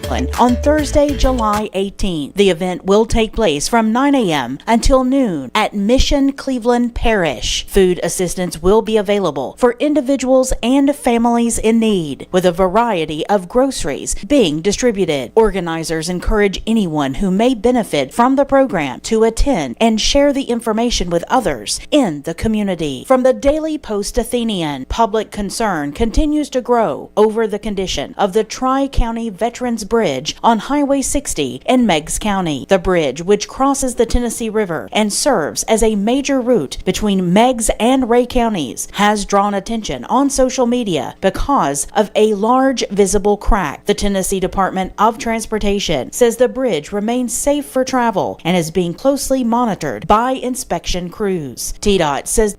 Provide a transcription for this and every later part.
Franklin on Thursday, July 18th. The event will take place from 9 a.m. until noon at Mission Cleveland Parish. Food assistance will be available for individuals and families in need, with a variety of groceries being distributed. Organizers encourage anyone who may benefit from the program to attend and share the information with others in the community. From the Daily Post-Athenian, public concern continues to grow over the condition of the Tri-County Veterans Bridge on Highway 60 in Meigs County. The bridge, which crosses the Tennessee River and serves as a major route between Meigs and Ray counties, has drawn attention on social media because of a large visible crack. The Tennessee Department of Transportation says the bridge remains safe for travel and is being closely monitored by inspection crews. TDOT says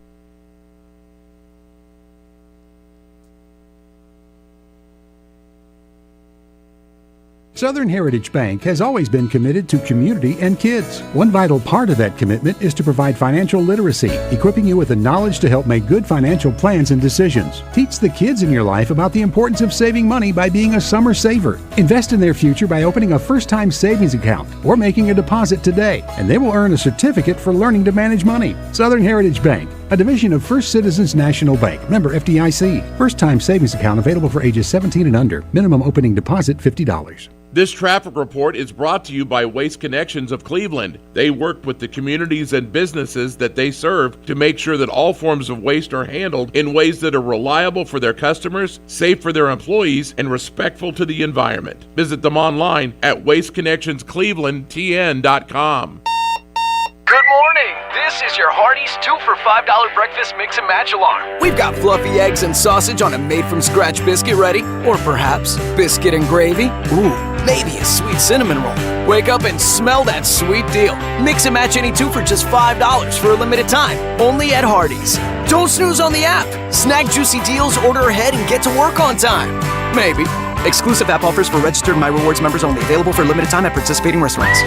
Southern Heritage Bank has always been committed to community and kids. One vital part of that commitment is to provide financial literacy, equipping you with the knowledge to help make good financial plans and decisions. Teach the kids in your life about the importance of saving money by being a summer saver. Invest in their future by opening a first-time savings account or making a deposit today, and they will earn a certificate for learning to manage money. Southern Heritage Bank, a division of First Citizens National Bank, member FDIC. First-time savings account available for ages 17 and under. Minimum opening deposit $50. This traffic report is brought to you by Waste Connections of Cleveland. They work with the communities and businesses that they serve to make sure that all forms of waste are handled in ways that are reliable for their customers, safe for their employees, and respectful to the environment. Visit them online at wasteconnectionsclevelandtn.com. Good morning. This is your Hardee's 2 for $5 breakfast mix and match alarm. We've got fluffy eggs and sausage on a made-from-scratch biscuit ready, or perhaps biscuit and gravy. Ooh, maybe a sweet cinnamon roll. Wake up and smell that sweet deal. Mix and match any 2 for just $5 for a limited time, only at Hardee's. Don't snooze on the app. Snag juicy deals, order ahead, and get to work on time. Maybe. Exclusive app offers for registered My Rewards members only. Available for a limited time at participating restaurants.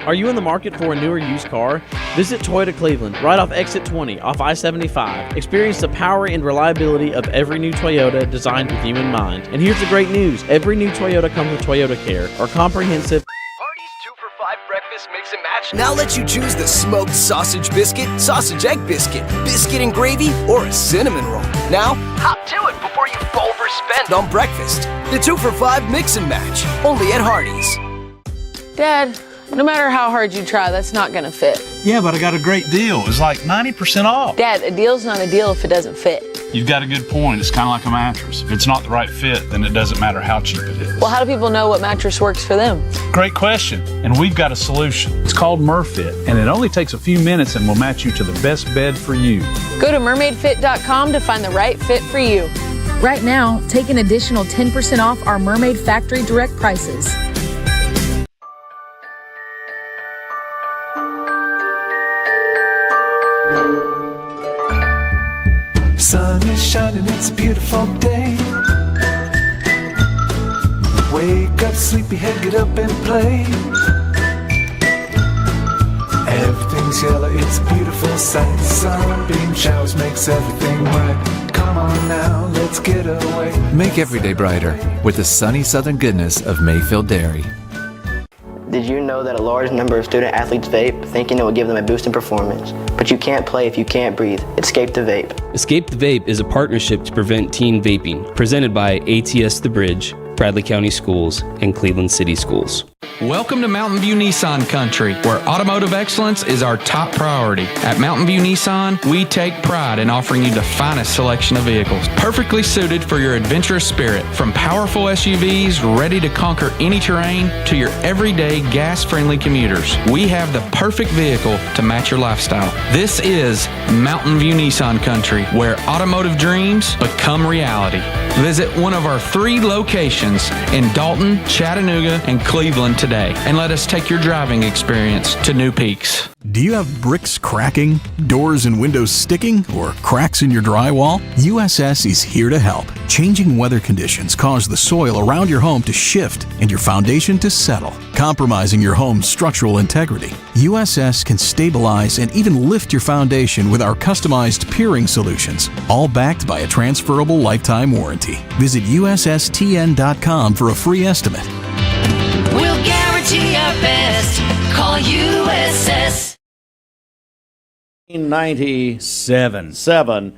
Are you in the market for a newer used car? Visit Toyota Cleveland, right off exit 20 off I-75. Experience the power and reliability of every new Toyota designed with you in mind. And here's the great news. Every new Toyota comes with Toyota Care, our comprehensive Hardee's 2 for $5 breakfast mix and match now lets you choose the smoked sausage biscuit, sausage egg biscuit, biscuit and gravy, or a cinnamon roll. Now, hop to it before you overspend on breakfast. The 2 for $5 mix and match, only at Hardee's. Dad, no matter how hard you try, that's not gonna fit. Yeah, but I got a great deal. It's like 90% off. Dad, a deal's not a deal if it doesn't fit. You've got a good point. It's kind of like a mattress. If it's not the right fit, then it doesn't matter how cheap it is. Well, how do people know what mattress works for them? Great question. And we've got a solution. It's called MurFit, and it only takes a few minutes and will match you to the best bed for you. Go to mermaidfit.com to find the right fit for you. Right now, take an additional 10% off our Mermaid Factory Direct prices. Sun is shining, it's a beautiful day. Wake up, sleepyhead, get up and play. Everything's yellow, it's a beautiful sight. Sunbeam showers makes everything right. Come on now, let's get away. Make every day brighter with the sunny southern goodness of Mayfield Dairy. Did you know that a large number of student athletes vape, thinking it will give them a boost in performance? But you can't play if you can't breathe. Escape the Vape. Escape the Vape is a partnership to prevent teen vaping, presented by ATS The Bridge, Bradley County Schools, and Cleveland City Schools. Welcome to Mountain View Nissan Country, where automotive excellence is our top priority. At Mountain View Nissan, we take pride in offering you the finest selection of vehicles, perfectly suited for your adventurous spirit. From powerful SUVs ready to conquer any terrain to your everyday gas-friendly commuters, we have the perfect vehicle to match your lifestyle. This is Mountain View Nissan Country, where automotive dreams become reality. Visit one of our 3 locations in Dalton, Chattanooga, and Cleveland Cleveland today and let us take your driving experience to new peaks. Do you have bricks cracking, doors and windows sticking, or cracks in your drywall? USS is here to help. Changing weather conditions cause the soil around your home to shift and your foundation to settle, compromising your home's structural integrity. USS can stabilize and even lift your foundation with our customized piering solutions, all backed by a transferable lifetime warranty. Visit USSTN.com for a free estimate. We'll guarantee our best. Call USS. 1997.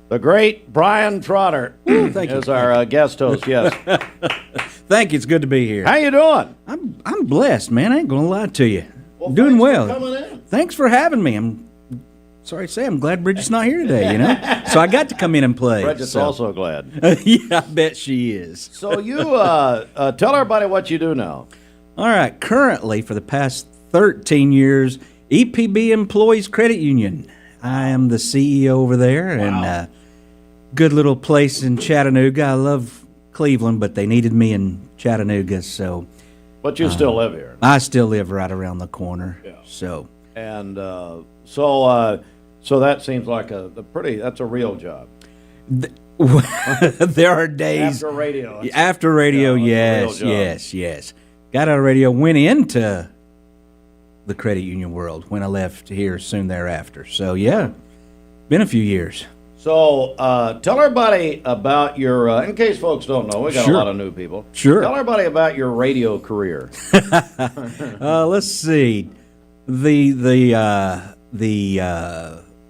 The great Brian Trotter is our guest host. Yes. Thank you. It's good to be here. How you doing? I'm blessed, man. I ain't gonna lie to you. Well, doing well. Coming in. Thanks for having me. I'm sorry to say I'm glad Bridget's not here today. So I got to come in and play. Bridget's also glad. Yeah, I bet she is. So you tell everybody what you do now. All right. Currently, for the past 13 years, EPB Employees Credit Union. I am the CEO over there, and good little place in Chattanooga. I love Cleveland, but they needed me in Chattanooga, so. But you still live here. I still live right around the corner. Yeah. So. And so that seems like that's a real job. There are days after radio. After radio, yes. Got out of radio, went into the credit union world when I left here soon thereafter. So yeah, been a few years. So tell everybody about your. In case folks don't know, we got a lot of new people. Sure. Tell everybody about your radio career. Let's see, the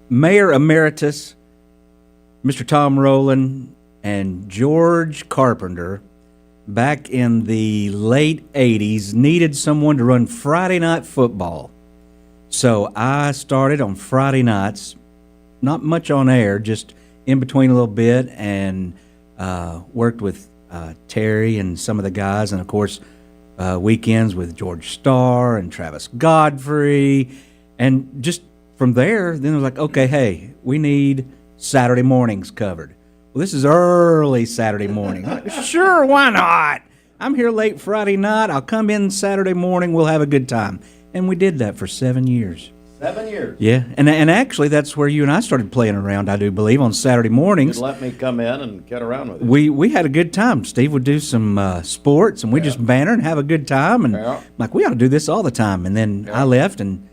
Mayor Emeritus, Mr. Tom Rowland, and George Carpenter, back in the late 80s, needed someone to run Friday night football. So I started on Friday nights, not much on air, just in between a little bit, and worked with Terry and some of the guys, and of course weekends with George Starr and Travis Godfrey. And just from there, then it was like, okay, hey, we need Saturday mornings covered. Well, this is early Saturday morning. Sure, why not? I'm here late Friday night. I'll come in Saturday morning. We'll have a good time. And we did that for 7 years. 7 years? Yeah, and actually that's where you and I started playing around, I do believe, on Saturday mornings. You'd let me come in and get around with you. We had a good time. Steve would do some sports, and we just banter and have a good time. And I'm like, we ought to do this all the time. And then I left, and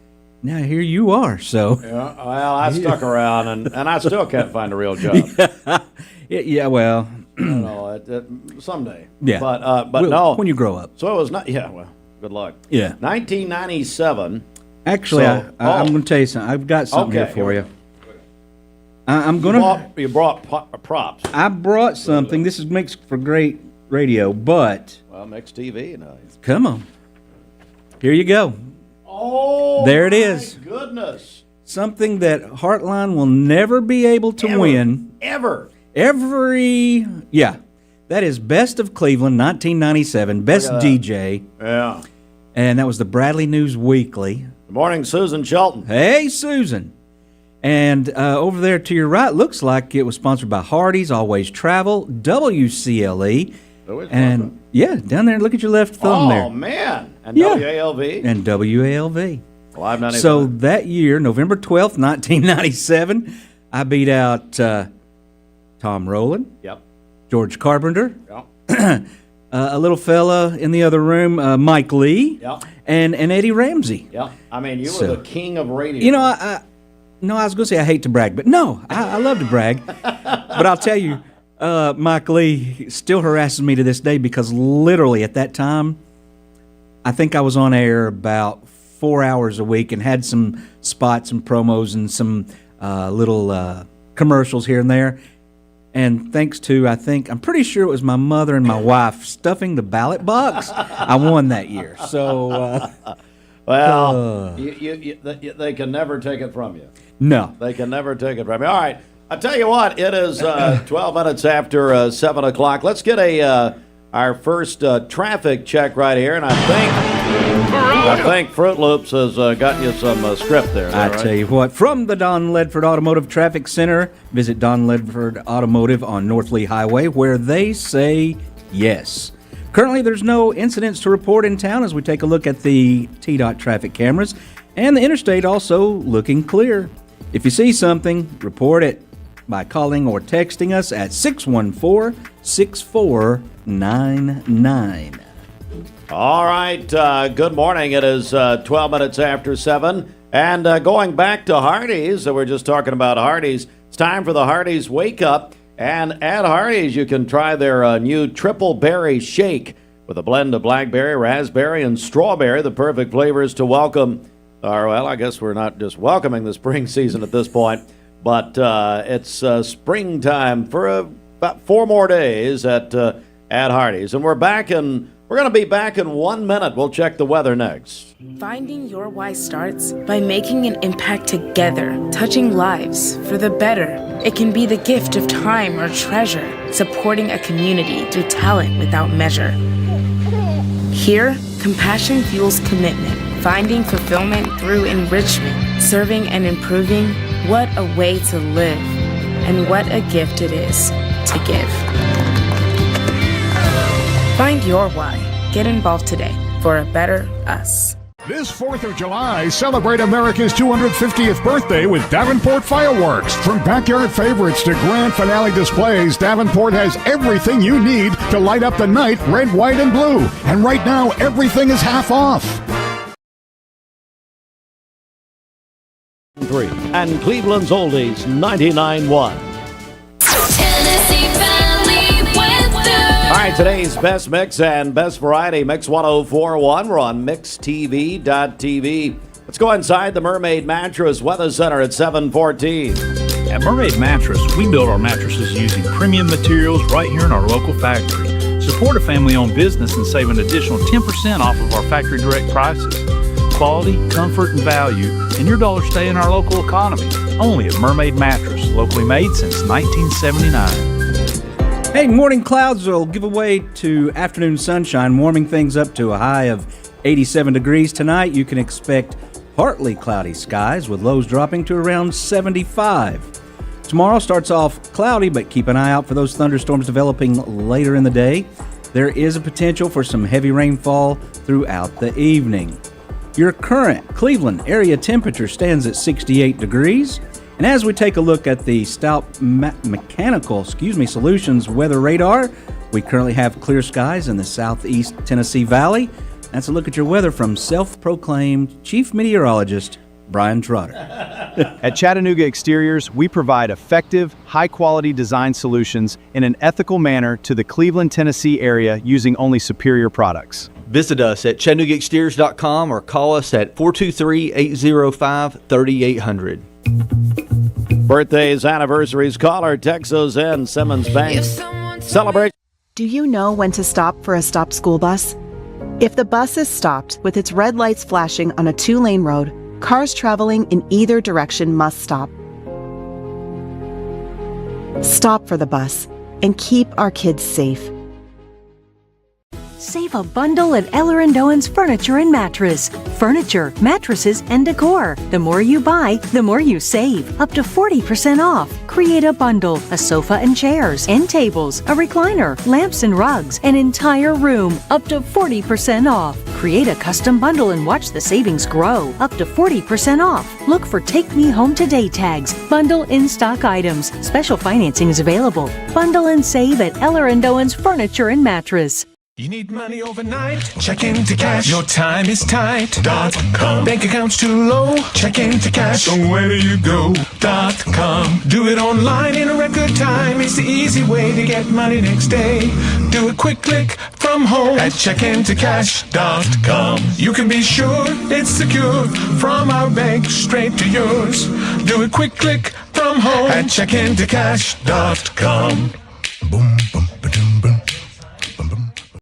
now here you are. So yeah, well, I stuck around, and I still can't find a real job. Yeah, well, someday. Yeah, but no, when you grow up. So it was not. Yeah, well, good luck. Yeah, 1997. Actually, I'm going to tell you something. I've got something here for you. I'm going to. You brought props. I brought something. This makes for great radio, but makes TV nice. Come on, here you go. Oh, there it is. Goodness. Something that Heartline will never be able to win. Ever. That is Best of Cleveland, 1997, Best DJ. Yeah. And that was the Bradley News Weekly. Good morning, Susan Shelton. Hey, Susan. And over there to your right, looks like it was sponsored by Hardee's, Always Travel, WCLE. And yeah, down there, look at your left thumb there. Oh, man. And WALV. And WALV. Live 95. So that year, November 12th, 1997, I beat out Tom Rowland. Yep. George Carpenter. Yep. A little fella in the other room, Mike Lee. Yep. And Eddie Ramsey. Yeah. I mean, you were the king of radio. You know, I was going to say I hate to brag, but no, I love to brag. But I'll tell you, Mike Lee still harasses me to this day because literally at that time, I think I was on air about 4 hours a week and had some spots and promos and some little commercials here and there. And thanks to, I'm pretty sure it was my mother and my wife stuffing the ballot box, I won that year. So, they can never take it from you. No. They can never take it from you. All right. I tell you what, it is 12 minutes after 7 o'clock. Let's get our first traffic check right here. And I think Fruit Loops has got you some script there. I tell you what, from the Don Ledford Automotive Traffic Center, visit Don Ledford Automotive on North Lee Highway, where they say yes. Currently, there's no incidents to report in town as we take a look at the TDOT traffic cameras, and the interstate also looking clear. If you see something, report it by calling or texting us at 614-6499. All right, good morning. It is 12 minutes after 7. And going back to Hardee's, we're just talking about Hardee's. It's time for the Hardee's Wake Up. And at Hardee's, you can try their new triple berry shake with a blend of blackberry, raspberry, and strawberry, the perfect flavors to welcome. Well, I guess we're not just welcoming the spring season at this point, but it's springtime for about 4 more days at Hardee's. And we're going to be back in 1 minute. We'll check the weather next. Finding your why starts by making an impact together, touching lives for the better. It can be the gift of time or treasure, supporting a community through talent without measure. Here, compassion fuels commitment, finding fulfillment through enrichment, serving and improving. What a way to live, and what a gift it is to give. Find your why. Get involved today for a better us. This 4th of July, celebrate America's 250th birthday with Davenport Fireworks. From backyard favorites to grand finale displays, Davenport has everything you need to light up the night red, white, and blue. And right now, everything is half off. And Cleveland's Oldies 99.1. All right, today's best mix and best variety, Mix 104.1. We're on mixtv.tv. Let's go inside the Mermaid Mattress Weather Center at 7:14. At Mermaid Mattress, we build our mattresses using premium materials right here in our local factory. Support a family-owned business and save an additional 10% off of our factory direct prices. Quality, comfort, and value, and your dollars stay in our local economy. Only at Mermaid Mattress, locally made since 1979. Hey, morning clouds will give way to afternoon sunshine, warming things up to a high of 87 degrees. Tonight, you can expect partly cloudy skies with lows dropping to around 75. Tomorrow starts off cloudy, but keep an eye out for those thunderstorms developing later in the day. There is a potential for some heavy rainfall throughout the evening. Your current Cleveland area temperature stands at 68 degrees. And as we take a look at the Stout Mechanical Solutions weather radar, we currently have clear skies in the southeast Tennessee Valley. That's a look at your weather from self-proclaimed Chief Meteorologist Brian Trotter. At Chattanooga Exteriors, we provide effective, high-quality design solutions in an ethical manner to the Cleveland, Tennessee area using only superior products. Visit us at ChattanoogaExteriors.com or call us at 423-805-3800. Birthdays, anniversaries, caller, Texas, and Simmons Bank. Celebrate. Do you know when to stop for a stopped school bus? If the bus is stopped with its red lights flashing on a 2-lane road, cars traveling in either direction must stop. Stop for the bus and keep our kids safe. Save a bundle at Eller & Owen's Furniture and Mattress. Furniture, mattresses, and decor. The more you buy, the more you save. Up to 40% off. Create a bundle, a sofa and chairs, end tables, a recliner, lamps and rugs, an entire room. Up to 40% off. Create a custom bundle and watch the savings grow. Up to 40% off. Look for Take Me Home Today tags. Bundle in-stock items. Special financing is available. Bundle and save at Eller & Owen's Furniture and Mattress. You need money overnight? Check into cash. Your time is tight.com. Bank accounts too low? Check into cash. So where do you go.com? Do it online in a record time. It's the easy way to get money next day. Do a quick click from home at checkintocash.com. You can be sure it's secure from our bank straight to yours. Do a quick click from home at checkintocash.com. Boom, boom, ba-doom, boom.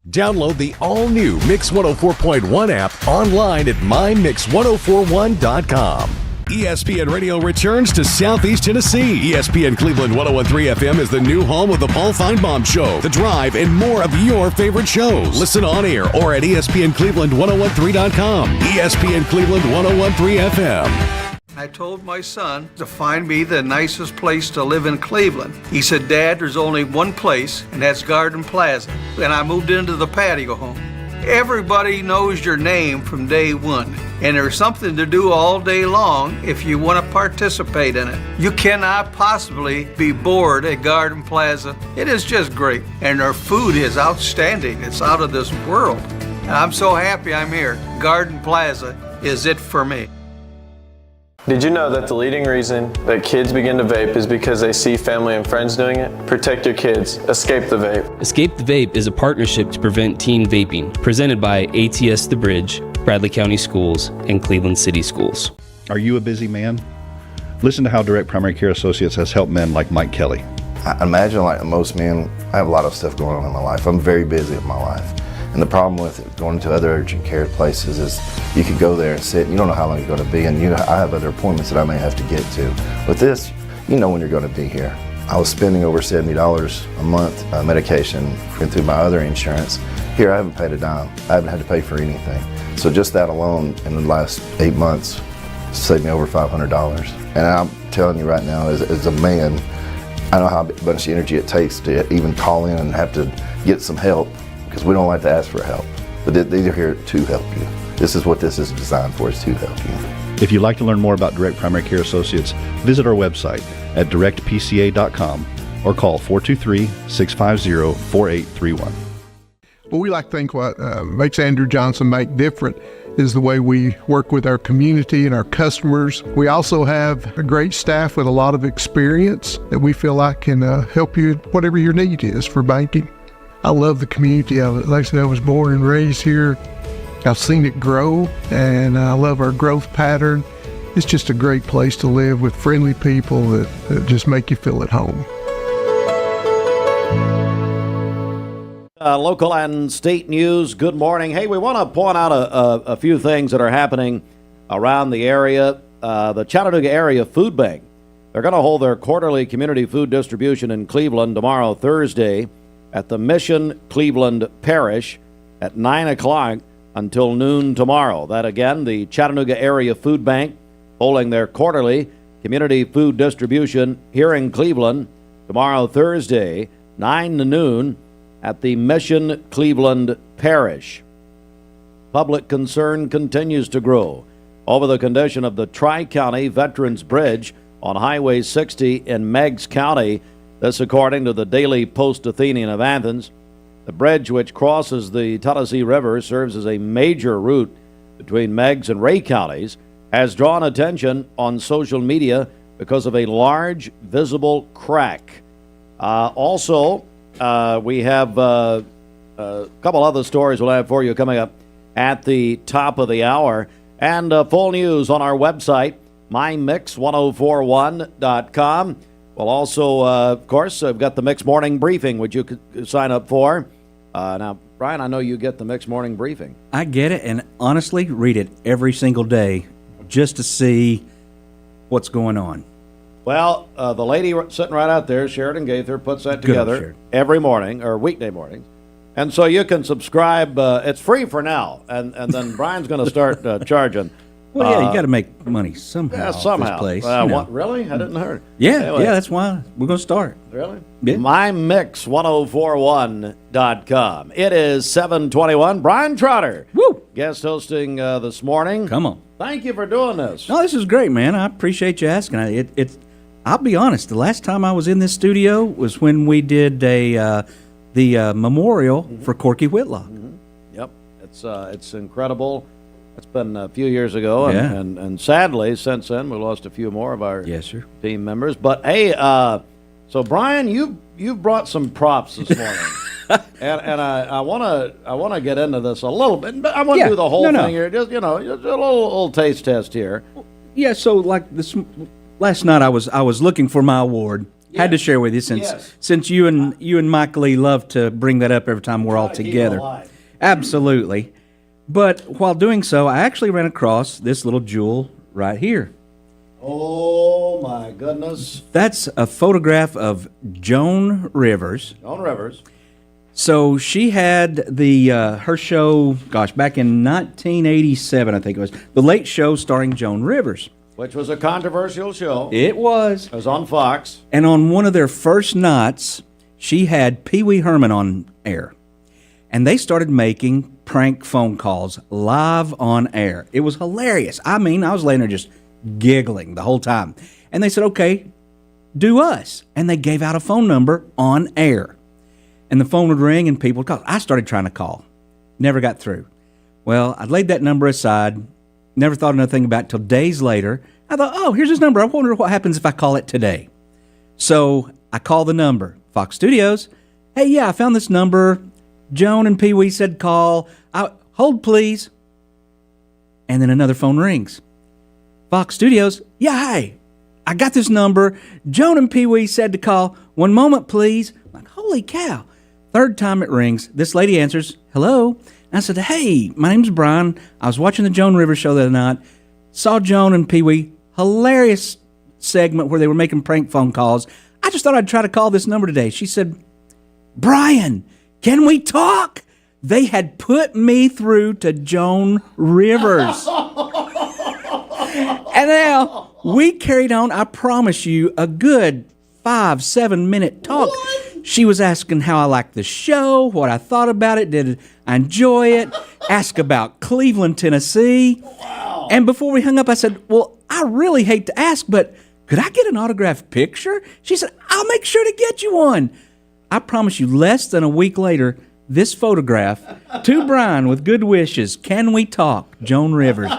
Download the all-new Mix 104.1 app online at mymix1041.com. ESPN Radio returns to Southeast Tennessee. ESPN Cleveland 101.3 FM is the new home of the Paul Feinbaum Show, The Drive, and more of your favorite shows. Listen on air or at ESPN Cleveland 101.3.com. ESPN Cleveland 101.3 FM. I told my son to find me the nicest place to live in Cleveland. He said, Dad, there's only one place, and that's Garden Plaza. And I moved into the patio home. Everybody knows your name from day one, and there's something to do all day long if you want to participate in it. You cannot possibly be bored at Garden Plaza. It is just great, and their food is outstanding. It's out of this world. And I'm so happy I'm here. Garden Plaza is it for me. Did you know that the leading reason that kids begin to vape is because they see family and friends doing it? Protect your kids. Escape the Vape. Escape the Vape is a partnership to prevent teen vaping, presented by ATS The Bridge, Bradley County Schools, and Cleveland City Schools. Are you a busy man? Listen to how Direct Primary Care Associates has helped men like Mike Kelly. I imagine like most men, I have a lot of stuff going on in my life. I'm very busy in my life. And the problem with going to other urgent care places is you could go there and sit, you don't know how long you're going to be, and I have other appointments that I may have to get to. With this, you know when you're going to be here. I was spending over $70 a month medication through my other insurance. Here, I haven't paid a dime. I haven't had to pay for anything. So just that alone in the last 8 months saved me over $500. And I'm telling you right now, as a man, I know how much energy it takes to even call in and have to get some help, because we don't like to ask for help. But these are here to help you. This is what this is designed for, is to help you. If you'd like to learn more about Direct Primary Care Associates, visit our website at directpca.com or call 423-650-4831. Well, we like to think what makes Andrew Johnson make different is the way we work with our community and our customers. We also have a great staff with a lot of experience that we feel like can help you whatever your need is for banking. I love the community of it. Like I said, I was born and raised here. I've seen it grow, and I love our growth pattern. It's just a great place to live with friendly people that just make you feel at home. Local and state news, good morning. Hey, we want to point out a few things that are happening around the area. The Chattanooga Area Food Bank, they're going to hold their quarterly community food distribution in Cleveland tomorrow, Thursday, at the Mission Cleveland Parish at 9 o'clock until noon tomorrow. That again, the Chattanooga Area Food Bank holding their quarterly community food distribution here in Cleveland tomorrow, Thursday, 9 to noon at the Mission Cleveland Parish. Public concern continues to grow over the condition of the Tri-County Veterans Bridge on Highway 60 in Meigs County. This according to the Daily Post-Athenian of Athens. The bridge, which crosses the Tennessee River, serves as a major route between Meigs and Ray counties, has drawn attention on social media because of a large visible crack. Also, we have a couple other stories we'll have for you coming up at the top of the hour. And full news on our website, mymix1041.com. We'll also, of course, I've got the Mix Morning Briefing, which you could sign up for. Now, Brian, I know you get the Mix Morning Briefing. I get it, and honestly, read it every single day just to see what's going on. Well, the lady sitting right out there, Sheridan Gaither, puts that together every morning, or weekday mornings. And so you can subscribe. It's free for now, and then Brian's going to start charging. Well, yeah, you got to make money somehow. Yeah, somehow. This place, what, really? I didn't hear. Yeah, anyway. yeah, that's why we're going to start. Really? Yeah. MyMix1041.com. It is 7:21. Brian Trotter, guest hosting this morning. Come on. Thank you for doing this. No, this is great, man. I appreciate you asking. I'll be honest. The last time I was in this studio was when we did the memorial for Corky Whitlock. Yep, it's incredible. It's been a few years ago, Yeah. and sadly, since then, we lost a few more of our team members. But hey, so Brian, you've brought some props this morning, and I want to get into this a little bit, but I want to do the whole thing here. Just just a little taste test here. Yeah. So like this last night, I was looking for my award. Had to share with you since you and Mike Lee love to bring that up every time we're all together. Absolutely. But while doing so, I actually ran across this little jewel right here. Oh, my goodness. That's a photograph of Joan Rivers. Joan Rivers. So she had her show, back in 1987, I think it was, The Late Show starring Joan Rivers. Which was a controversial show. It was. It was on Fox. And on one of their first nights, she had Pee Wee Herman on air. And they started making prank phone calls live on air. It was hilarious. I mean, I was laying there just giggling the whole time. And they said, okay, do us. And they gave out a phone number on air. And the phone would ring and people would call. I started trying to call. Never got through. Well, I laid that number aside. Never thought anything about it until days later. I thought, oh, here's his number. I wonder what happens if I call it today. So I call the number. Fox Studios. Hey, yeah, I found this number. Joan and Pee Wee said call. Hold, please. And then another phone rings. Fox Studios. Yeah, hi. I got this number. Joan and Pee Wee said to call. One moment, please. I'm like, holy cow. Third time it rings. This lady answers. Hello. I said, hey, my name's Brian. I was watching the Joan Rivers show the other night. Saw Joan and Pee Wee. Hilarious segment where they were making prank phone calls. I just thought I'd try to call this number today. She said, Brian, can we talk? They had put me through to Joan Rivers. And now we carried on, I promise you, a good 5-7 minute talk. What? She was asking how I liked the show, what I thought about it, did I enjoy it, ask about Cleveland, Tennessee. Wow. And before we hung up, I said, well, I really hate to ask, but could I get an autographed picture? She said, I'll make sure to get you one. I promise you, less than a week later, this photograph, to Brian with good wishes, can we talk, Joan Rivers,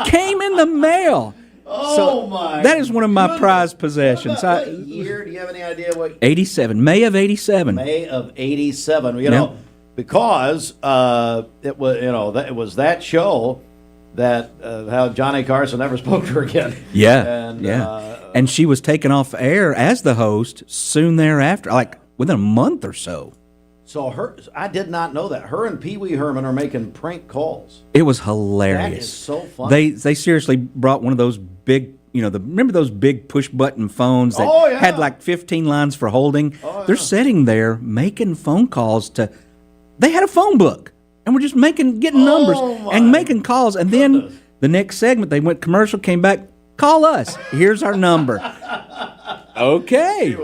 came in the mail. Oh, my that is one of my prized possessions. What year? Do you have any idea what? 87. May of 87. May of 87. You know, because it was, it was that show that how Johnny Carson never spoke to her again. Yeah. And, and she was taken off air as the host soon thereafter, like within a month or so. So I did not know that. Her and Pee Wee Herman are making prank calls. It was hilarious. That is so funny. They seriously brought one of those big, remember those big push button phones that had like 15 lines for holding? Oh, yeah. They're sitting there making phone calls they had a phone book and we're just getting numbers and making calls. And then the next segment, they went commercial, came back, call us. Here's our number. Okay.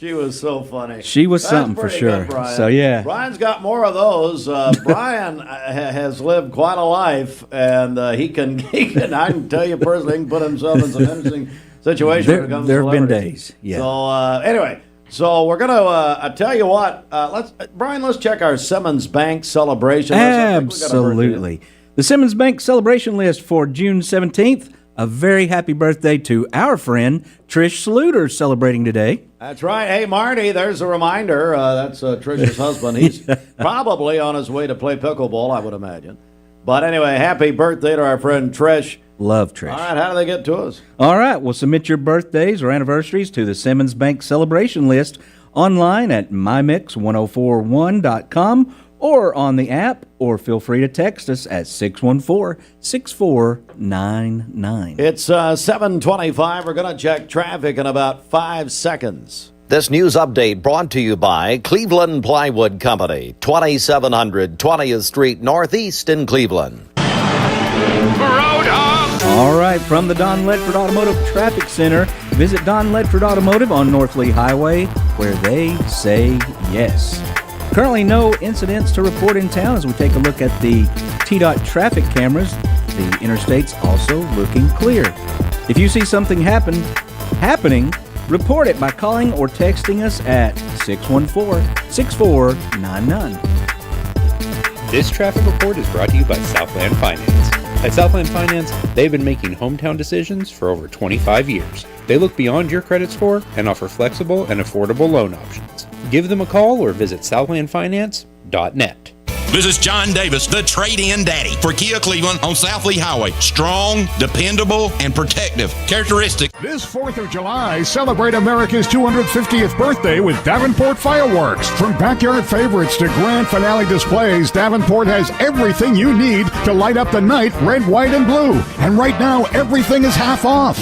She was so funny. She was something for sure. Good, so yeah, Brian's got more of those. Brian has lived quite a life, and he can. I can tell you personally, he can put himself in some interesting situations. There have been days. Yeah. So anyway, we're gonna. I tell you what. Let's check our Simmons Bank celebration. Absolutely. The Simmons Bank celebration list for June 17th. A very happy birthday to our friend Trish Sluter celebrating today. That's right. Hey, Marty, there's a reminder. That's Trish's husband. He's probably on his way to play pickleball, I would imagine. But anyway, happy birthday to our friend Trish. Love Trish. All right, how do they get to us? All right, well, submit your birthdays or anniversaries to the Simmons Bank celebration list online at mymix1041.com or on the app, or feel free to text us at 614-6499. It's 7:25. We're going to check traffic in about 5 seconds. This news update brought to you by Cleveland Plywood Company, 2700 20th Street Northeast in Cleveland. All right, from the Don Ledford Automotive Traffic Center, visit Don Ledford Automotive on North Lee Highway, where they say yes. Currently, no incidents to report in town as we take a look at the TDOT traffic cameras. The interstate's also looking clear. If you see something happening, report it by calling or texting us at 614-6499. This traffic report is brought to you by Southland Finance. At Southland Finance, they've been making hometown decisions for over 25 years. They look beyond your credit score and offer flexible and affordable loan options. Give them a call or visit southlandfinance.net. This is John Davis, the trade-in daddy for Kia Cleveland on South Lee Highway. Strong, dependable, and protective. Characteristic. This 4th of July, celebrate America's 250th birthday with Davenport Fireworks. From backyard favorites to grand finale displays, Davenport has everything you need to light up the night red, white, and blue. And right now, everything is half off.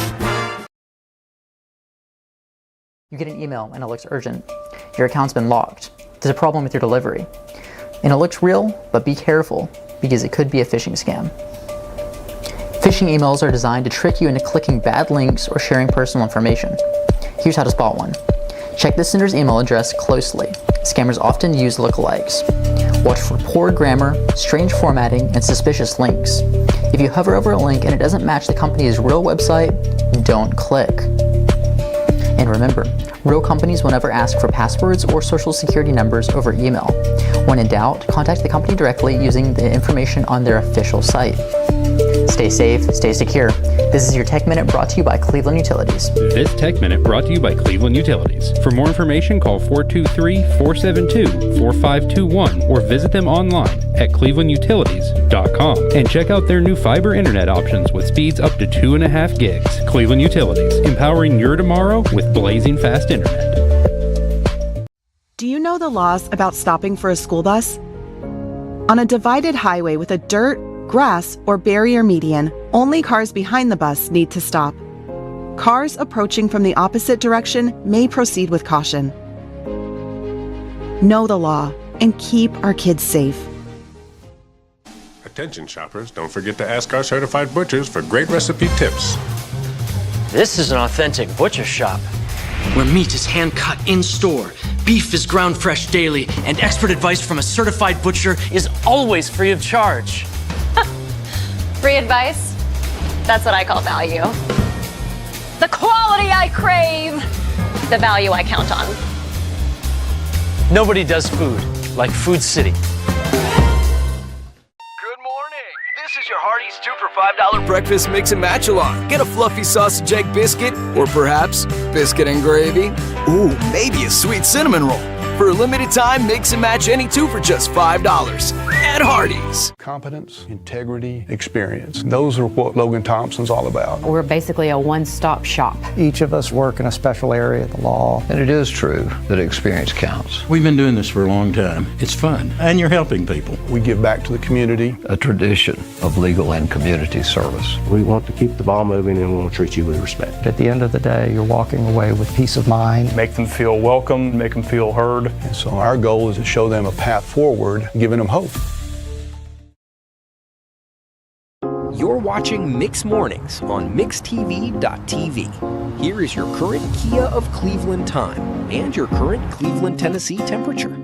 You get an email and it looks urgent. Your account's been locked. There's a problem with your delivery. And it looks real, but be careful because it could be a phishing scam. Phishing Phishing emails are designed to trick you into clicking bad links or sharing personal information. Here's how to spot one. Check the sender's email address closely. Scammers often use lookalikes. Watch for poor grammar, strange formatting, and suspicious links. If you hover over a link and it doesn't match the company's real website, don't click. And remember, real companies will never ask for passwords or social security numbers over email. When in doubt, contact the company directly using the information on their official site. Stay safe, stay secure. This is your Tech Minute brought to you by Cleveland Utilities. This Tech Minute brought to you by Cleveland Utilities. For more information, call 423-472-4521 or visit them online at clevelandutilities.com and check out their new fiber internet options with speeds up to 2.5 gigs. Cleveland Utilities, empowering your tomorrow with blazing fast internet. Do you know the laws about stopping for a school bus? On a divided highway with a dirt, grass, or barrier median, only cars behind the bus need to stop. Cars approaching from the opposite direction may proceed with caution. Know the law and keep our kids safe. Attention shoppers, don't forget to ask our certified butchers for great recipe tips. This is an authentic butcher shop, where meat is hand-cut in-store, beef is ground fresh daily, and expert advice from a certified butcher is always free of charge. Free advice? That's what I call value. The quality I crave, the value I count on. Nobody does food like Food City. This is your Hardee's 2 for $5 breakfast mix and match along. Get a fluffy sausage egg biscuit, or perhaps biscuit and gravy. Ooh, maybe a sweet cinnamon roll. For a limited time, mix and match any two for just $5 at Hardee's. Competence, integrity, experience. Those are what Logan Thompson's all about. We're basically a one-stop shop. Each of us work in a special area of the law. And it is true that experience counts. We've been doing this for a long time. It's fun, and you're helping people. We give back to the community. A tradition of legal and community service. We want to keep the ball moving and we want to treat you with respect. At the end of the day, you're walking away with peace of mind. Make them feel welcome, make them feel heard. And so our goal is to show them a path forward, giving them hope. You're watching Mix Mornings on mixtv.tv. Here is your current Kia of Cleveland time and your current Cleveland, Tennessee temperature.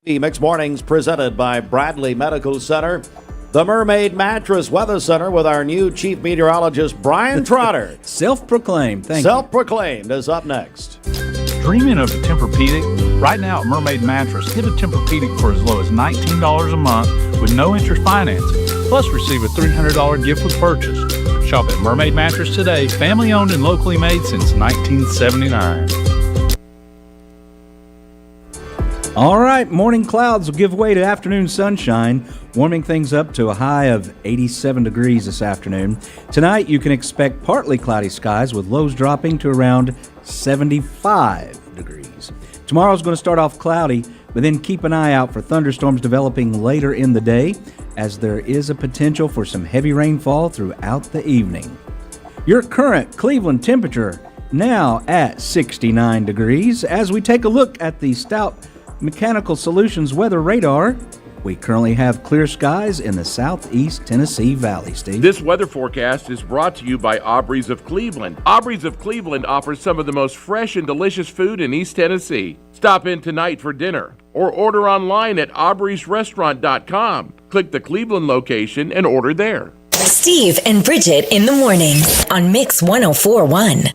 The Mix Mornings presented by Bradley Medical Center, the Mermaid Mattress Weather Center with our new chief meteorologist, Brian Trotter. Self-proclaimed, thank you. Self-proclaimed is up next. Dreaming of a Tempur-Pedic? Right now at Mermaid Mattress, get a Tempur-Pedic for as low as $19 a month with no interest financing. Plus receive a $300 gift with purchase. Shop at Mermaid Mattress today, family owned and locally made since 1979. All right, morning clouds will give way to afternoon sunshine, warming things up to a high of 87 degrees this afternoon. Tonight, you can expect partly cloudy skies with lows dropping to around 75 degrees. Tomorrow's going to start off cloudy, but then keep an eye out for thunderstorms developing later in the day, as there is a potential for some heavy rainfall throughout the evening. Your current Cleveland temperature now at 69 degrees. As we take a look at the Stout Mechanical Solutions weather radar, we currently have clear skies in the southeast Tennessee Valley, Steve. This weather forecast is brought to you by Aubrey's of Cleveland. Aubrey's of Cleveland offers some of the most fresh and delicious food in East Tennessee. Stop in tonight for dinner or order online at aubreysrestaurant.com. Click the Cleveland location and order there. Steve and Bridget in the morning on Mix 104.1.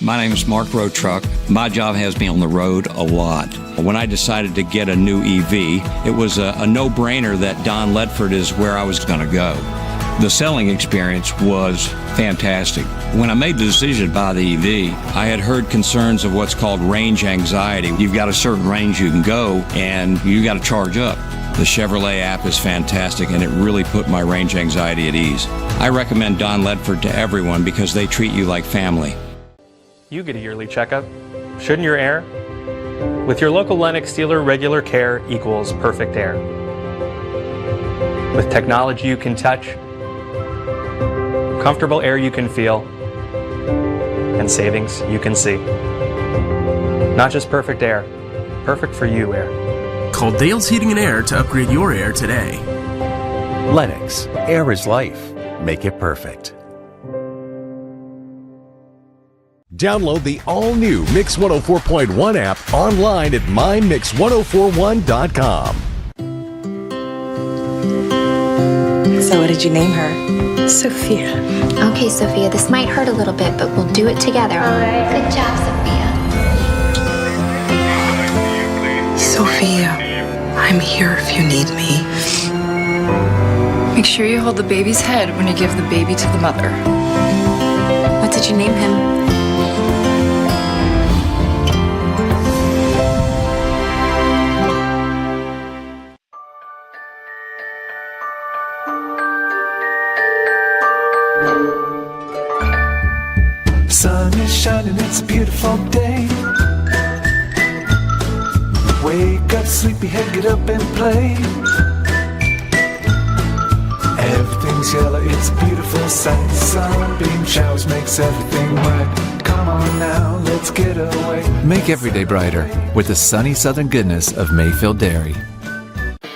My name is Mark Road Truck. My job has me on the road a lot. When I decided to get a new EV, it was a no-brainer that Don Ledford is where I was going to go. The selling experience was fantastic. When I made the decision to buy the EV, I had heard concerns of what's called range anxiety. You've got a certain range you can go, and you got to charge up. The Chevrolet app is fantastic, and it really put my range anxiety at ease. I recommend Don Ledford to everyone because they treat you like family. You get a yearly checkup. Shouldn't your air? With your local Lennox dealer, regular care equals perfect air. With technology you can touch, comfortable air you can feel, and savings you can see. Not just perfect air, perfect for you air. Call Dale's Heating and Air to upgrade your air today. Lennox, air is life. Make it perfect. Download the all-new Mix 104.1 app online at mymix1041.com. So what did you name her? Sophia. Okay, Sophia, this might hurt a little bit, but we'll do it together, all right? Good job, Sophia. Sophia, I'm here if you need me. Make sure you hold the baby's head when you give the baby to the mother. What did you name him? Sun is shining, it's a beautiful day. Wake up, sleepyhead, get up and play. Everything's yellow, it's a beautiful sight. Sunbeam showers makes everything right. Come on now, let's get away. Make every day brighter with the sunny southern goodness of Mayfield Dairy.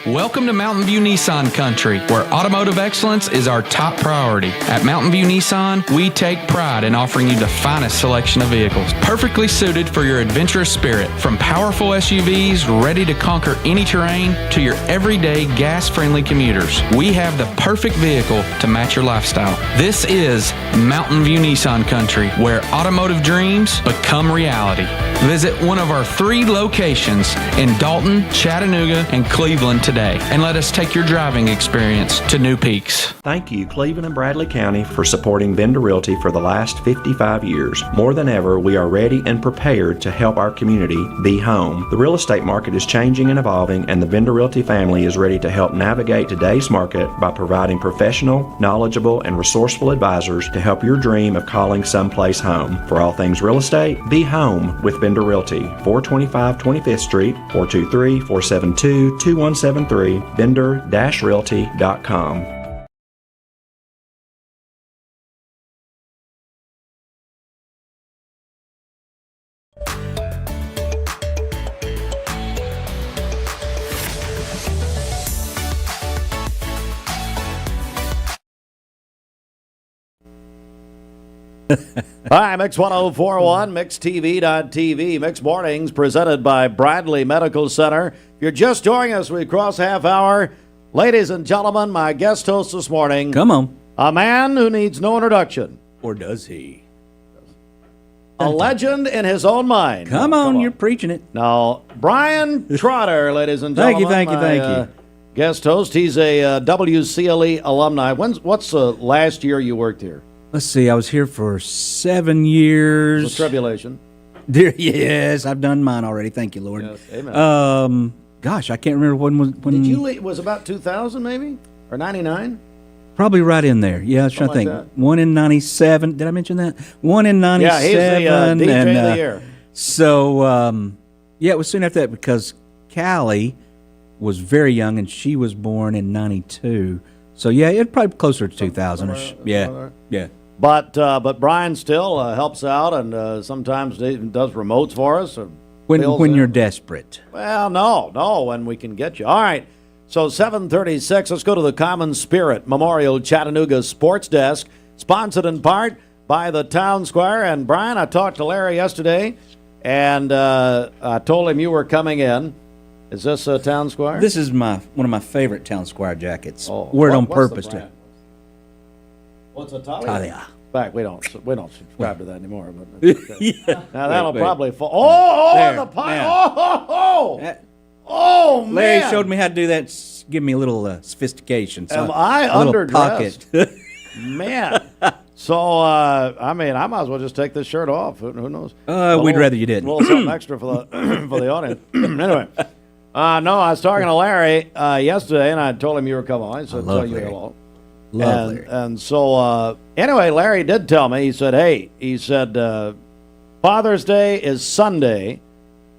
Welcome to Mountain View Nissan Country, where automotive excellence is our top priority. At Mountain View Nissan, we take pride in offering you the finest selection of vehicles, perfectly suited for your adventurous spirit. From powerful SUVs ready to conquer any terrain to your everyday gas-friendly commuters, we have the perfect vehicle to match your lifestyle. This is Mountain View Nissan Country, where automotive dreams become reality. Visit one of our 3 locations in Dalton, Chattanooga, and Cleveland today, and let us take your driving experience to new peaks. Thank you, Cleveland and Bradley County, for supporting Vendor Realty for the last 55 years. More than ever, we are ready and prepared to help our community be home. The real estate market is changing and evolving, and the Vendor Realty family is ready to help navigate today's market by providing professional, knowledgeable, and resourceful advisors to help your dream of calling someplace home. For all things real estate, be home with Vendor Realty, 425 25th Street, 423-472-2173, vendor-realty.com. All right, Mix 1041, MixTV.tv, Mix Mornings, presented by Bradley Medical Center. If you're just joining us, we cross half hour. Ladies and gentlemen, my guest host this morning. Come on. A man who needs no introduction. Or does he? A legend in his own mind. Come on, you're preaching it. Now, Brian Trotter, ladies and gentlemen. Thank you. Guest host. He's a WCLE alumni. What's the last year you worked here? Let's see, I was here for 7 years. The tribulation. Yes, I've done mine already. Thank you, Lord. Yes, amen. Gosh, I can't remember when. Did you leave? Was about 2000 maybe? Or 99? Probably right in there. Yeah, I was trying to think. Like one in 97. Did I mention that? One in 97. Yeah, he's the DJ of the year. So, it was soon after that because Callie was very young and she was born in 92. So, yeah, it's probably closer to 2000-ish. Yeah. But Brian still helps out and sometimes even does remotes for us. When you're desperate. Well, no, when we can get you. All right, so 7:36, let's go to the Common Spirit Memorial Chattanooga Sports Desk, sponsored in part by the Town Squire. And Brian, I talked to Larry yesterday, and I told him you were coming in. Is this a Town Squire? This is one of my favorite Town Squire jackets. Wear it on purpose. What's a Talia? Talia. In fact, we don't subscribe to that anymore. But okay. Now that'll probably fall. The pie! Oh, man! Larry showed me how to do that. Give me a little sophistication. So Am I underdressed? Man. So, I might as well just take this shirt off. Who knows? We'd rather you didn't. A little something extra for the audience. Anyway. No, I was talking to Larry yesterday, and I told him you were coming on. So tell you hello. And so, anyway, Larry did tell me, he said, Father's Day is Sunday,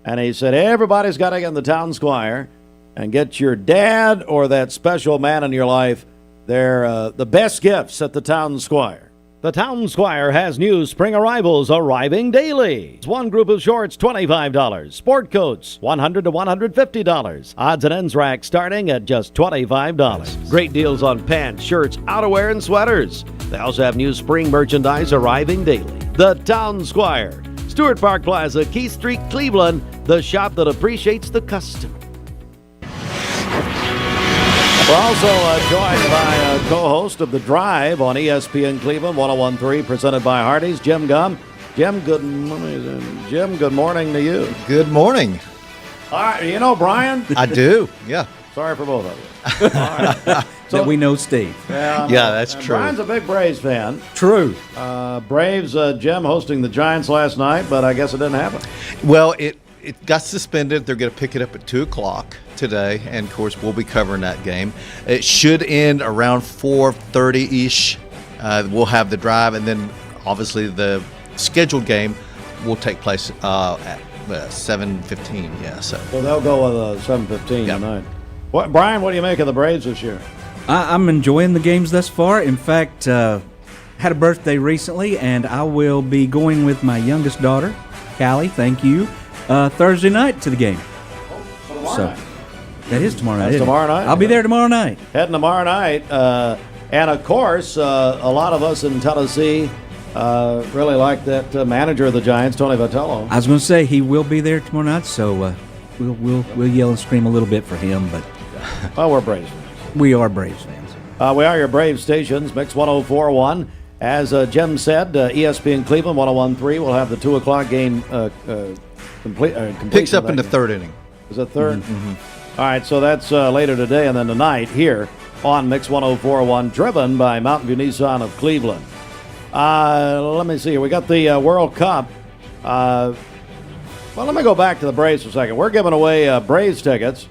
And he said, everybody's got to get in the town square and get your dad or that special man in your life the best gifts at the town square. The Town Squire has new spring arrivals arriving daily. One group of shorts, $25. Sport coats, $100 to $150. Odds and ends rack starting at just $25. Great deals on pants, shirts, outerwear, and sweaters. They also have new spring merchandise arriving daily. The Town Squire, Stewart Park Plaza, Keith Street, Cleveland, the shop that appreciates the customer. We're also joined by a co-host of The Drive on ESPN Cleveland, 101.3, presented by Hardee's, Jim Gum. Jim, good morning. Jim, good morning to you. Good morning. All right, you know Brian? I do, yeah. Sorry for both of you. All right. So, that we know Steve. Yeah, that's true. Brian's a big Braves fan. True. Braves, Jim hosting the Giants last night, but I guess it didn't happen. Well, it got suspended. They're going to pick it up at 2 o'clock today, and of course we'll be covering that game. It should end around 4:30-ish. We'll have the drive, and then obviously the scheduled game will take place at 7:15. Yeah, so they'll go with 7:15 tonight. Brian, what do you make of the Braves this year? I'm enjoying the games thus far. In fact, had a birthday recently, and I will be going with my youngest daughter, Callie. Thank you. Thursday night to the game. So that is tomorrow night. That's tomorrow night. I'll be there tomorrow night. Heading tomorrow night. And of course, a lot of us in Tennessee really like that manager of the Giants, Tony Vitello. I was going to say he will be there tomorrow night, so we'll yell and scream a little bit for him. But well, we're Braves fans. We are Braves fans. We are your Braves stations. Mix 104.1. As Jim said, ESPN Cleveland 101.3 will have the 2 o'clock game complete. Picks up in the third inning. Is it third? Mm-hmm. All right, so that's later today, and then tonight here on Mix 104.1, driven by Mountain View Nissan of Cleveland. Let me see here. We got the World Cup. Well, let me go back to the Braves for a second. We're giving away Braves tickets.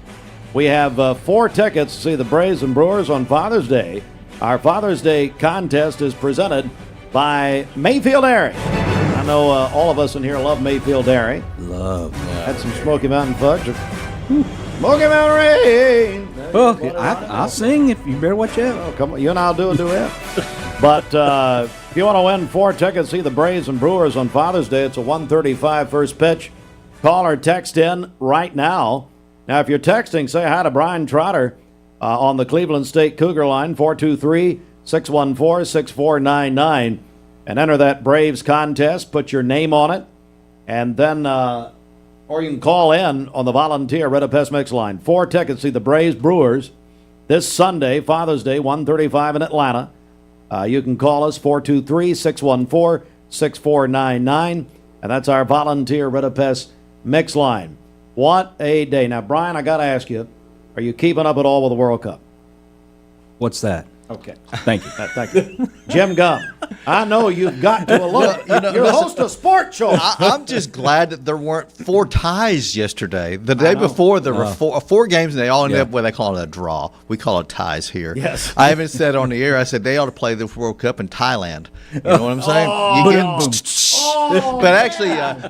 We have 4 tickets to see the Braves and Brewers on Father's Day. Our Father's Day contest is presented by Mayfield Dairy. I know all of us in here love Mayfield Dairy. Love. Had some Smoky Mountain fudge. Smoky Mountain Rain. Well, I'll sing if you better watch out. Oh, come on. You and I'll do a duet. But if you want to win 4 tickets, see the Braves and Brewers on Father's Day, it's a 1:35 first pitch. Call or text in right now. Now, if you're texting, say hi to Brian Trotter on the Cleveland State Cougar line, 423-614-6499, and enter that Braves contest. Put your name on it, and then, or you can call in on the volunteer Red Pest Mix line. 4 tickets, see the Braves Brewers this Sunday, Father's Day, 1:35 in Atlanta. You can call us, 423-614-6499, and that's our volunteer Red Pest Mix line. What a day. Now, Brian, I got to ask you, are you keeping up at all with the World Cup? What's that? Okay. Thank you. Thank you. Jim Gum, I know you've got to look. You're host of sport show. I'm just glad that there weren't 4 ties yesterday. The day before, there were 4 games, and they all ended up what they call it a draw. We call it ties here. Yes. I haven't said on the air, I said they ought to play the World Cup in Thailand. You know what I'm saying?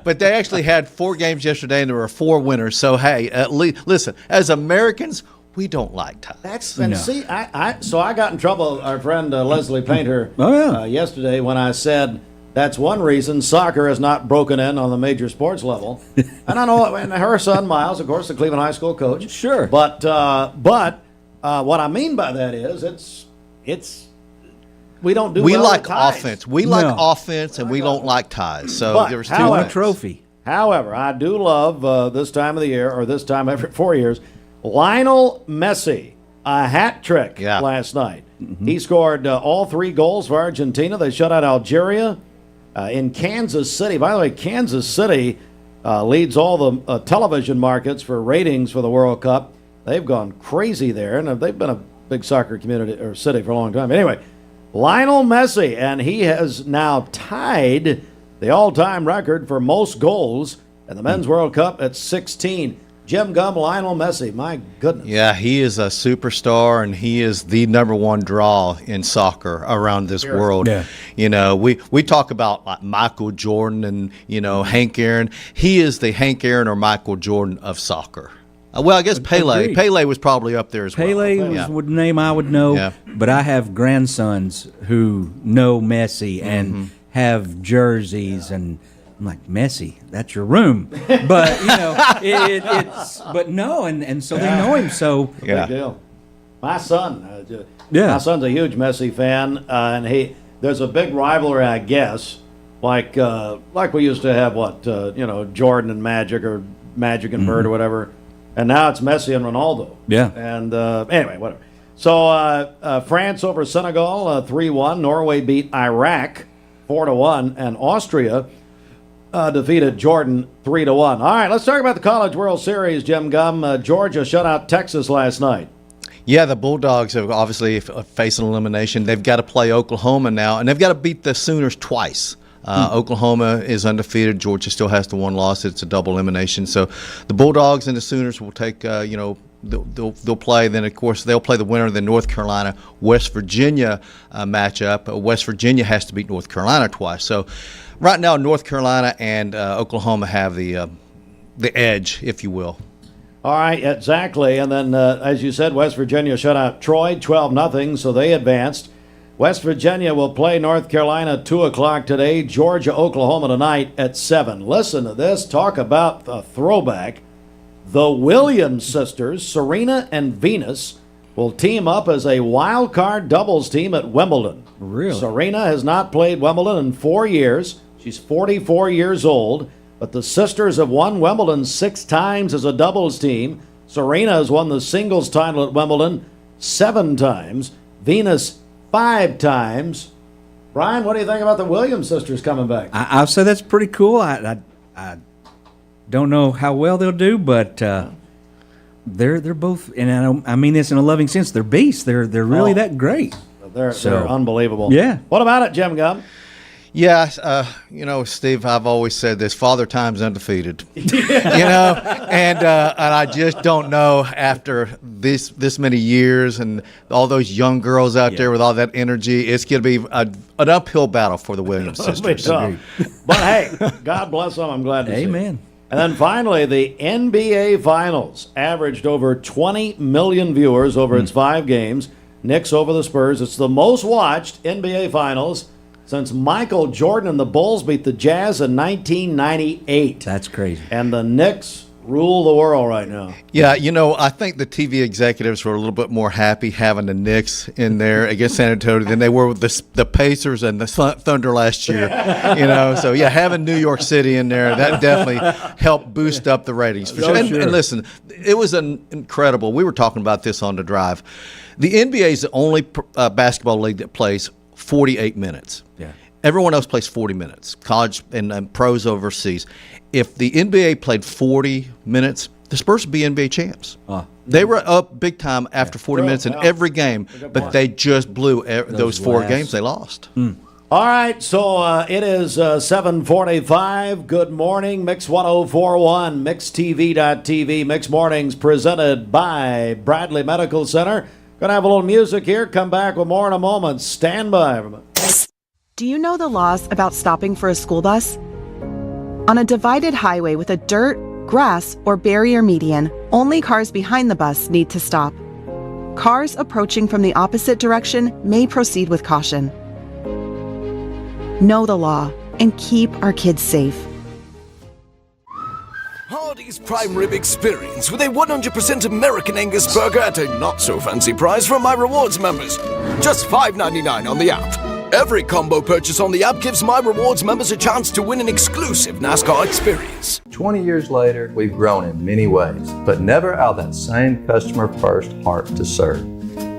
But they actually had 4 games yesterday, and there were 4 winners. So, hey, at least, listen, as Americans, we don't like ties. See, so I got in trouble, our friend Leslie Painter, yesterday when I said that's one reason soccer has not broken in on the major sports level. And I know, and her son Miles, of course, the Cleveland High School coach. Sure. But what I mean by that is it's we don't do. We well like with ties. offense. We like offense, and we don't like ties. So But, there's however, two trophy. However, I do love this time of the year, or this time every 4 years, Lionel Messi, a hat trick last night. Mm-hmm. He scored all 3 goals for Argentina. They shut out Algeria in Kansas City. By the way, Kansas City leads all the television markets for ratings for the World Cup. They've gone crazy there, and they've been a big soccer community or city for a long time. Anyway, Lionel Messi, and he has now tied the all-time record for most goals in the Men's World Cup at 16. Jim Gum, Lionel Messi. My goodness. Yeah, he is a superstar, and he is the number one draw in soccer around this world. Yeah. You know, we talk about like Michael Jordan and, you know, Hank Aaron. He is the Hank Aaron or Michael Jordan of soccer. Well, I guess Pele. Agreed. Pele was probably up there as well. Pele was a name I would know, Yeah. but I have grandsons who know Messi and have jerseys, and I'm like, Messi, that's your room. But, you know, it's but no, and so they know him. So Big deal. My son, Yeah. my son's a huge Messi fan, and there's a big rivalry, I guess, like we used to have Jordan and Magic, or Magic and Bird, or whatever, and now it's Messi and Ronaldo. Yeah. And anyway, whatever. So France over Senegal 3-1. Norway beat Iraq 4-1, and Austria defeated Jordan 3-1. All right, let's talk about the College World Series, Jim Gum. Georgia shut out Texas last night. Yeah, the Bulldogs are obviously facing elimination. They've got to play Oklahoma now, and they've got to beat the Sooners twice. Oklahoma is undefeated. Georgia still has the one loss. It's a double elimination. So the Bulldogs and the Sooners will take, they'll play. Then, of course, they'll play the winner of the North Carolina-West Virginia matchup. West Virginia has to beat North Carolina twice. So right now, North Carolina and Oklahoma have the edge, if you will. All right, exactly. And then, as you said, West Virginia shut out Troy 12-0, so they advanced. West Virginia will play North Carolina 2 o'clock today. Georgia, Oklahoma tonight at 7. Listen to this. Talk about a throwback. The Williams sisters, Serena and Venus, will team up as a wild card doubles team at Wimbledon. Really? Serena has not played Wimbledon in 4 years. She's 44 years old. But the sisters have won Wimbledon 6 times as a doubles team. Serena has won the singles title at Wimbledon 7 times. Venus 5 times. Brian, what do you think about the Williams sisters coming back? I'll say that's pretty cool. I don't know how well they'll do, but they're both, and I mean this in a loving sense. They're beasts. They're really that great. They're unbelievable. Yeah. What about it, Jim Gum? Yeah, Steve, I've always said this: Father Time's undefeated. And I just don't know after this many years and all those young girls out there with all that energy, it's going to be an uphill battle for the Williams sisters. But hey, God bless them. I'm glad to see. Amen. And then finally, the NBA Finals averaged over 20 million viewers over its 5 games. Knicks over the Spurs. It's the most watched NBA Finals since Michael Jordan and the Bulls beat the Jazz in 1998. That's crazy. And the Knicks rule the world right now. Yeah, I think the TV executives were a little bit more happy having the Knicks in there against San Antonio than they were with the Pacers and the Thunder last year. So yeah, having New York City in there, that definitely helped boost up the ratings for sure. And listen, it was incredible. We were talking about this on the drive. The NBA is the only basketball league that plays 48 minutes. Yeah. Everyone else plays 40 minutes, college and pros overseas. If the NBA played 40 minutes, the Spurs would be NBA champs. They were up big time after 40 minutes in every game, but they just blew those 4 games they lost. All right, so it is 7:45. Good morning, Mix 1041, MixTV.tv. Mix Mornings presented by Bradley Medical Center. Going to have a little music here. Come back with more in a moment. Stand by. Do you know the laws about stopping for a school bus? On a divided highway with a dirt, grass, or barrier median, only cars behind the bus need to stop. Cars approaching from the opposite direction may proceed with caution. Know the law and keep our kids safe. Hardee's Prime Rib Experience with a 100% American Angus burger at a not-so-fancy price from My Rewards members. Just $5.99 on the app. Every combo purchase on the app gives My Rewards members a chance to win an exclusive NASCAR experience. 20 years later, we've grown in many ways, but never out of that same customer-first heart to serve.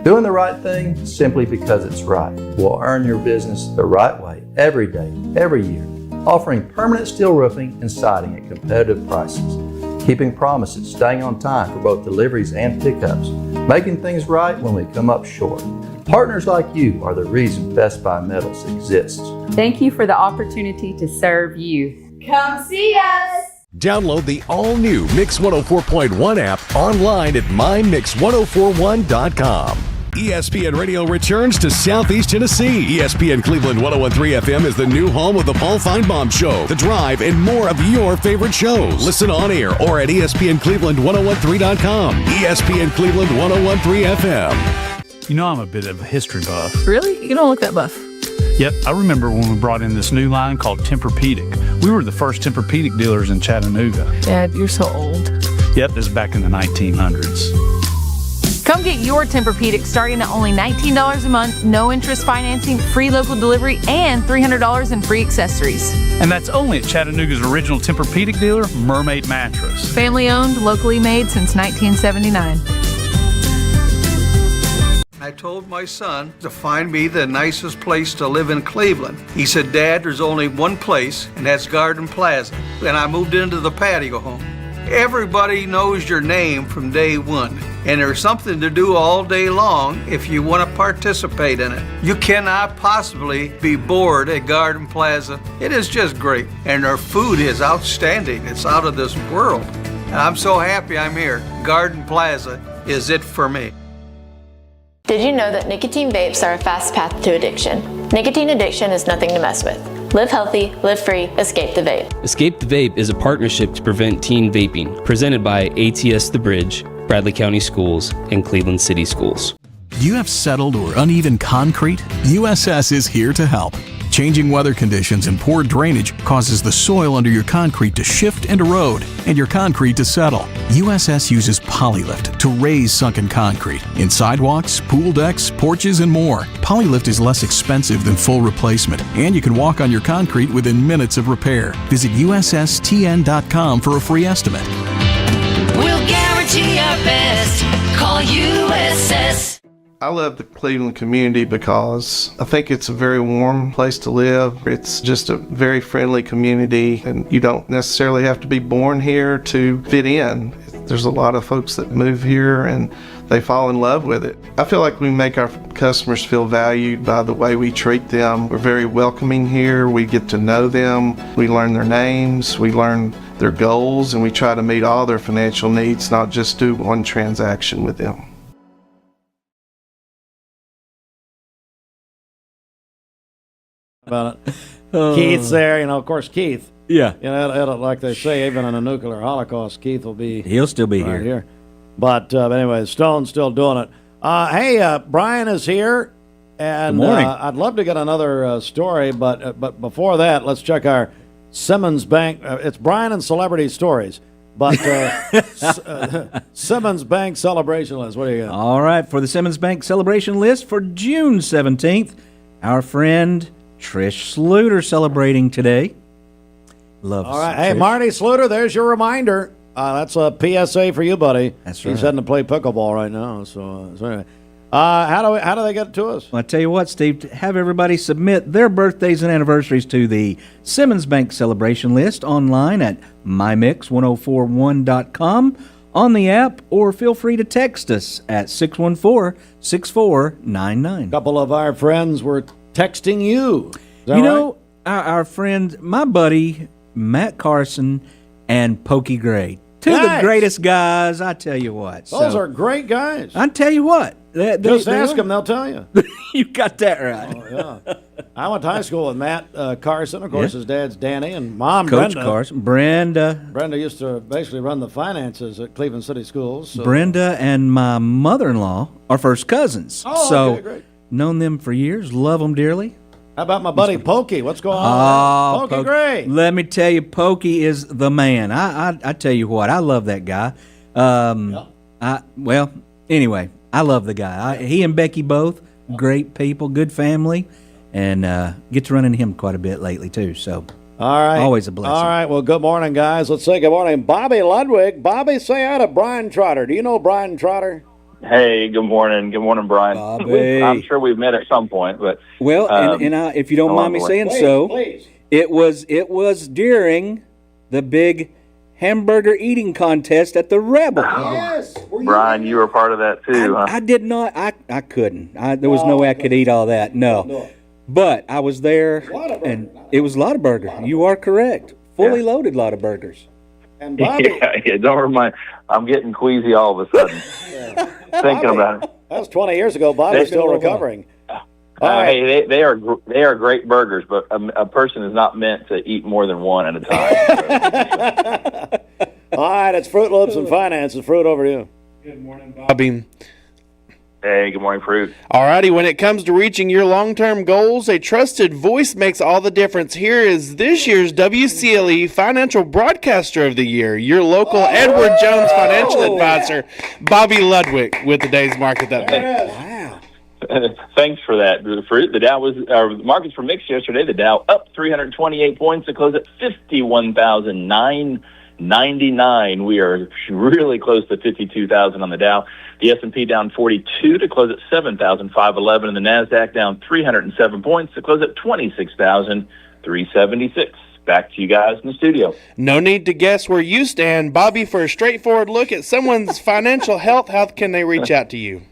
Doing the right thing simply because it's right will earn your business the right way every day, every year. Offering permanent steel roofing and siding at competitive prices. Keeping promises, staying on time for both deliveries and pickups. Making things right when we come up short. Partners like you are the reason Best Buy Metals exists. Thank you for the opportunity to serve you. Come see us! Download the all-new Mix 104.1 app online at mymix1041.com. ESPN Radio returns to Southeast Tennessee. ESPN Cleveland 101.3 FM is the new home of the Paul Feinbaum Show, The Drive, and more of your favorite shows. Listen on air or at ESPNCleveland1013.com. ESPN Cleveland 101.3 FM. You know I'm a bit of a history buff. Really? You don't look that buff. Yep, I remember when we brought in this new line called Tempur-Pedic. We were the first Tempur-Pedic dealers in Chattanooga. Dad, you're so old. Yep, this is back in the 1900s. Come get your Tempur-Pedic starting at only $19 a month, no interest financing, free local delivery, and $300 in free accessories. And that's only at Chattanooga's original Tempur-Pedic dealer, Mermaid Mattress. Family owned, locally made since 1979. I told my son to find me the nicest place to live in Cleveland. He said, Dad, there's only one place, and that's Garden Plaza. And I moved into the patio home. Everybody knows your name from day one, and there's something to do all day long if you want to participate in it. You cannot possibly be bored at Garden Plaza. It is just great, and their food is outstanding. It's out of this world. And I'm so happy I'm here. Garden Plaza is it for me. Did you know that nicotine vapes are a fast path to addiction? Nicotine addiction is nothing to mess with. Live healthy, live free, escape the vape. Escape the Vape is a partnership to prevent teen vaping, presented by ATS The Bridge, Bradley County Schools, and Cleveland City Schools. Do you have settled or uneven concrete? USS is here to help. Changing weather conditions and poor drainage causes the soil under your concrete to shift and erode, and your concrete to settle. USS uses Polylift to raise sunken concrete in sidewalks, pool decks, porches, and more. Polylift is less expensive than full replacement, and you can walk on your concrete within minutes of repair. Visit USSTN.com for a free estimate. We'll guarantee our best. Call USS. I love the Cleveland community because I think it's a very warm place to live. It's just a very friendly community, and you don't necessarily have to be born here to fit in. There's a lot of folks that move here and they fall in love with it. I feel like we make our customers feel valued by the way we treat them. We're very welcoming here. We get to know them. We learn their names. We learn their goals, and we try to meet all their financial needs, not just do one transaction with them. About it. Keith's there, of course, Keith. Yeah. Like they say, even in a nuclear holocaust, Keith will be. He'll still be right here. But anyway, Stone's still doing it. Hey, Brian is here, and Good morning. I'd love to get another story, but before that, let's check our Simmons Bank. It's Brian and Celebrity Stories, but Simmons Bank celebration list. What do you got? All right, for the Simmons Bank celebration list for June 17th, our friend Trish Sluter celebrating today. Love. All right. Hey, Marty Sluter, there's your reminder. That's a PSA for you, buddy. That's right. He's heading to play pickleball right now. So anyway, how do they get it to us? Well, I tell you what, Steve, have everybody submit their birthdays and anniversaries to the Simmons Bank celebration list online at mymix1041.com, on the app, or feel free to text us at 614-6499. A couple of our friends were texting you. Our friend, my buddy, Matt Carson and Pokey Gray. Two of the greatest guys, I tell you what. Those are great guys. I tell you what. Just ask them, they'll tell you. You got that right. Oh, yeah. I went to high school with Matt Carson. Of course, his dad's Danny, and Mom, Coach Brenda. Carson. Brenda used to basically run the finances at Cleveland City Schools. So. Brenda and my mother-in-law are first cousins. Oh, okay, great. Known them for years, love them dearly. How about my buddy Pokey? What's going on? Pokey Gray. Let me tell you, Pokey is the man. I tell you what, I love that guy. Anyway, I love the guy. He and Becky both, great people, good family, and get to run into him quite a bit lately, too. So, all right. Always a blessing. All right, well, good morning, guys. Let's say good morning. Bobby Ludwig. Bobby, say hi to Brian Trotter. Do you know Brian Trotter? Hey, good morning. Good morning, Brian. I'm sure we've met at some point, but if you don't mind me saying so, please. It was during the big hamburger eating contest at the Rebel. Yes, Brian, you were part of that too, huh? I did not. I couldn't. There was no way I could eat all that. No. But I was there, and it was a lot of burgers. You are correct. Fully loaded lot of burgers. And Bobby, yeah, don't remind. I'm getting queasy all of a sudden. Thinking about it. That was 20 years ago. Bobby's still recovering. Hey, they are great burgers, but a person is not meant to eat more than one at a time. All right, it's Fruit Loops and Finances. Fruit, over to you. Good morning, Bobby. Hey, good morning, Fruit. All righty, when it comes to reaching your long-term goals, a trusted voice makes all the difference. Here is this year's WCLE Financial Broadcaster of the Year, your local Edward Jones financial advisor, Bobby Ludwig, with today's market update. Wow. Thanks for that, Fruit. The Dow the markets were mixed yesterday. The Dow up 328 points to close at 51,999. We are really close to 52,000 on the Dow. The S&P down 42 to close at 7,511, and the NASDAQ down 307 points to close at 26,376. Back to you guys in the studio. No need to guess where you stand. Bobby, for a straightforward look at someone's financial health, how can they reach out to you?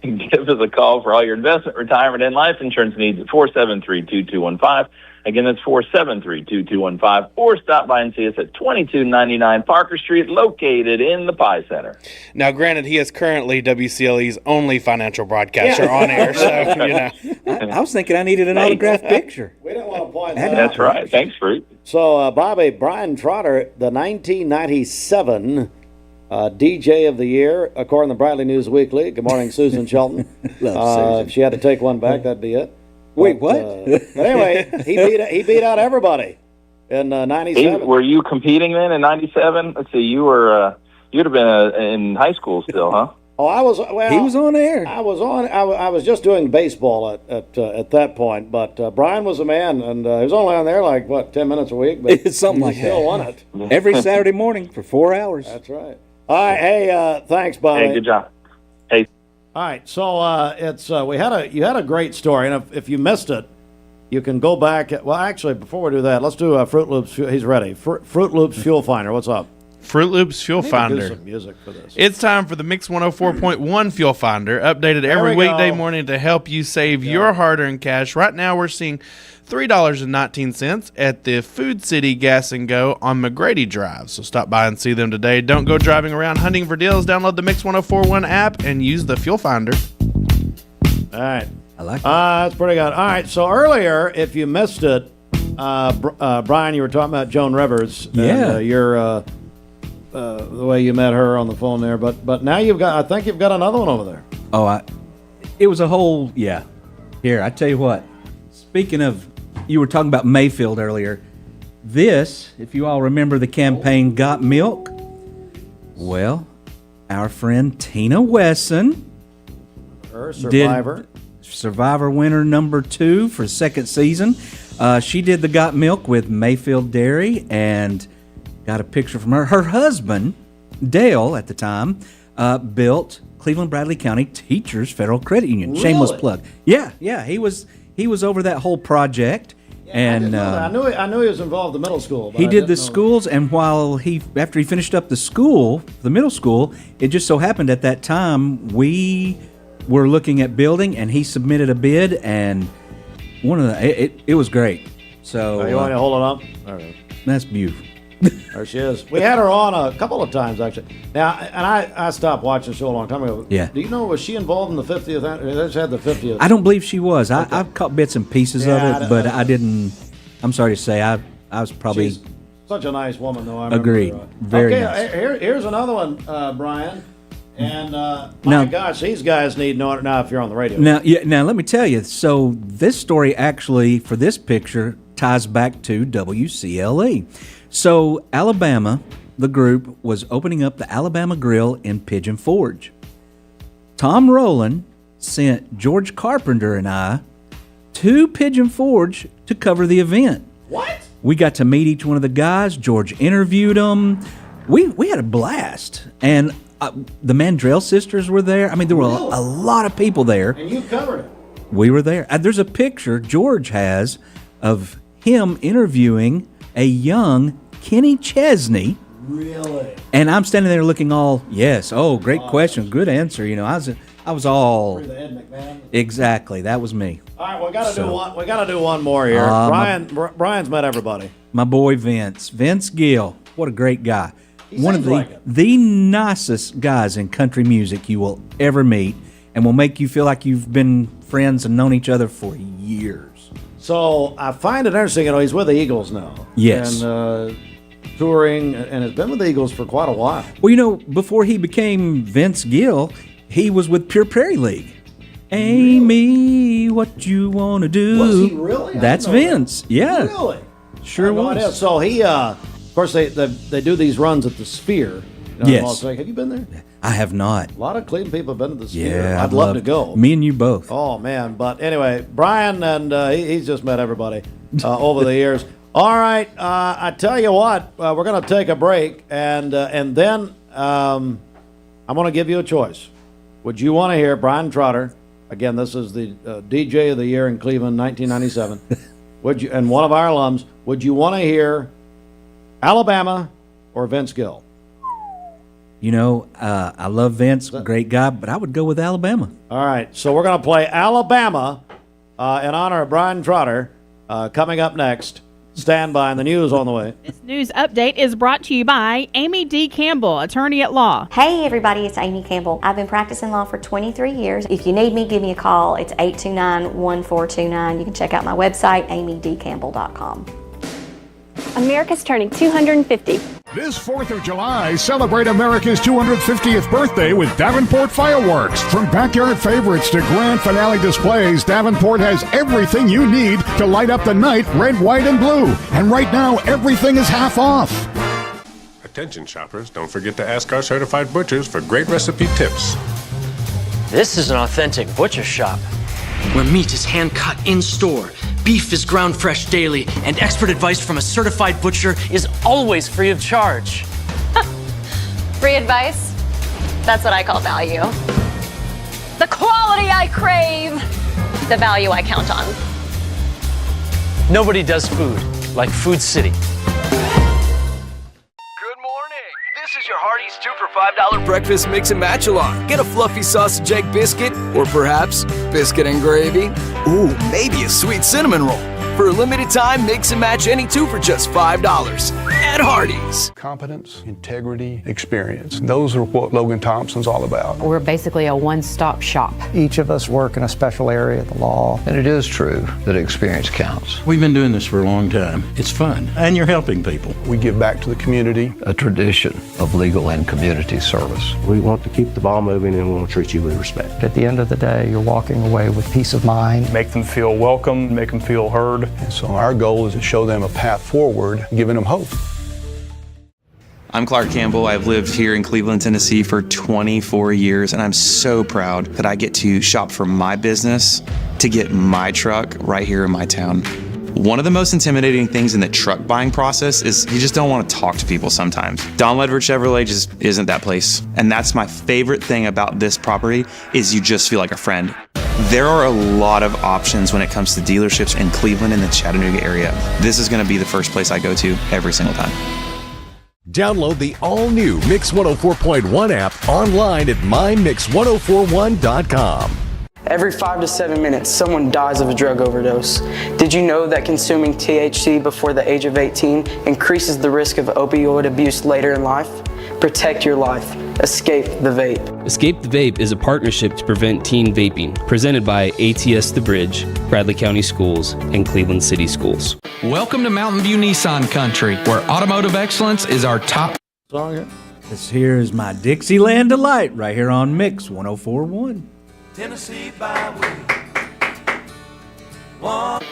Give us a call for all your investment, retirement, and life insurance needs at 473-2215. Again, that's 473-2215. Or stop by and see us at 2299 Parker Street, located in the Pie Center. Now, granted, he is currently WCLE's only financial broadcaster on air, so, I was thinking I needed an autographed picture. We didn't want to point that out. That's right. Thanks, Fruit. So, Bobby, Brian Trotter, the 1997 DJ of the Year, according to Bradley News Weekly. Good morning, Susan Shelton. If she had to take one back, that'd be it. Wait, what? But anyway, he beat out everybody in 97. Were you competing then in 97? Let's see, you'd have been in high school still, huh? Oh, I was. Well, he was on air. I was on. I was just doing baseball at that point. But Brian was a man, and he was only on there like 10 minutes a week. But it's something like still that. Won it Every Saturday morning for 4 hours. That's right. All right. Hey, thanks, Bobby. Hey, good job. Hey. All right, so you had a great story, and if you missed it, you can go back. Well, actually, before we do that, let's do Fruit Loops. He's ready. Fruit Loops Fuel Finder. What's up? Fruit Loops Fuel Finder. Do some music for this. It's time for the Mix 104.1 Fuel Finder, updated every weekday morning to help you save your hard-earned cash. Right now, we're seeing $3.19 at the Food City Gas and Go on McGrady Drive. So stop by and see them today. Don't go driving around hunting for deals. Download the Mix 104.1 app and use the Fuel Finder. All right. I like that. That's pretty good. All right, so earlier, if you missed it, Brian, you were talking about Joan Rivers. Yeah. And, the way you met her on the phone there. But now I think you've got another one over there. Oh, it was a whole, yeah. Here, I tell you what. Speaking of, you were talking about Mayfield earlier. This, if you all remember the campaign Got Milk, well, our friend Tina Wesson, her Survivor. Survivor winner number 2 for second season. She did the Got Milk with Mayfield Dairy and got a picture from her. Her husband, Dale, at the time, built Cleveland Bradley County Teachers Federal Credit Union. Really? Shameless plug. Yeah, he was over that whole project. And I knew he was involved in the middle school. But he did the schools, and after he finished up the middle school, it just so happened at that time we were looking at building, and he submitted a bid, and it was great. So you want to hold it up? All right. That's beautiful. There she is. We had her on a couple of times, actually. Now, and I stopped watching the show a long time ago. Yeah. Do you know, was she involved in the 50th? They just had the 50th. I don't believe she was. Okay. I've caught bits and pieces of it, but I didn't. I'm sorry to say, I was probably. She's such a nice woman, though. I remember agreed. Her. Very okay, nice. Here's another one, Brian. And my gosh, these guys need no now if you're on the radio. Now, let me tell you. So this story actually, for this picture, ties back to WCLE. So Alabama, the group, was opening up the Alabama Grill in Pigeon Forge. Tom Rowland sent George Carpenter and I to Pigeon Forge to cover the event. What? We got to meet each one of the guys. George interviewed them. We had a blast. And the Mandrell sisters were there. I mean, there were a lot of people there. And you covered it. We were there. There's a picture George has of him interviewing a young Kenny Chesney. Really? And I'm standing there looking all, yes, great question, good answer. I was all. You're the Ed McMahon. Exactly, that was me. All right, we got to do one more here. Brian's met everybody. My boy Vince Gill. What a great guy. He One of seems like it. the nicest guys in country music you will ever meet, and will make you feel like you've been friends and known each other for years. So I find it interesting. He's with the Eagles now. Yes. And touring, and has been with the Eagles for quite a while. Well, before he became Vince Gill, he was with Pure Prairie League. Amy, what you want to do? Was he really? That's Vince. Yeah. Really? Sure was. Idea. So he, of course, they do these runs at the Sphere. Yes. Have you been there? I have not. A lot of Cleveland people have been to the Sphere. Yeah, I'd love to go. Me and you both. Oh, man. But anyway, Brian, and he's just met everybody over the years. All right. I tell you what, we're going to take a break, and then I'm going to give you a choice. Would you want to hear Brian Trotter? Again, this is the DJ of the Year in Cleveland, 1997. And one of our alums, would you want to hear Alabama or Vince Gill? I love Vince, great guy, but I would go with Alabama. All right, so we're going to play Alabama in honor of Brian Trotter coming up next. Stand by, and the news on the way. This news update is brought to you by Amy D. Campbell, attorney at law. Hey everybody, it's Amy Campbell. I've been practicing law for 23 years. If you need me, give me a call. It's 829-1429. You can check out my website, amydcampbell.com. America's turning 250. This 4th of July, celebrate America's 250th birthday with Davenport Fireworks. From backyard favorites to grand finale displays, Davenport has everything you need to light up the night red, white, and blue. And right now, everything is half off. Attention shoppers, don't forget to ask our certified butchers for great recipe tips. This is an authentic butcher shop where meat is hand cut in store. Beef is ground fresh daily, and expert advice from a certified butcher is always free of charge. Free advice? That's what I call value. The quality I crave, the value I count on. Nobody does food like Food City. This is your Hardee's 2 for $5 breakfast mix and match along. Get a fluffy sausage egg biscuit, or perhaps biscuit and gravy. Ooh, maybe a sweet cinnamon roll. For a limited time, mix and match any two for just $5 at Hardee's. Competence, integrity, experience. Those are what Logan Thompson's all about. We're basically a one-stop shop. Each of us work in a special area of the law. And it is true that experience counts. We've been doing this for a long time. It's fun, and you're helping people. We give back to the community. A tradition of legal and community service. We want to keep the ball moving, and we want to treat you with respect. At the end of the day, you're walking away with peace of mind. Make them feel welcome, make them feel heard. And so our goal is to show them a path forward, giving them hope. I'm Clark Campbell. I've lived here in Cleveland, Tennessee for 24 years, and I'm so proud that I get to shop for my business to get my truck right here in my town. One of the most intimidating things in the truck buying process is you just don't want to talk to people sometimes. Don Ledford Chevrolet just isn't that place. And that's my favorite thing about this property is you just feel like a friend. There are a lot of options when it comes to dealerships in Cleveland and the Chattanooga area. This is going to be the first place I go to every single time. Download the all-new Mix 104.1 app online at mymix1041.com. Every 5 to 7 minutes, someone dies of a drug overdose. Did you know that consuming THC before the age of 18 increases the risk of opioid abuse later in life? Protect your life. Escape the Vape. Escape the Vape is a partnership to prevent teen vaping, presented by ATS The Bridge, Bradley County Schools, and Cleveland City Schools. Welcome to Mountain View Nissan Country, where automotive excellence is our top. This here is my Dixieland Delight right here on Mix 104.1. Tennessee Byway.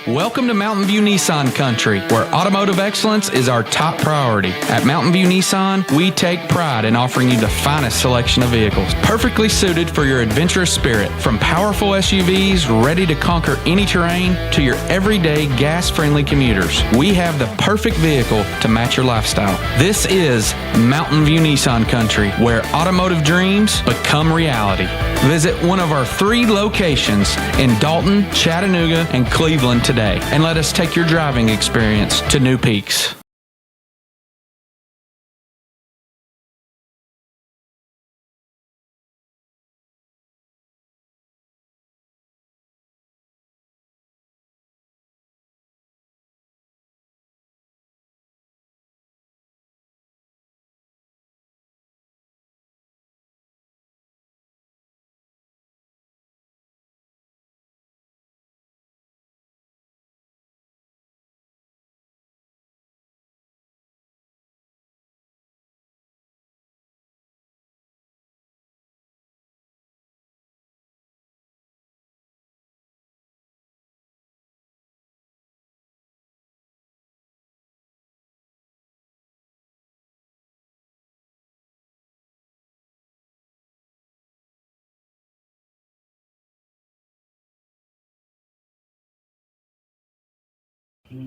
Welcome to Mountain View Nissan Country, where automotive excellence is our top priority. At Mountain View Nissan, we take pride in offering you the finest selection of vehicles, perfectly suited for your adventurous spirit. From powerful SUVs ready to conquer any terrain to your everyday gas-friendly commuters, we have the perfect vehicle to match your lifestyle. This is Mountain View Nissan Country, where automotive dreams become reality. Visit one of our 3 locations in Dalton, Chattanooga, and Cleveland today, and let us take your driving experience to new peaks.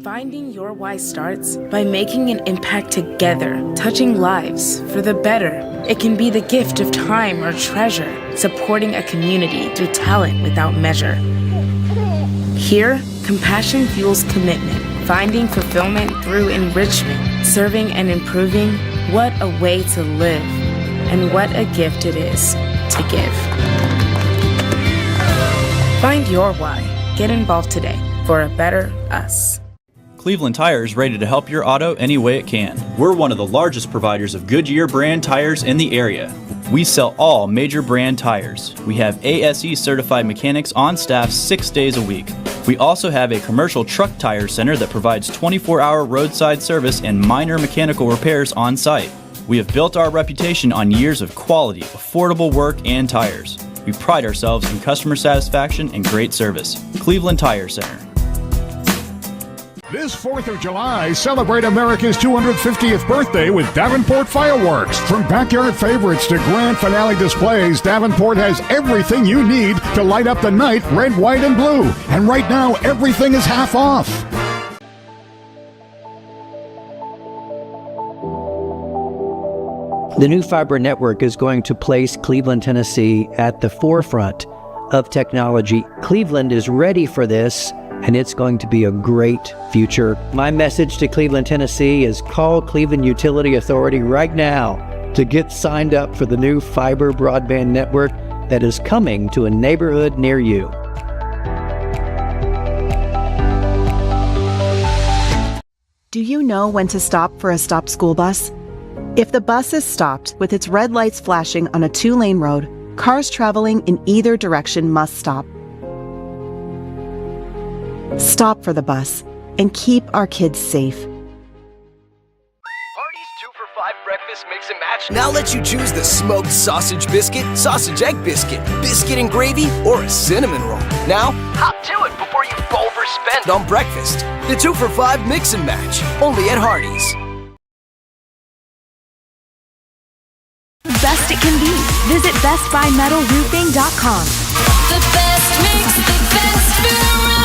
Finding your why starts by making an impact together, touching lives for the better. It can be the gift of time or treasure, supporting a community through talent without measure. Here, compassion fuels commitment, finding fulfillment through enrichment, serving and improving. What a way to live, and what a gift it is to give. Find your why. Get involved today for a better us. Cleveland Tire is ready to help your auto any way it can. We're one of the largest providers of Goodyear brand tires in the area. We sell all major brand tires. We have ASE certified mechanics on staff 6 days a week. We also have a commercial truck tire center that provides 24-hour roadside service and minor mechanical repairs on site. We have built our reputation on years of quality, affordable work and tires. We pride ourselves in customer satisfaction and great service. Cleveland Tire Center. This 4th of July, celebrate America's 250th birthday with Davenport Fireworks. From backyard favorites to grand finale displays, Davenport has everything you need to light up the night red, white, and blue. And right now, everything is half off. The new fiber network is going to place Cleveland, Tennessee at the forefront of technology. Cleveland is ready for this, and it's going to be a great future. My message to Cleveland, Tennessee is call Cleveland Utility Authority right now to get signed up for the new fiber broadband network that is coming to a neighborhood near you. Do you know when to stop for a stopped school bus? If the bus is stopped with its red lights flashing on a 2-lane road, cars traveling in either direction must stop. Stop for the bus and keep our kids safe. Hardee's 2-for-5 breakfast mix and match now lets you choose the smoked sausage biscuit, sausage egg biscuit, biscuit and gravy, or a cinnamon roll. Now, hop to it before you overspend on breakfast. The 2-for-5 mix and match, only at Hardee's. Best it can be. Visit bestbuymetalroofing.com. The best mix, the best variety.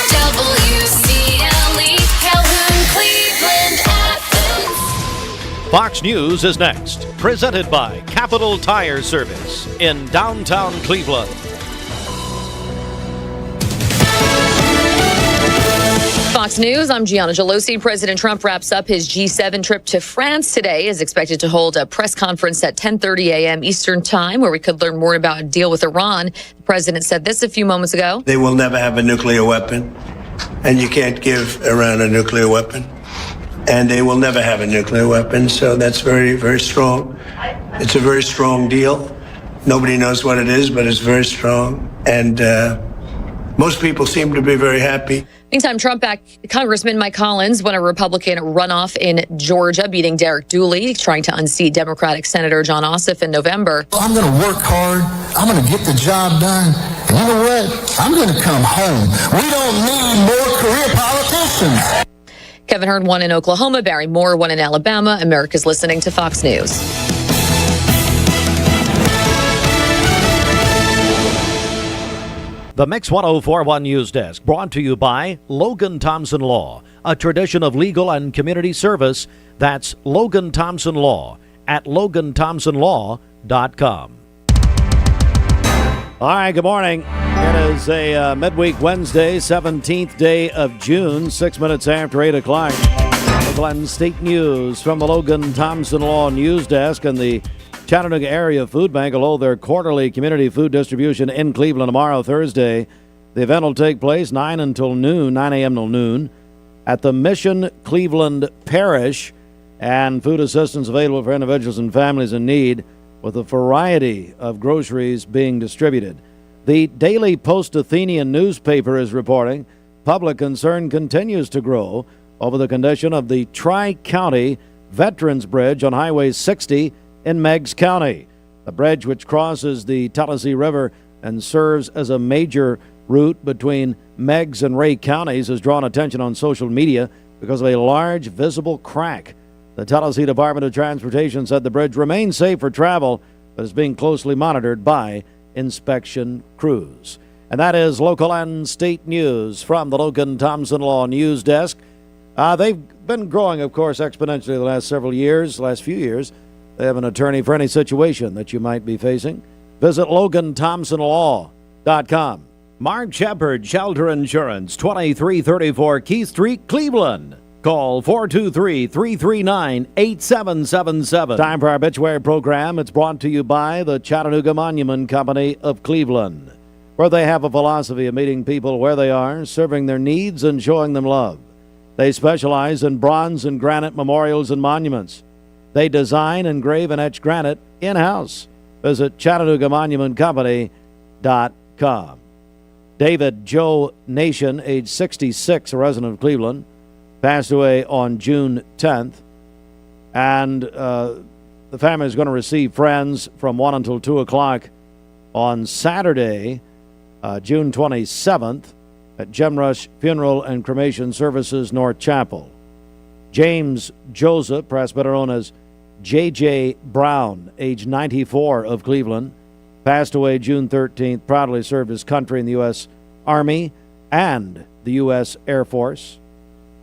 WCLE, Calhoun, Cleveland, Athens. Fox News is next, presented by Capital Tire Service in downtown Cleveland. Fox News, I'm Gianna Gelosi. President Trump wraps up his G7 trip to France today. Is expected to hold a press conference at 10:30 a.m. Eastern Time, where we could learn more about a deal with Iran. The president said this a few moments ago. They will never have a nuclear weapon, and you can't give Iran a nuclear weapon. And they will never have a nuclear weapon, so that's very, very strong. It's a very strong deal. Nobody knows what it is, but it's very strong. And most people seem to be very happy. Meantime, Trump backed Congressman Mike Collins won a Republican runoff in Georgia, beating Derek Dooley, trying to unseat Democratic Senator John Ossoff in November. I'm going to work hard. I'm going to get the job done. And you know what? I'm going to come home. We don't need more career politicians. Kevin Hurd won in Oklahoma. Barry Moore won in Alabama. America's listening to Fox News. The Mix 1041 News Desk, brought to you by Logan Thompson Law, a tradition of legal and community service. That's Logan Thompson Law at LoganThompsonLaw.com. All right, good morning. It is a midweek Wednesday, 17th day of June, 6 minutes after 8 o'clock. The Glen State News from the Logan Thompson Law News Desk and the Chattanooga Area Food Bank will hold their quarterly community food distribution in Cleveland tomorrow, Thursday. The event will take place 9 a.m. till noon, at the Mission Cleveland Parish, and food assistance available for individuals and families in need, with a variety of groceries being distributed. The Daily Post-Athenian newspaper is reporting public concern continues to grow over the condition of the Tri-County Veterans Bridge on Highway 60 in Meigs County. The bridge, which crosses the Tennessee River and serves as a major route between Meigs and Ray counties, has drawn attention on social media because of a large visible crack. The Tennessee Department of Transportation said the bridge remains safe for travel, but is being closely monitored by inspection crews. And that is local and state news from the Logan Thompson Law News Desk. They've been growing, of course, exponentially the last few years. They have an attorney for any situation that you might be facing. Visit LoganThompsonLaw.com. Mark Shepard, Shelter Insurance, 2334 Keith Street, Cleveland. Call 423-339-8777. Time for our obituary program. It's brought to you by the Chattanooga Monument Company of Cleveland, where they have a philosophy of meeting people where they are, serving their needs, and showing them love. They specialize in bronze and granite memorials and monuments. They design, engrave, and etch granite in-house. Visit ChattanoogaMonumentCompany.com. David Joe Nation, age 66, a resident of Cleveland, passed away on June 10th. And the family is going to receive friends from 1 until 2 o'clock on Saturday, June 27th, at Gem Rush Funeral and Cremation Services, North Chapel. James Joseph, perhaps better known as J.J. Brown, age 94, of Cleveland, passed away June 13th, proudly served his country in the U.S. Army and the U.S. Air Force.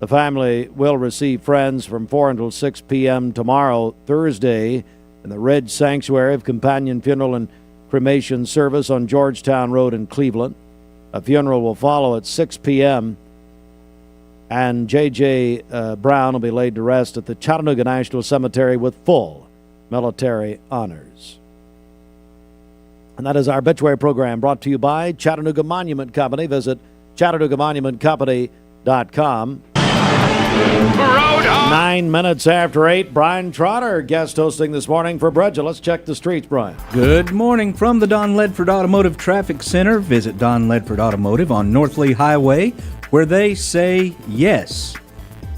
The family will receive friends from 4 until 6 p.m. tomorrow, Thursday, in the Ridge Sanctuary of Companion Funeral and Cremation Service on Georgetown Road in Cleveland. A funeral will follow at 6 p.m., and J.J. Brown will be laid to rest at the Chattanooga National Cemetery with full military honors. And that is our obituary program, brought to you by Chattanooga Monument Company. Visit ChattanoogaMonumentCompany.com. 9 minutes after 8, Brian Trotter, guest hosting this morning for Brendel. Let's check the streets, Brian. Good morning from the Don Ledford Automotive Traffic Center. Visit Don Ledford Automotive on North Lee Highway, where they say yes.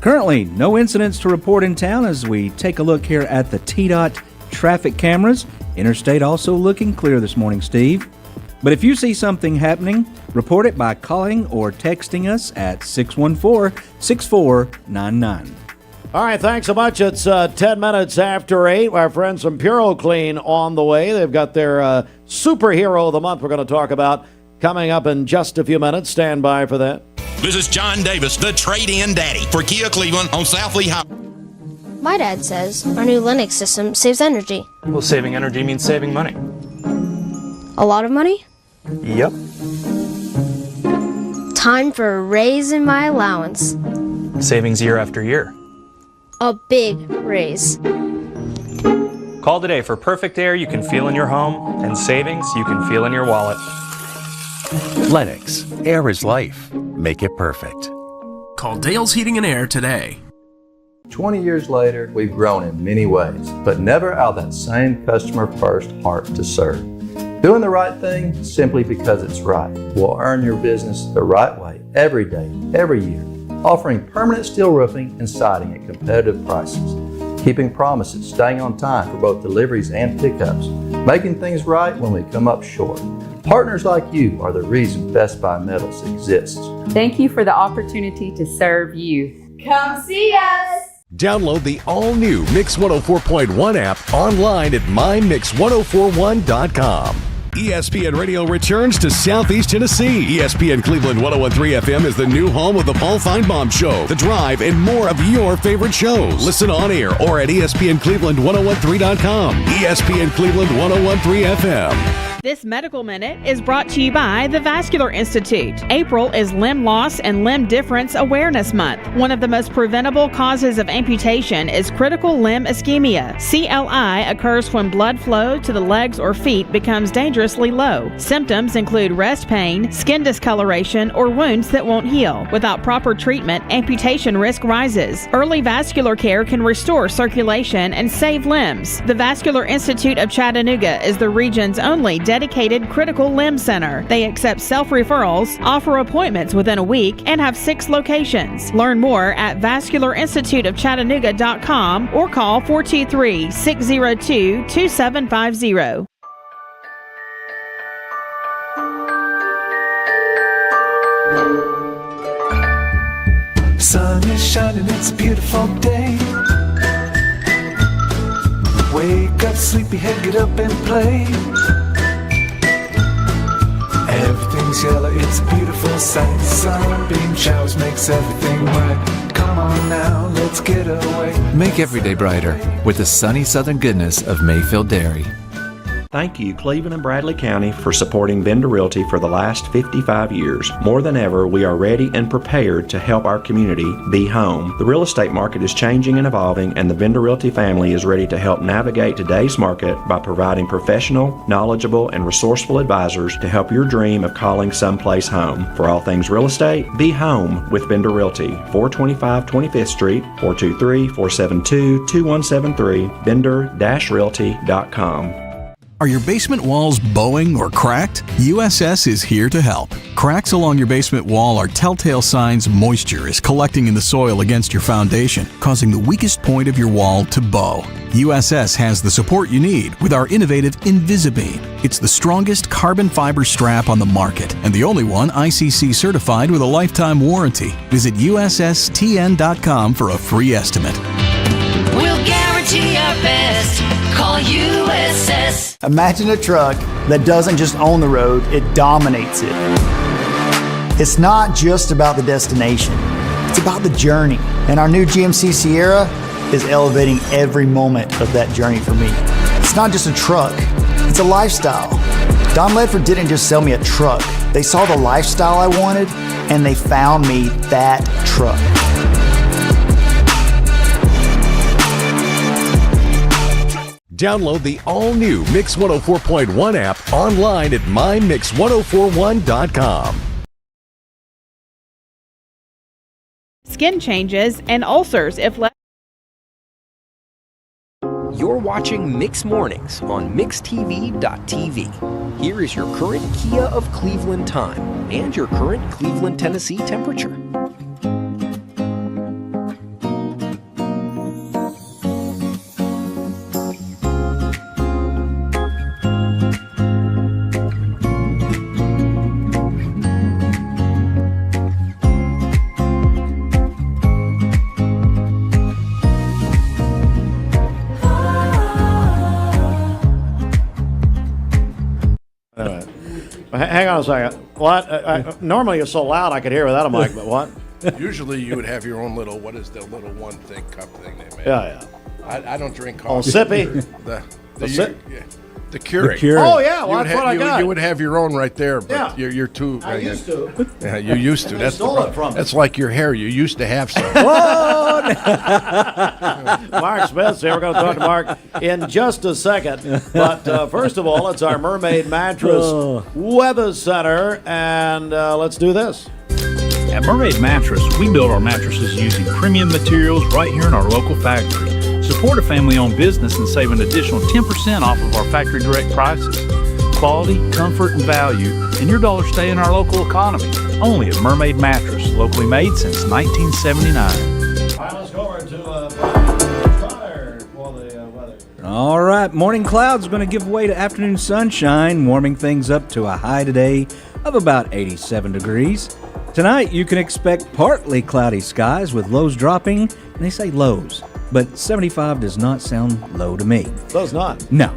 Currently, no incidents to report in town as we take a look here at the TDOT traffic cameras. Interstate also looking clear this morning, Steve. But if you see something happening, report it by calling or texting us at 614-6499. All right, thanks so much. It's 10 minutes after 8. Our friends from Puro Clean on the way. They've got their superhero of the month we're going to talk about coming up in just a few minutes. Stand by for that. This is John Davis, the trade-in daddy for Kia Cleveland on South Lee High. My dad says our new Linux system saves energy. Well, saving energy means saving money. A lot of money? Yep. Time for a raise in my allowance. Savings year after year. A big raise. Call today for perfect air you can feel in your home and savings you can feel in your wallet. Lennox, air is life. Make it perfect. Call Dale's Heating and Air today. 20 years later, we've grown in many ways, but never out of that same customer-first heart to serve. Doing the right thing simply because it's right will earn your business the right way every day, every year. Offering permanent steel roofing and siding at competitive prices. Keeping promises, staying on time for both deliveries and pickups. Making things right when we come up short. Partners like you are the reason Best Buy Metals exists. Thank you for the opportunity to serve you. Come see us. Download the all-new Mix 104.1 app online at mymix1041.com. ESPN Radio returns to Southeast Tennessee. ESPN Cleveland 101.3 FM is the new home of the Paul Feinbaum Show, The Drive, and more of your favorite shows. Listen on air or at ESPNCleveland1013.com. ESPN Cleveland 101.3 FM. This Medical Minute is brought to you by the Vascular Institute. April is Limb Loss and Limb Difference Awareness Month. One of the most preventable causes of amputation is critical limb ischemia. CLI occurs when blood flow to the legs or feet becomes dangerously low. Symptoms include rest pain, skin discoloration, or wounds that won't heal. Without proper treatment, amputation risk rises. Early vascular care can restore circulation and save limbs. The Vascular Institute of Chattanooga is the region's only dedicated critical limb center. They accept self-referrals, offer appointments within a week, and have 6 locations. Learn more at vascularinstituteofchattanooga.com or call 423-602-2750. Sun is shining, it's a beautiful day. Wake up, sleepyhead, get up and play. Everything everything's yellow, it's a beautiful sight. Sunbeam showers makes everything right. Come on now, let's get away. Make every day brighter with the sunny southern goodness of Mayfield Dairy. Thank you, Cleveland and Bradley County, for supporting Vendor Realty for the last 55 years. More than ever, we are ready and prepared to help our community be home. The real estate market is changing and evolving, and the Vendor Realty family is ready to help navigate today's market by providing professional, knowledgeable, and resourceful advisors to help your dream of calling someplace home. For all things real estate, be home with Vendor Realty, 425 25th Street, 423-472-2173, vendor-realty.com. Are your basement walls bowing or cracked? USS is here to help. Cracks along your basement wall are telltale signs moisture is collecting in the soil against your foundation, causing the weakest point of your wall to bow. USS has the support you need with our innovative Invisibeam. It's the strongest carbon fiber strap on the market and the only one ICC certified with a lifetime warranty. Visit USSTN.com for a free estimate. We'll guarantee our best. Call USS. Imagine a truck that doesn't just own the road, it dominates it. It's not just about the destination, it's about the journey. And our new GMC Sierra is elevating every moment of that journey for me. It's not just a truck, it's a lifestyle. Don Ledford didn't just sell me a truck. They saw the lifestyle I wanted and they found me that truck. Download the all-new Mix 104.1 app online at mymix1041.com. Skin changes and ulcers if left. You're watching Mix Mornings on mixtv.tv. Here is your current Kia of Cleveland time and your current Cleveland, Tennessee temperature. Hang on a second. What? Normally it's so loud I could hear without a mic, but what? Usually you would have your own little, what is the little one thing cup thing they make? Yeah. I don't drink Oh, coffee. sippy? The sip? Keurig. Oh, yeah, well, that's what I got. You would have your own right there, but Yeah. you're too. I used to. Yeah, you used to. They That's stole the it from me. That's like your hair. You used to have some. Mark Smith here. We're going to talk to Mark in just a second. But first of all, it's our Mermaid Mattress Weather Center, and let's do this. At Mermaid Mattress, we build our mattresses using premium materials right here in our local factory. Support a family-owned business and save an additional 10% off of our factory direct prices. Quality, comfort, and value, and your dollars stay in our local economy. Only at Mermaid Mattress, locally made since 1979. All right, let's go over to Connor for the weather. All right, morning clouds going to give way to afternoon sunshine, warming things up to a high today of about 87 degrees. Tonight, you can expect partly cloudy skies with lows dropping, and they say lows, but 75 does not sound low to me. Does not. No.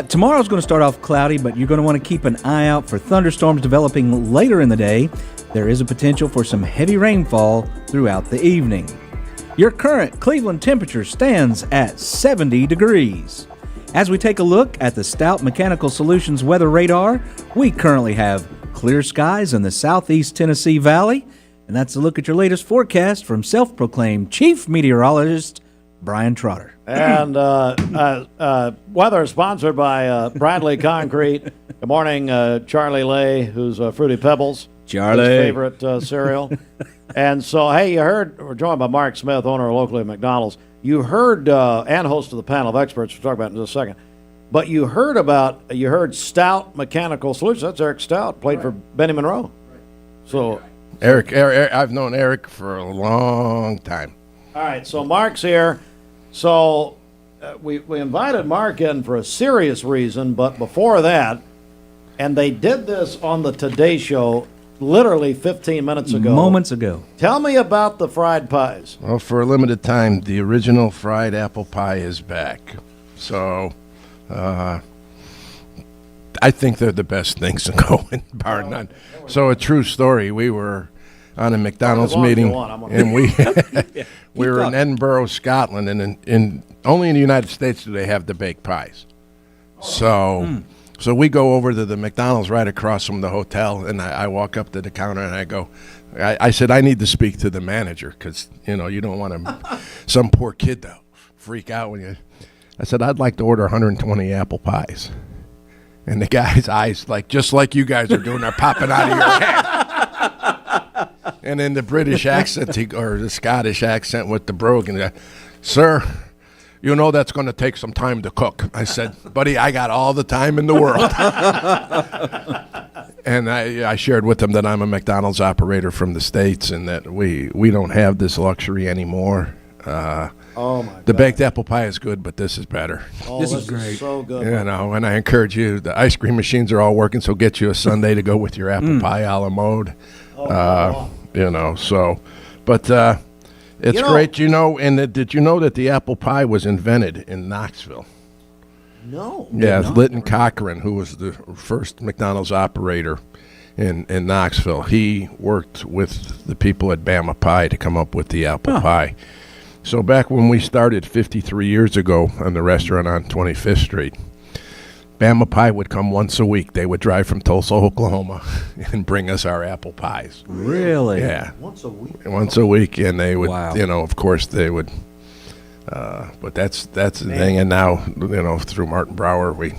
Tomorrow's going to start off cloudy, but you're going to want to keep an eye out for thunderstorms developing later in the day. There is a potential for some heavy rainfall throughout the evening. Your current Cleveland temperature stands at 70 degrees. As we take a look at the Stout Mechanical Solutions weather radar, we currently have clear skies in the southeast Tennessee Valley, and that's a look at your latest forecast from self-proclaimed Chief Meteorologist Brian Trotter. And weather is sponsored by Bradley Concrete. Good morning, Charlie Lay, who's Fruity Pebbles. Charlie. His favorite cereal. And so, hey, you heard, we're joined by Mark Smith, owner locally at McDonald's. You heard, and host of the panel of experts, we'll talk about in just a second. But you heard Stout Mechanical Solutions. That's Eric Stout, played for Benny Monroe. So, Eric, I've known Eric for a long time. all right, so Mark's here. So we invited Mark in for a serious reason, but before that, and they did this on the Today Show literally 15 minutes ago. Moments ago. Tell me about the fried pies. Well, for a limited time, the original fried apple pie is back. So, I think they're the best things going, bar none. So a true story. We were on a McDonald's meeting, and we were in Edinburgh, Scotland, and in only in the United States do they have the baked pies. So we go over to the McDonald's right across from the hotel, and I walk up to the counter and I go, I said, I need to speak to the manager because, you don't want some poor kid to freak out when you. I said, I'd like to order 120 apple pies. And the guy's eyes, just like you guys are doing, are popping out of your head. And in the British accent, or the Scottish accent with the brogue, and sir, that's going to take some time to cook. I said, buddy, I got all the time in the world. And I shared with him that I'm a McDonald's operator from the States and that we don't have this luxury anymore. The baked apple pie is good, but this is better. This is great. So good. And I encourage you. The ice cream machines are all working, so get you a sundae to go with your apple pie a la mode. It's great. And did you know that the apple pie was invented in Knoxville? No. Yeah, Lytton Cochran, who was the first McDonald's operator in Knoxville, he worked with the people at Bama Pie to come up with the apple pie. So back when we started 53 years ago on the restaurant on 25th Street, Bama Pie would come once a week. They would drive from Tulsa, Oklahoma, and bring us our apple pies. Really? Yeah. Once a week? Once a week, and they would, of course, they would. But that's the thing, and now, through Martin Brower, we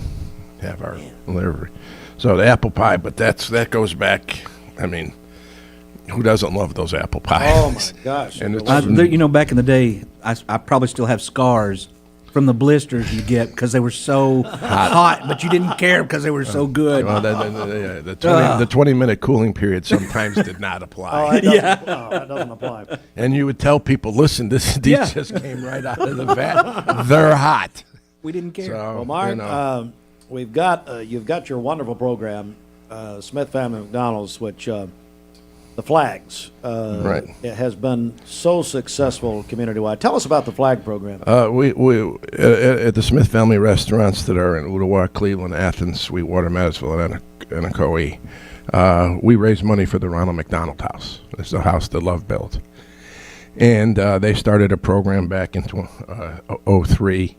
have our delivery. So the apple pie, but that goes back, who doesn't love those apple pies? Oh, my gosh. And back in the day, I probably still have scars from the blisters you get because they were so hot, but you didn't care because they were so good. Well, the 20-minute cooling period sometimes did not apply. That doesn't apply. And you would tell people, listen, these just came right out of the vat. They're hot. We didn't care. So, well, Mark, you've got your wonderful program, Smith Family McDonald's, which the flags. It has been so successful community-wide. Tell us about the flag program. We at the Smith Family restaurants that are in Ottawa, Cleveland, Athens, Sweetwater, Madisonville, and Anacoe, we raise money for the Ronald McDonald House. It's the house that Love built. And they started a program back in 2003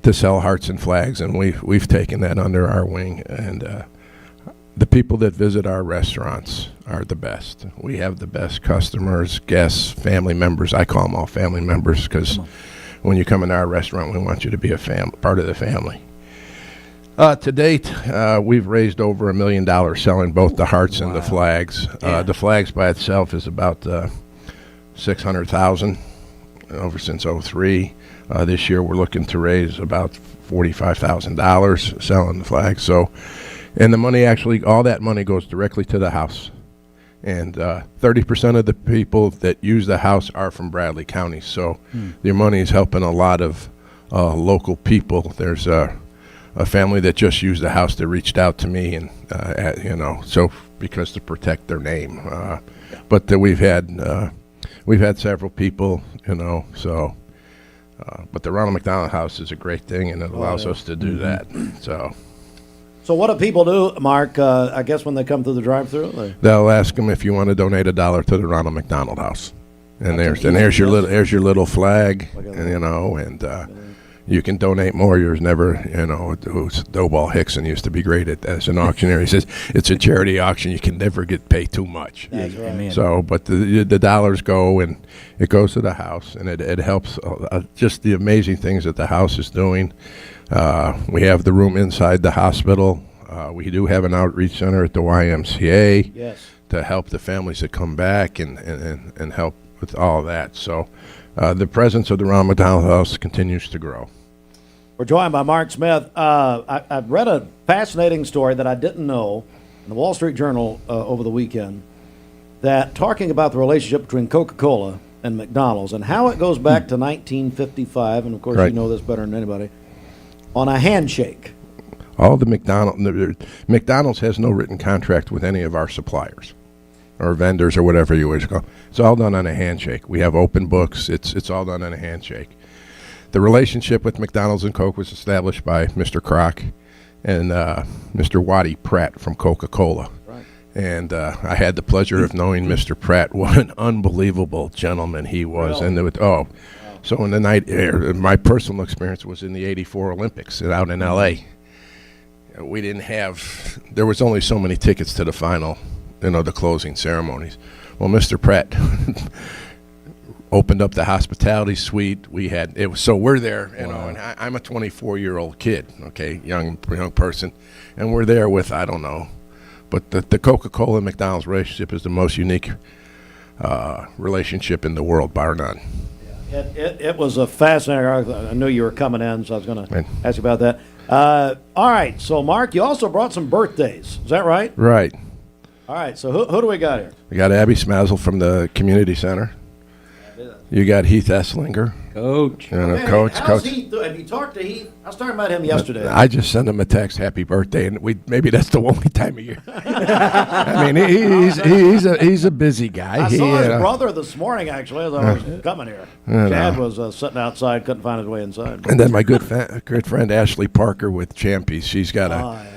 to sell hearts and flags, and we've taken that under our wing. And the people that visit our restaurants are the best. We have the best customers, guests, family members. I call them all family members because when you come into our restaurant, we want you to be part of the family. To date, we've raised over $1 million selling both the hearts and the flags. The flags by itself is about $600,000 over since 2003. This year, we're looking to raise about $45,000 selling the flags. So. And the money all that money goes directly to the house. And 30% of the people that use the house are from Bradley County. So your money is helping a lot of local people. There's a family that just used the house that reached out to me, and so because to protect their name. But we've had several people, so. But the Ronald McDonald House is a great thing, and it allows us to do that. So what do people do, Mark, I guess when they come through the drive-thru? They'll ask them if you want to donate $1 to the Ronald McDonald House. And there's your little flag, and you can donate more. There's never, who's Doughball Hickson used to be great as an auctioneer. He says, it's a charity auction. You can never pay too much. That's right. So, but the dollars go, and it goes to the house, and it helps just the amazing things that the house is doing. We have the room inside the hospital. We do have an outreach center at the YMCA to help the families that come back and help with all of that. So the presence of the Ronald McDonald House continues to grow. We're joined by Mark Smith. I've read a fascinating story that I didn't know in the Wall Street Journal over the weekend, that talking about the relationship between Coca-Cola and McDonald's and how it goes back to 1955, and of course you know this better than anybody, on a handshake. All the McDonald's has no written contract with any of our suppliers or vendors or whatever you wish to call it. It's all done on a handshake. We have open books. It's all done on a handshake. The relationship with McDonald's and Coke was established by Mr. Kroc and Mr. Waddy Pratt from Coca-Cola. Right. And I had the pleasure of knowing Mr. Pratt. What an unbelievable gentleman he was. Really? And so in the night, my personal experience was in the '84 Olympics out in L.A. We didn't have, there was only so many tickets to the final, the closing ceremonies. Well, Mr. Pratt opened up the hospitality suite. So we're there, and I'm a 24-year-old kid, okay, young person, and we're there with, I don't know, but the Coca-Cola and McDonald's relationship is the most unique relationship in the world, bar none. It was a fascinating. I knew you were coming in, so I was going to ask you about that. All right, so Mark, you also brought some birthdays. Is that right? Right. All right, so who do we got here? We got Abby Smazel from the community center. You got Heath Esslinger. Coach. Coach. How's Heath? Have you talked to Heath? I was talking about him yesterday. I just sent him a text, happy birthday, and maybe that's the only time of year. I mean, he's a busy guy. I saw his brother this morning, actually, as I was coming here. Chad was sitting outside, couldn't find his way inside. And then my good friend Ashley Parker with Champy. She's got I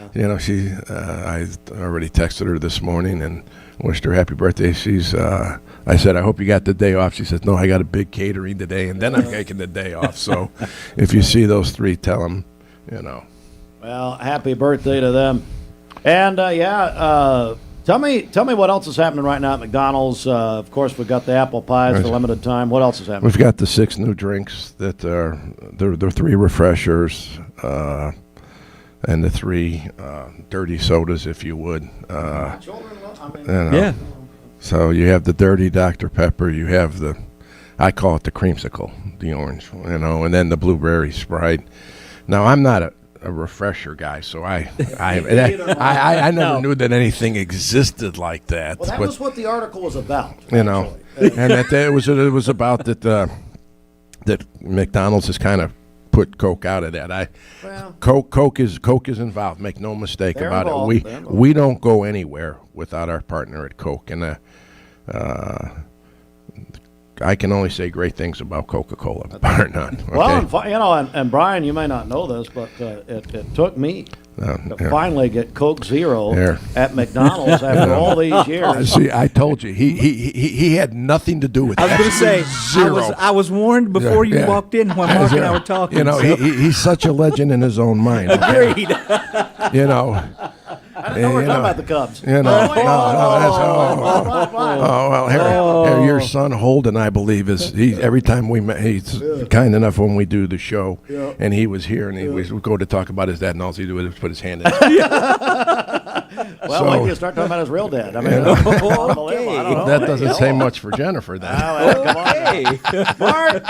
already texted her this morning and wished her happy birthday. I said, I hope you got the day off. She says, no, I got a big catering today, and then I'm taking the day off. So if you see those three, tell them, Well, happy birthday to them. And, tell me what else is happening right now at McDonald's. Of course, we've got the apple pies for limited time. What else is happening? We've got the 6 new drinks that they're 3 refreshers and the 3 dirty sodas, if you would. Yeah. So you have the dirty Dr. Pepper. You have I call it the creamsicle, the orange, and then the blueberry Sprite. Now, I'm not a refresher guy, so I never knew that anything existed like that. Well, that was what the article was about. And that it was about that McDonald's has kind of put Coke out of that. Coke is involved. Make no mistake about it. We don't go anywhere without our partner at Coke, and I can only say great things about Coca-Cola, bar none. Okay? Well, and Brian, you may not know this, but it took me to finally get Coke Zero at McDonald's after all these years. See, I told you he had nothing to do with that. I was going to say zero. I was warned before you walked in when Mark and I were talking. He's such a legend in his own mind. Okay? Agreed. I didn't know we were talking about the Cubs. Harry, your son Holden, I believe, every time we met, he's kind enough when we do the show, and he was here, and we would go to talk about his dad, and all he would do was put his hand in. Well, when you start talking about his real dad, I mean, unbelievable. I don't know. That doesn't say much for Jennifer, then. Mark,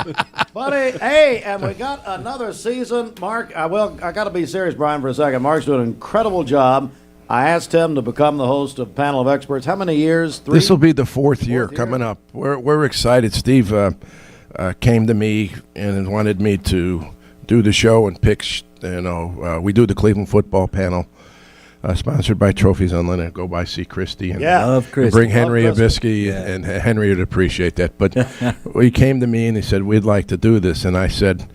buddy, hey, and we got another season. Mark, I got to be serious, Brian, for a second. Mark's doing an incredible job. I asked him to become the host of Panel of Experts. How many years? 3? This will be the fourth year coming up. We're excited. Steve came to me and wanted me to do the show and pick. We do the Cleveland football panel, sponsored by Trophies Unlimited. Go by see Christie and love Christie. Bring Henry Abisky, and Henry would appreciate that. But he came to me and he said, "We'd like to do this," and I said,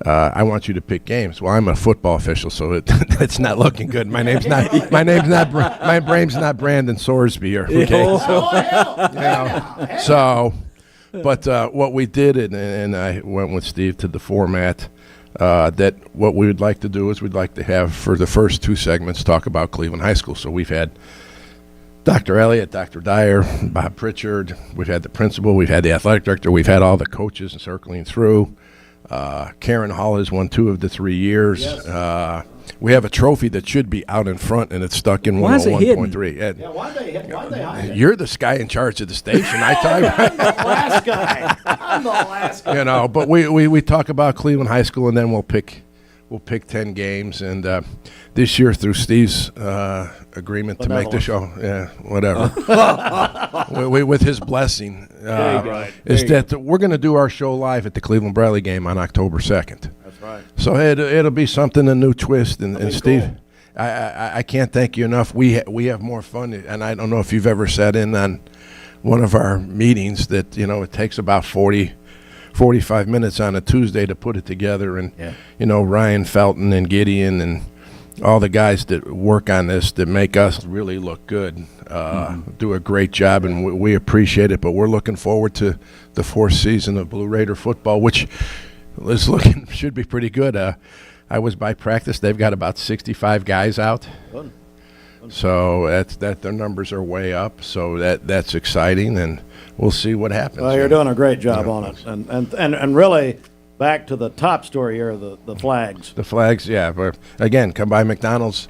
I want you to pick games. Well, I'm a football official, so it's not looking good. My brain's not Brandon Sorsby. But what we did, and I went with Steve to the format that what we would like to do is we'd like to have for the first 2 segments talk about Cleveland High School. So we've had Dr. Elliott, Dr. Dyer, Bob Pritchard. We've had the principal. We've had the athletic director. We've had all the coaches circling through. Karen Hall has won 2 of the 3 years. Yes. We have a trophy that should be out in front, and it's stuck in 101.3. Why'd they hide it? You're the guy in charge of the station. I tell you. I'm the last guy. But we talk about Cleveland High School, and then we'll pick 10 games. And this year, through Steve's agreement to make the show, whatever, with his blessing, that we're going to do our show live at the Cleveland Bradley game on October 2nd. That's right. So it'll be something, a new twist. And Steve, cool. I can't thank you enough. We have more fun, and I don't know if you've ever sat in on one of our meetings that it takes about 45 minutes on a Tuesday to put it together, and Ryan Felton and Gideon and all the guys that work on this that make us really look good do a great job, and we appreciate it. But we're looking forward to the 4th season of Blue Raider football, which should be pretty good. I was by practice. They've got about 65 guys out. Good. So their numbers are way up. So that's exciting, and we'll see what happens. Well, you're doing a great job on it, and really back to the top story here, the flags. The flags, yeah. But again, come by McDonald's.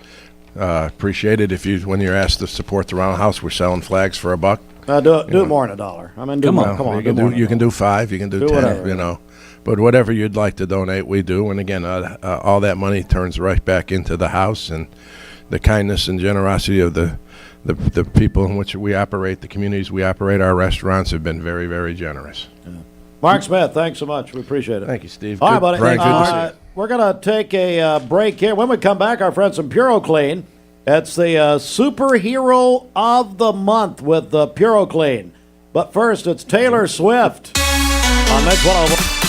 Appreciate it when you're asked to support the Roundhouse. We're selling flags for $1. Do it more than $1. I mean, come on. You can do 5. You can do 10. Whatever. But whatever you'd like to donate, we do. And again, all that money turns right back into the house, and the kindness and generosity of the people in which we operate, the communities we operate, our restaurants have been very, very generous. Yeah. Mark Smith, thanks so much. We appreciate it. Thank you, Steve. All right, buddy. Brian, good to see you. We're going to take a break here. When we come back, our friends from Puro Clean. It's the Superhero of the Month with the Puro Clean. But first, it's Taylor Swift on Mix 101.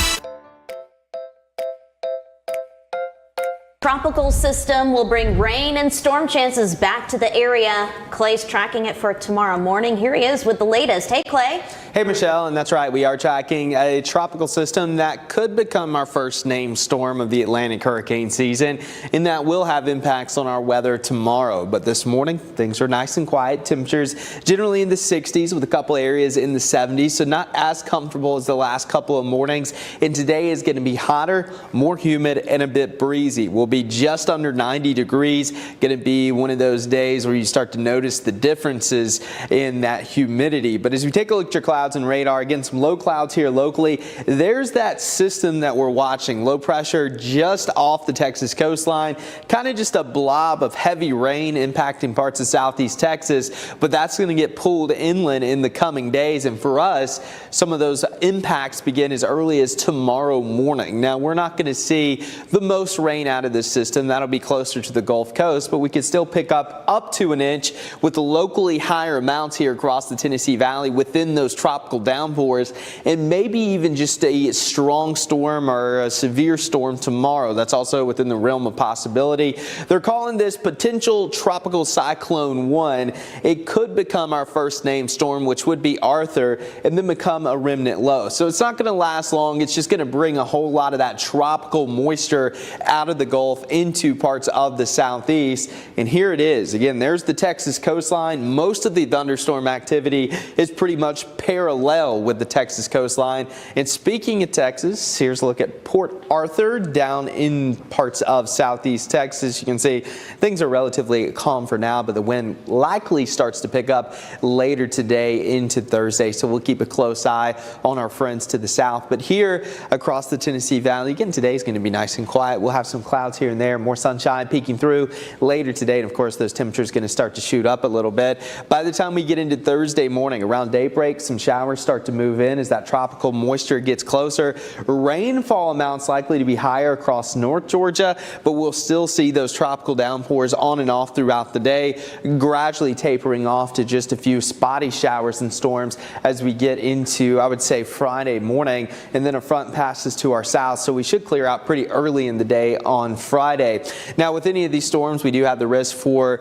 Tropical system will bring rain and storm chances back to the area. Clay's tracking it for tomorrow morning. Here he is with the latest. Hey, Clay. Hey, Michelle, and that's right. We are tracking a tropical system that could become our first named storm of the Atlantic hurricane season, and that will have impacts on our weather tomorrow. But this morning, things are nice and quiet. Temperatures generally in the 60s with a couple areas in the 70s, so not as comfortable as the last couple of mornings. And today is going to be hotter, more humid, and a bit breezy. We'll be just under 90 degrees. Going to be one of those days where you start to notice the differences in that humidity. But as we take a look at your clouds and radar, again, some low clouds here locally. There's that system that we're watching. Low pressure just off the Texas coastline. Kind of just a blob of heavy rain impacting parts of southeast Texas, but that's going to get pulled inland in the coming days. And for us, some of those impacts begin as early as tomorrow morning. Now, we're not going to see the most rain out of this system. That'll be closer to the Gulf Coast, but we could still pick up to an inch with the locally higher amounts here across the Tennessee Valley within those tropical downpours, and maybe even just a strong storm or a severe storm tomorrow. That's also within the realm of possibility. They're calling this potential tropical cyclone 1. It could become our first named storm, which would be Arthur, and then become a remnant low. So it's not going to last long. It's just going to bring a whole lot of that tropical moisture out of the Gulf into parts of the southeast. And here it is. Again, there's the Texas coastline. Most of the thunderstorm activity is pretty much parallel with the Texas coastline. And speaking of Texas, here's a look at Port Arthur down in parts of southeast Texas. You can see things are relatively calm for now, but the wind likely starts to pick up later today into Thursday. So we'll keep a close eye on our friends to the south. But here across the Tennessee Valley, again, today is going to be nice and quiet. We'll have some clouds here and there, more sunshine peeking through later today. And of course, those temperatures are going to start to shoot up a little bit. By the time we get into Thursday morning, around daybreak, some showers start to move in as that tropical moisture gets closer. Rainfall amounts likely to be higher across North Georgia, but we'll still see those tropical downpours on and off throughout the day, gradually tapering off to just a few spotty showers and storms as we get into, I would say, Friday morning, and then a front passes to our south, so we should clear out pretty early in the day on Friday. Now, with any of these storms, we do have the risk for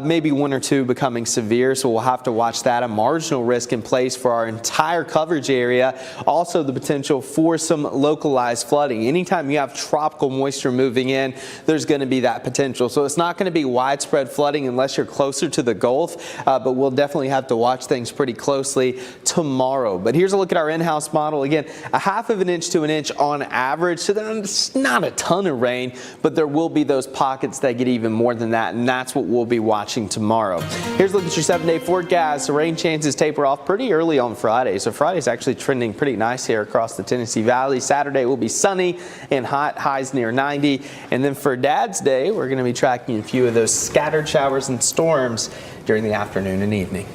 maybe one or two becoming severe, so we'll have to watch that. A marginal risk in place for our entire coverage area. Also, the potential for some localized flooding. Anytime you have tropical moisture moving in, there's going to be that potential. So it's not going to be widespread flooding unless you're closer to the Gulf, but we'll definitely have to watch things pretty closely tomorrow. But here's a look at our in-house model. Again, a half of an inch to an inch on average, so there's not a ton of rain, but there will be those pockets that get even more than that, and that's what we'll be watching tomorrow. Here's a look at your 7-day forecast. The rain chances taper off pretty early on Friday, so Friday's actually trending pretty nice here across the Tennessee Valley. Saturday will be sunny and hot, highs near 90, and then for Dad's Day, we're going to be tracking a few of those scattered showers and storms during the afternoon and evening.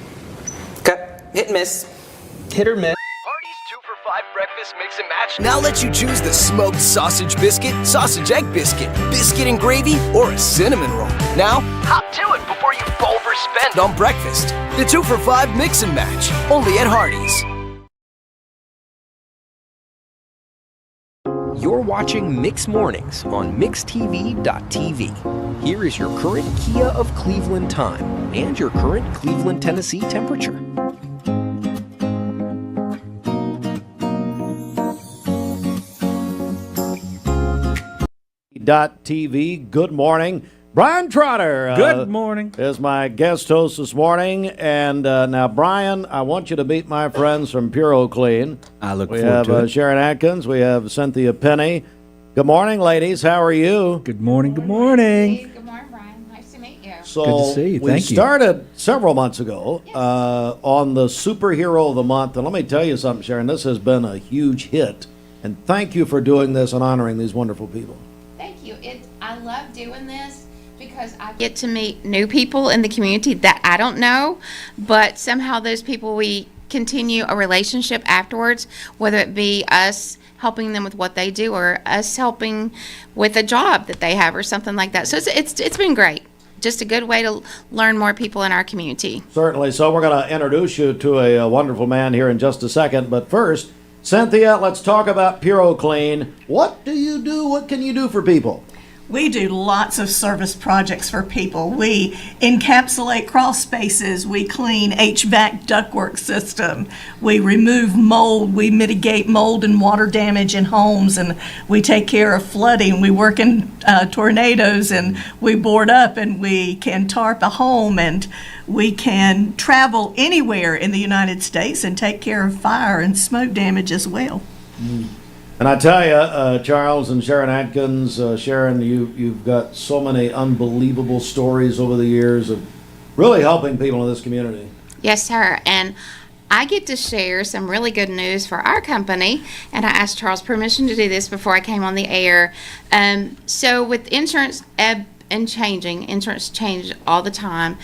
Okay, hit and miss, hit or miss. Breakfast mix and match now lets you choose the smoked sausage biscuit, sausage egg biscuit, biscuit and gravy, or a cinnamon roll. Now, hop to it before you overspend on breakfast. The 2 for $5 mix and match, only at Hardee's. You're watching Mix Mornings on mixtv.tv. Here is your current Kia of Cleveland time and your current Cleveland, Tennessee temperature. TV. Good morning. Brian Trotter Good morning. Is my guest host this morning. And now, Brian, I want you to meet my friends from Puro Clean. I look we forward have to it. Sharon Atkins. We have Cynthia Penny. Good morning, ladies. How are you? Good morning. Good morning. Good morning, Brian. Nice to meet you. So Good to see you. we Thank you. started several months ago on the Superhero of the Month. And let me tell you something, Sharon. This has been a huge hit. And thank you for doing this and honoring these wonderful people. Thank you. I love doing this because I get to meet new people in the community that I don't know, but somehow those people, we continue a relationship afterwards, whether it be us helping them with what they do or us helping with a job that they have or something like that. So it's been great. Just a good way to learn more people in our community. Certainly. So we're going to introduce you to a wonderful man here in just a second. But first, Cynthia, let's talk about Puro Clean. What do you do? What can you do for people? We do lots of service projects for people. We encapsulate crawl spaces. We clean HVAC ductwork system. We remove mold. We mitigate mold and water damage in homes, and we take care of flooding. We work in tornadoes, and we board up, and we can tarp a home, and we can travel anywhere in the United States and take care of fire and smoke damage as well. And I tell you, Charles and Sharon Atkins, Sharon, you've got so many unbelievable stories over the years of really helping people in this community. Yes, sir. And I get to share some really good news for our company, and I asked Charles permission to do this before I came on the air. So with insurance ebb and changing, insurance changes all the time,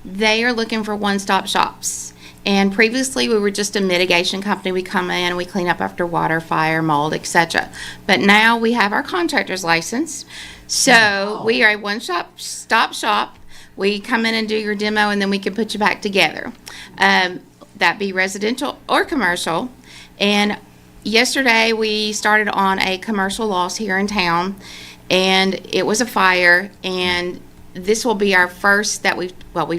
they are looking for one-stop shops. And previously, we were just a mitigation company. We come in and we clean up after water, fire, mold, etc. But now we have our contractor's license. So we are a one-stop shop. We come in and do your demo, and then we can put you back together. That be residential or commercial. And yesterday, we started on a commercial loss here in town, and it was a fire. And this will be our first that we've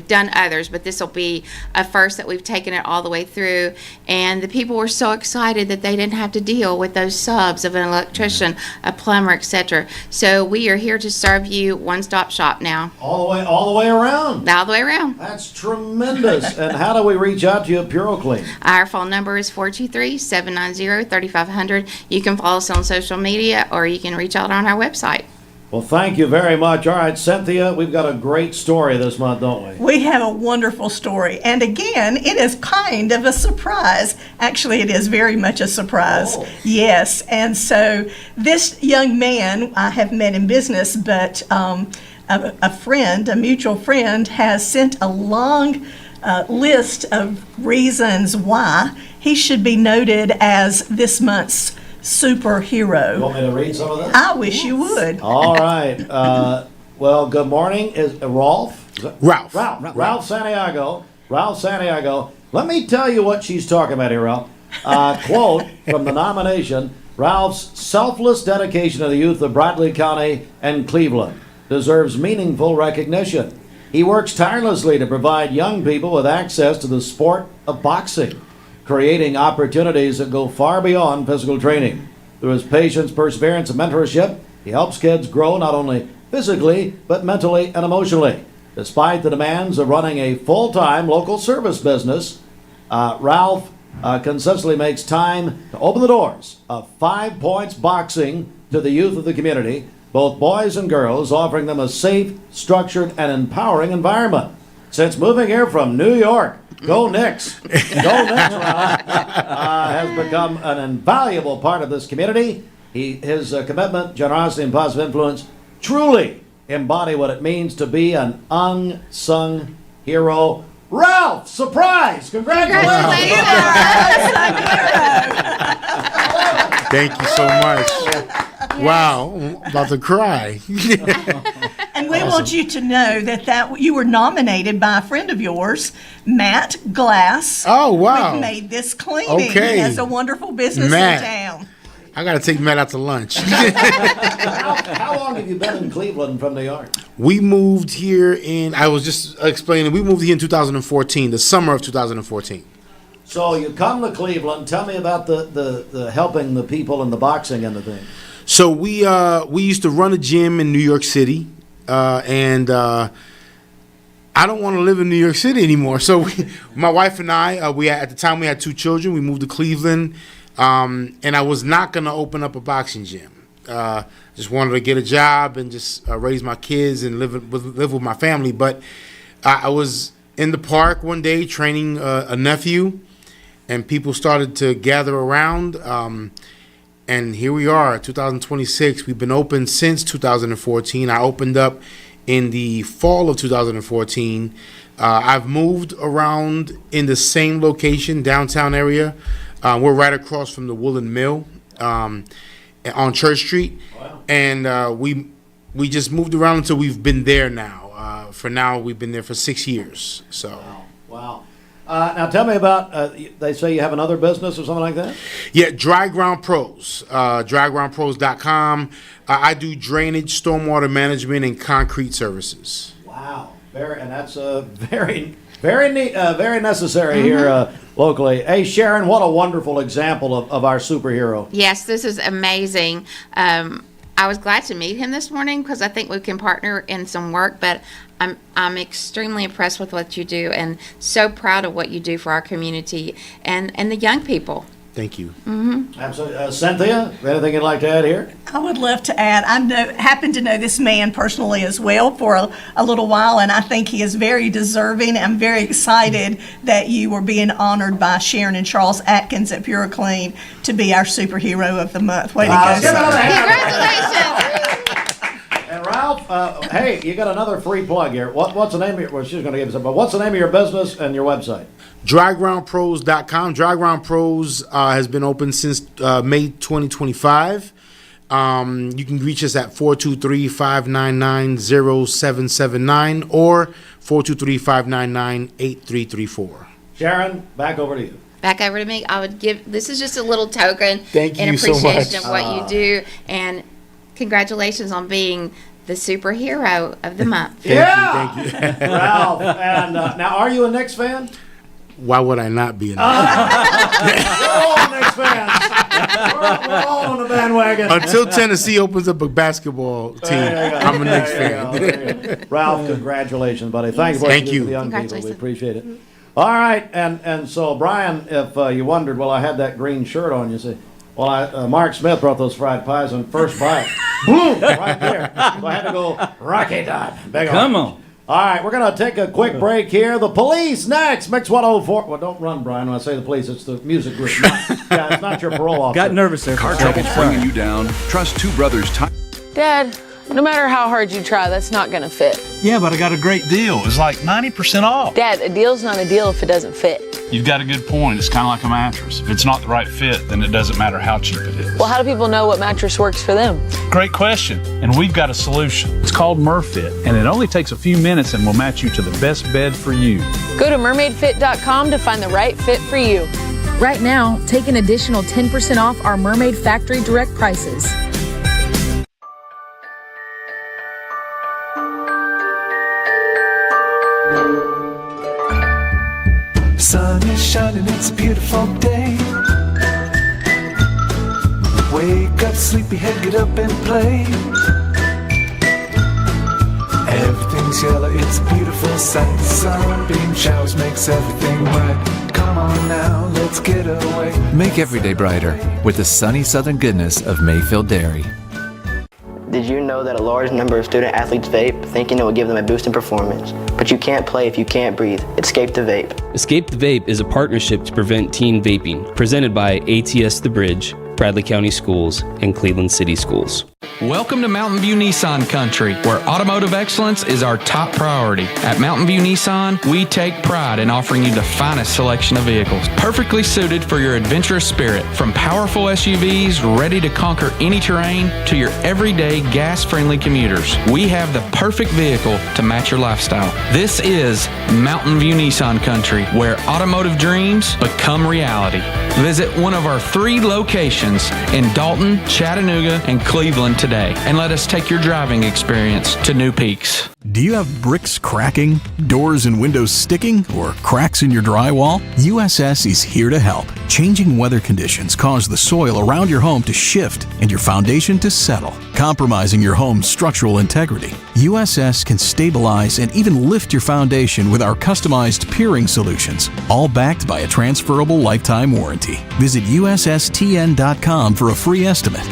done others, but this will be a first that we've taken it all the way through. And the people were so excited that they didn't have to deal with those subs of an electrician, a plumber, etc. So we are here to serve you one-stop shop now. All the way around. All the way around. That's tremendous. And how do we reach out to you at Puro Clean? Our phone number is 423-790-3500. You can follow us on social media, or you can reach out on our website. Well, thank you very much. All right, Cynthia, we've got a great story this month, don't we? We have a wonderful story. And again, it is kind of a surprise. Actually, it is very much a surprise. Oh. Yes. And so this young man, I have met in business, but a mutual friend, has sent a long list of reasons why he should be noted as this month's superhero. You want me to read some of this? I wish you would. All right. Well, good morning. Is Ralph Santiago. Ralph Santiago. Let me tell you what she's talking about here, Ralph. Quote from the nomination: Ralph's selfless dedication to the youth of Bradley County and Cleveland deserves meaningful recognition. He works tirelessly to provide young people with access to the sport of boxing, creating opportunities that go far beyond physical training. Through his patience, perseverance, and mentorship, he helps kids grow not only physically, but mentally and emotionally. Despite the demands of running a full-time local service business, Ralph consistently makes time to open the doors of 5 Points Boxing to the youth of the community, both boys and girls, offering them a safe, structured, and empowering environment. Since moving here from New York, go Knicks! Go Knicks, Ralph! Has become an invaluable part of this community. His commitment, generosity, and positive influence truly embody what it means to be an unsung hero. Ralph, surprise! Congratulations! Thank you so much. Wow, I'm about to cry. And we want you to know that you were nominated by a friend of yours, Matt Glass. Oh, wow. We've made this cleaning. Okay. He has a wonderful business Matt. in town. I got to take Matt out to lunch. How long have you been in Cleveland from New York? We moved here I was just explaining, we moved here in 2014, the summer of 2014. So you come to Cleveland. Tell me about the helping the people in the boxing end of things. So we used to run a gym in New York City, and I don't want to live in New York City anymore. So my wife and I, at the time we had 2 children. We moved to Cleveland, and I was not going to open up a boxing gym. Just wanted to get a job and just raise my kids and live with my family. But I was in the park one day training a nephew, and people started to gather around. And here we are, 2026. We've been open since 2014. I opened up in the fall of 2014. I've moved around in the same location, downtown area. We're right across from the Woolen Mill on Church Street. Wow. And we just moved around until we've been there now. For now, we've been there for 6 years. So. Wow. Now tell me about, they say you have another business or something like that? Yeah, Dry Ground Pros, drygroundpros.com. I do drainage, stormwater management, and concrete services. Wow, and that's very neat, very necessary here locally. Hey, Sharon, what a wonderful example of our superhero. Yes, this is amazing. I was glad to meet him this morning because I think we can partner in some work, but I'm extremely impressed with what you do and so proud of what you do for our community and the young people. Thank you. Mm-hmm. Absolutely. Cynthia, anything you'd like to add here? I would love to add. I happen to know this man personally as well for a little while, and I think he is very deserving. I'm very excited that you were being honored by Sharon and Charles Atkins at Puro Clean to be our superhero of the month. Way to go. Congratulations. And Ralph, hey, you got another free plug here. What's the name of your, well, she's going to give us but what's the name of your business and your website? Drygroundpros.com. Dryground Pros has been open since May 2025. You can reach us at 423-599-0779 or 423-599-8334. Sharon, back over to you. Back over to me. I would give, this is just a little token Thank in you so appreciation much. of what you do, and congratulations on being the superhero of the month. Thank you. Ralph, and now are you a Knicks fan? Why would I not be in We're all Knicks fans. We're all on the bandwagon. Until Tennessee opens up a basketball team, I'm a Knicks fan. Ralph, congratulations, buddy. Thank you for Thank what you. do for the young people. We appreciate it. All right, and so Brian, if you wondered, well, I had that green shirt on. You see, well, Mark Smith brought those fried pies on first bite. Boom, right there. So I had to go rocky top. Come on. All right, we're going to take a quick break here. The Police next. Mix 104. Well, don't run, Brian. When I say the Police, it's the music group. It's not your parole officer. Got nervous there. Car trouble's bringing you down. Trust two brothers. Dad, no matter how hard you try, that's not going to fit. Yeah, but I got a great deal. It's like 90% off. Dad, a deal's not a deal if it doesn't fit. You've got a good point. It's kind of like a mattress. If it's not the right fit, then it doesn't matter how cheap it is. Well, how do people know what mattress works for them? Great question. And we've got a solution. It's called Murfit, and it only takes a few minutes and will match you to the best bed for you. Go to mermaidfit.com to find the right fit for you. Right now, take an additional 10% off our Mermaid Factory Direct prices. Sun is shining, it's a beautiful day. Wake up, sleepyhead, get up and play. Everything's yellow, it's a beautiful sight. Sunbeam showers makes everything right. Come on now, let's get away. Make every day brighter with the sunny southern goodness of Mayfield Dairy. Did you know that a large number of student athletes vape, thinking it will give them a boost in performance? But you can't play if you can't breathe. Escape the Vape. Escape the Vape is a partnership to prevent teen vaping, presented by ATS The Bridge, Bradley County Schools, and Cleveland City Schools. Welcome to Mountain View Nissan Country, where automotive excellence is our top priority. At Mountain View Nissan, we take pride in offering you the finest selection of vehicles, perfectly suited for your adventurous spirit. From powerful SUVs ready to conquer any terrain to your everyday gas-friendly commuters, we have the perfect vehicle to match your lifestyle. This is Mountain View Nissan Country, where automotive dreams become reality. Visit one of our 3 locations in Dalton, Chattanooga, and Cleveland today, and let us take your driving experience to new peaks. Do you have bricks cracking, doors and windows sticking, or cracks in your drywall? USS is here to help. Changing weather conditions cause the soil around your home to shift and your foundation to settle, compromising your home's structural integrity. USS can stabilize and even lift your foundation with our customized piering solutions, all backed by a transferable lifetime warranty. Visit USSTN.com for a free estimate.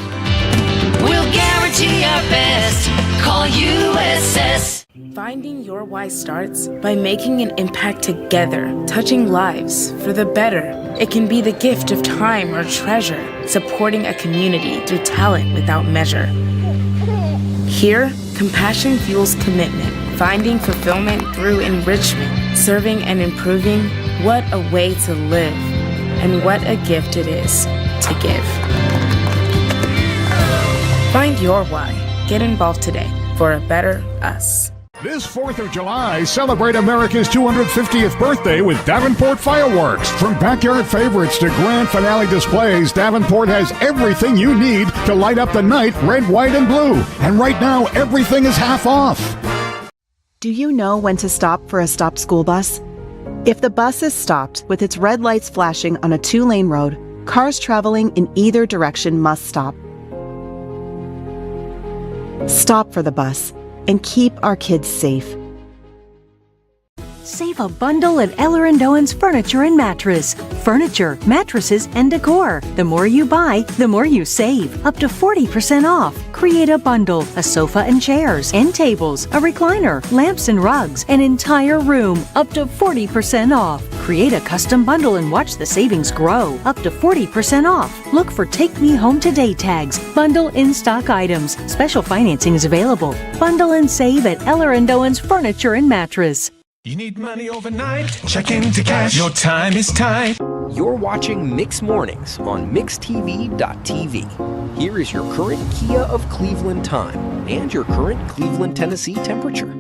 We'll guarantee our best. Call USS. Finding your why starts by making an impact together, touching lives for the better. It can be the gift of time or treasure, supporting a community through talent without measure. Here, compassion fuels commitment, finding fulfillment through enrichment, serving and improving. What a way to live, and what a gift it is to give. Find your why. Get involved today for a better us. This 4th of July, celebrate America's 250th birthday with Davenport Fireworks. From backyard favorites to grand finale displays, Davenport has everything you need to light up the night red, white, and blue. And right now, everything is half off. Do you know when to stop for a stopped school bus? If the bus is stopped with its red lights flashing on a 2-lane road, cars traveling in either direction must stop. Stop for the bus and keep our kids safe. Save a bundle at Eller & Owen's Furniture and Mattress. Furniture, mattresses, and decor. The more you buy, the more you save. Up to 40% off. Create a bundle, a sofa and chairs, end tables, a recliner, lamps and rugs, an entire room. Up to 40% off. Create a custom bundle and watch the savings grow. Up to 40% off. Look for Take Me Home Today tags. Bundle in-stock items. Special financing is available. Bundle and save at Eller & Owen's Furniture and Mattress. You need money overnight? Check into cash. Your time is tight. You're watching Mix Mornings on MixTV.tv. Here is your current Kia of Cleveland time and your current Cleveland, Tennessee temperature.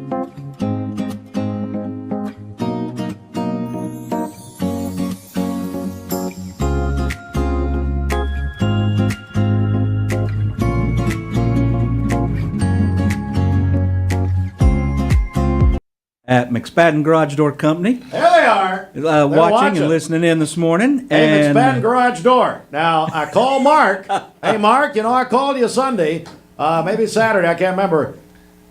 At McSpadden Garage Door Company. There they are. Watching and listening in this morning. Hey, McSpadden Garage Door. Now, I called Mark. Hey, Mark, I called you Sunday, maybe Saturday, I can't remember.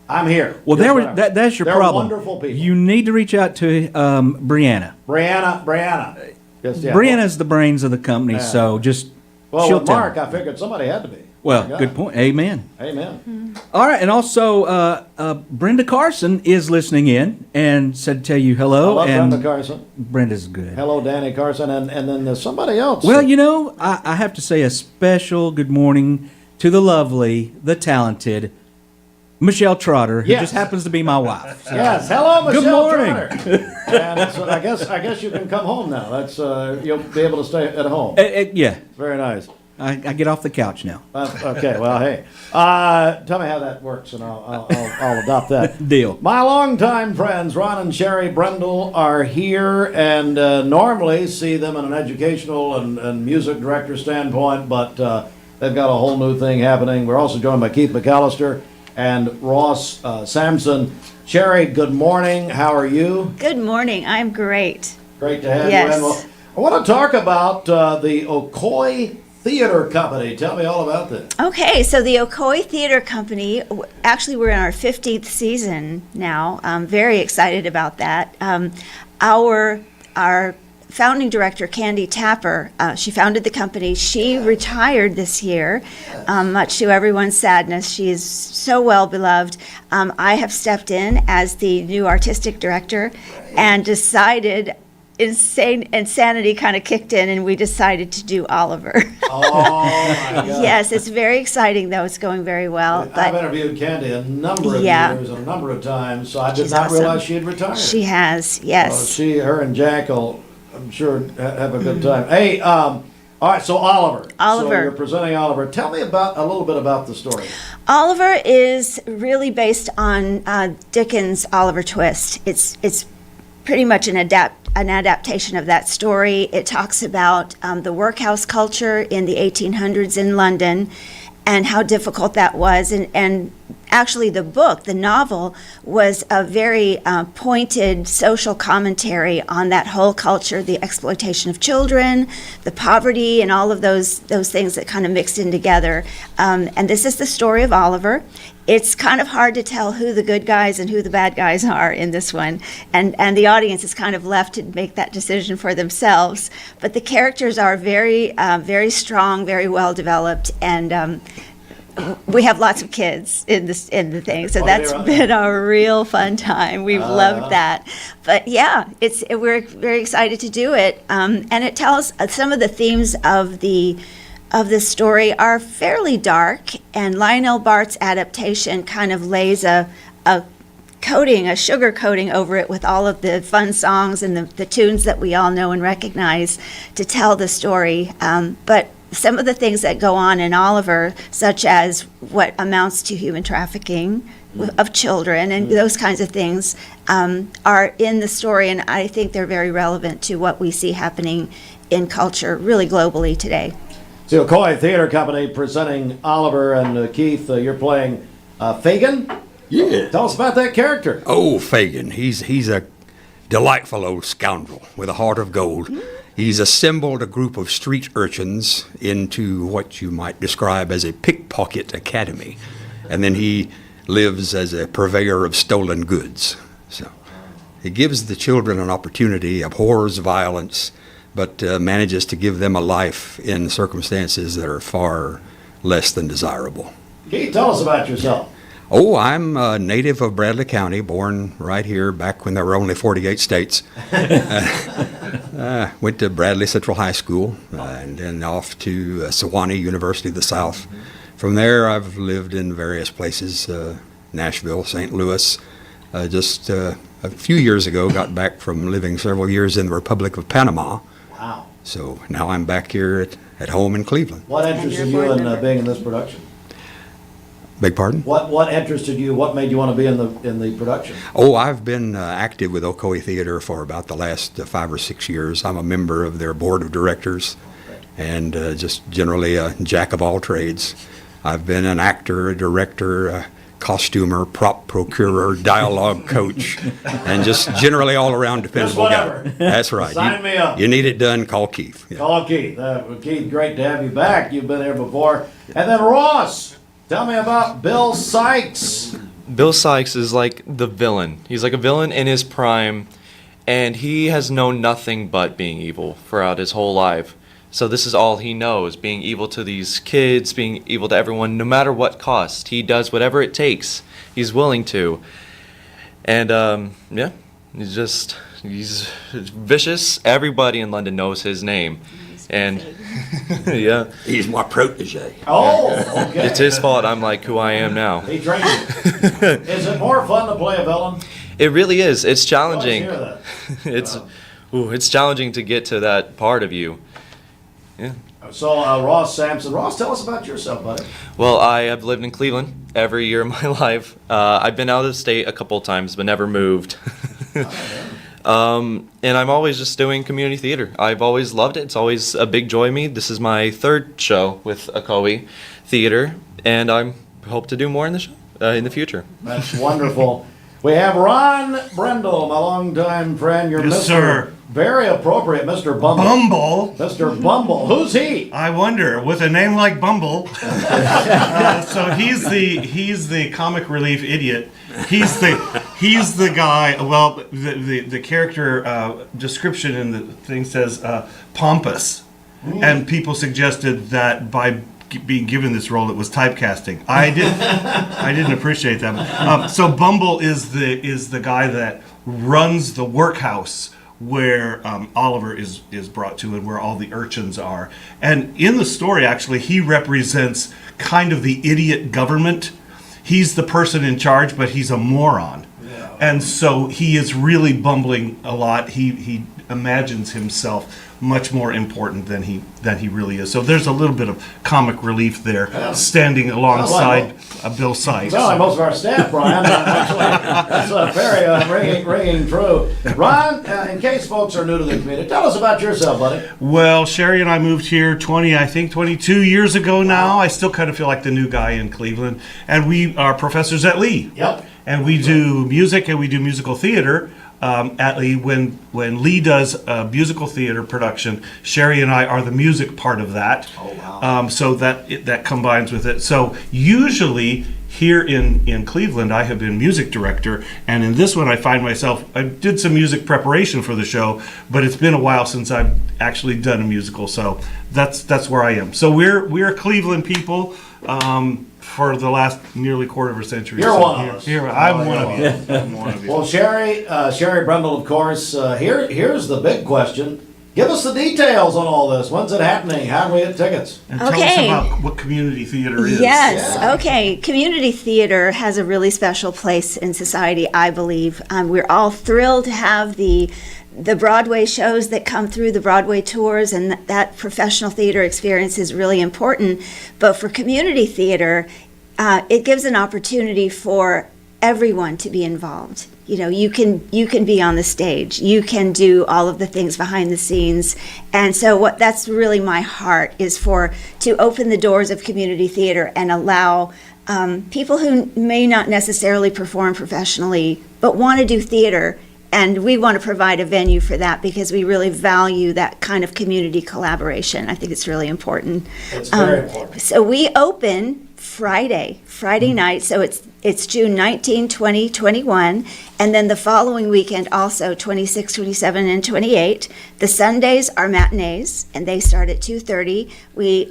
I'm here. Well, that's your They're problem. Wonderful people. You need to reach out to Brianna. Brianna. Just, yeah. Brianna's the brains of the company, so just she'll with tell Mark, me. I figured somebody had to be. Well, good point. Amen. Amen. All right, and also Brenda Carson is listening in and said to tell you hello. I love and Brenda Carson. Brenda's good. Hello, Danny Carson, and then there's somebody else. Well, I have to say a special good morning to the lovely, the talented Michelle Trotter, who just happens to be my wife. So. Yes, hello, Michelle Good morning. Trotter. And so I guess you can come home now. That's you'll be able to stay at home. Yeah. Very nice. I get off the couch now. Okay, well, hey. Tell me how that works, and I'll adopt that. Deal. My longtime friends, Ron and Sherry Brendel, are here, and normally see them in an educational and music director standpoint, but they've got a whole new thing happening. We're also joined by Keith McAllister and Ross Sampson. Sherry, good morning. How are you? Good morning. I'm great. Great to have Yes. you in. Well, I want to talk about the Ocoee Theater Company. Tell me all about this. Okay, so the Ocoee Theater Company, actually we're in our 15th season now. I'm very excited about that. Our founding director, Candy Tapper, she founded the company. She retired this year, much to everyone's sadness. She is so well beloved. I have stepped in as the new artistic director and decided insanity kind of kicked in, and we decided to do Oliver. Oh, my God. Yes, it's very exciting, though. It's going very well. I've interviewed Candy a number of years and a number of times, so I did not realize she had retired. She has, yes. Her and Jack will, I'm sure, have a good time. Hey, all right, so Oliver. So you're presenting Oliver. Tell me a little bit about the story. Oliver is really based on Dickens' Oliver Twist. It's pretty much an adaptation of that story. It talks about the workhouse culture in the 1800s in London and how difficult that was. And actually the novel, was a very pointed social commentary on that whole culture, the exploitation of children, the poverty, and all of those things that kind of mixed in together. And this is the story of Oliver. It's kind of hard to tell who the good guys and who the bad guys are in this one. And the audience is kind of left to make that decision for themselves. But the characters are very, very strong, very well developed, and we have lots of kids in the thing, so that's been a real fun time. We've loved that. But yeah, we're very excited to do it, and it tells some of the themes of the story are fairly dark, and Lionel Bart's adaptation kind of lays a sugar coating over it with all of the fun songs and the tunes that we all know and recognize to tell the story. But some of the things that go on in Oliver, such as what amounts to human trafficking of children and those kinds of things, are in the story, and I think they're very relevant to what we see happening in culture really globally today. So Ocoee Theater Company presenting Oliver, and Keith, you're playing Fagin? Yeah. Tell us about that character. Oh, Fagin. He's a delightful old scoundrel with a heart of gold. He's assembled a group of street urchins into what you might describe as a pickpocket academy. And then he lives as a purveyor of stolen goods. So he gives the children an opportunity, abhors violence, but manages to give them a life in circumstances that are far less than desirable. Keith, tell us about yourself. Oh, I'm a native of Bradley County, born right here back when there were only 48 states. Went to Bradley Central High School and then off to Sewanee University of the South. From there, I've lived in various places, Nashville, St. Louis. Just a few years ago, got back from living several years in the Republic of Panama. Wow. So now I'm back here at home in Cleveland. What interested you in being in this production? Beg pardon? What interested you? What made you want to be in the production? Oh, I've been active with Ocoee Theater for about the last 5 or 6 years. I'm a member of their board of directors, and just generally a jack of all trades. I've been an actor, a director, a costumer, prop procurer, dialogue coach, and just generally all around dependable guy. That's right. Sign me up. You need it done, call Keith. Yeah. Call Keith. Keith, great to have you back. You've been here before. And then Ross. Tell me about Bill Sykes. Bill Sykes is like the villain. He's like a villain in his prime, and he has known nothing but being evil throughout his whole life. So this is all he knows, being evil to these kids, being evil to everyone, no matter what cost. He does whatever it takes. He's willing to. And, yeah, he's vicious. Everybody in London knows his name. And yeah, he's my protege. Oh, okay. It's his fault I'm like who I am now. He trained you. Is it more fun to play a villain? It really is. It's challenging. Let's hear that. It's challenging to get to that part of you. Yeah. So Ross Sampson. Ross, tell us about yourself, buddy. Well, I have lived in Cleveland every year of my life. I've been out of the state a couple of times, but never moved. And I'm always just doing community theater. I've always loved it. It's always a big joy to me. This is my 3rd show with Ocoee Theater, and I hope to do more in the show, in the future. That's wonderful. We have Ron Brendel, my longtime friend. You're Yes, Mr. sir. Very appropriate, Mr. Bumble. Bumble? Mr. Bumble. Who's he? I wonder, with a name like Bumble. So he's the comic relief idiot. He's the guy. Well, the character description in the thing says pompous, and people suggested that by being given this role, it was typecasting. I didn't appreciate that. So Bumble is the guy that runs the workhouse where Oliver is brought to and where all the urchins are. And in the story, actually, he represents kind of the idiot government. He's the person in charge, but he's a moron. Yeah. And so he is really bumbling a lot. He imagines himself much more important than he really is. So there's a little bit of comic relief there, standing alongside Bill Sykes. Well, like most of our staff, Brian. Actually, that's very ringing true. Ron, in case folks are new to the community, tell us about yourself, buddy. Well, Sherry and I moved here 22 years ago now. Wow. I still kind of feel like the new guy in Cleveland. And we are professors at Lee. Yep. And we do music and we do musical theater. At Lee, when Lee does a musical theater production, Sherry and I are the music part of that. Oh, wow. So that combines with it. So usually here in Cleveland, I have been music director, and in this one I find myself, I did some music preparation for the show, but it's been a while since I've actually done a musical, so that's where I am. So we're Cleveland people. For the last nearly quarter of a century. You're one of us. I'm one of you. I'm one of you. Well, Sherry Brendel, of course. Here's the big question. Give us the details on all this. When's it happening? How do we get tickets? And tell us about what community theater is. Yes. Yeah. Okay. Community theater has a really special place in society, I believe. We're all thrilled to have the Broadway shows that come through, the Broadway tours, and that professional theater experience is really important. But for community theater, it gives an opportunity for everyone to be involved. You know, you can be on the stage, you can do all of the things behind the scenes, and so that's really my heart is to open the doors of community theater and allow people who may not necessarily perform professionally but want to do theater. And we want to provide a venue for that because we really value that kind of community collaboration. I think it's really important. It's very important. So we open Friday night. So it's June 19, 20, 21. And then the following weekend also, 26, 27, and 28. The Sundays are matinees, and they start at 2:30. We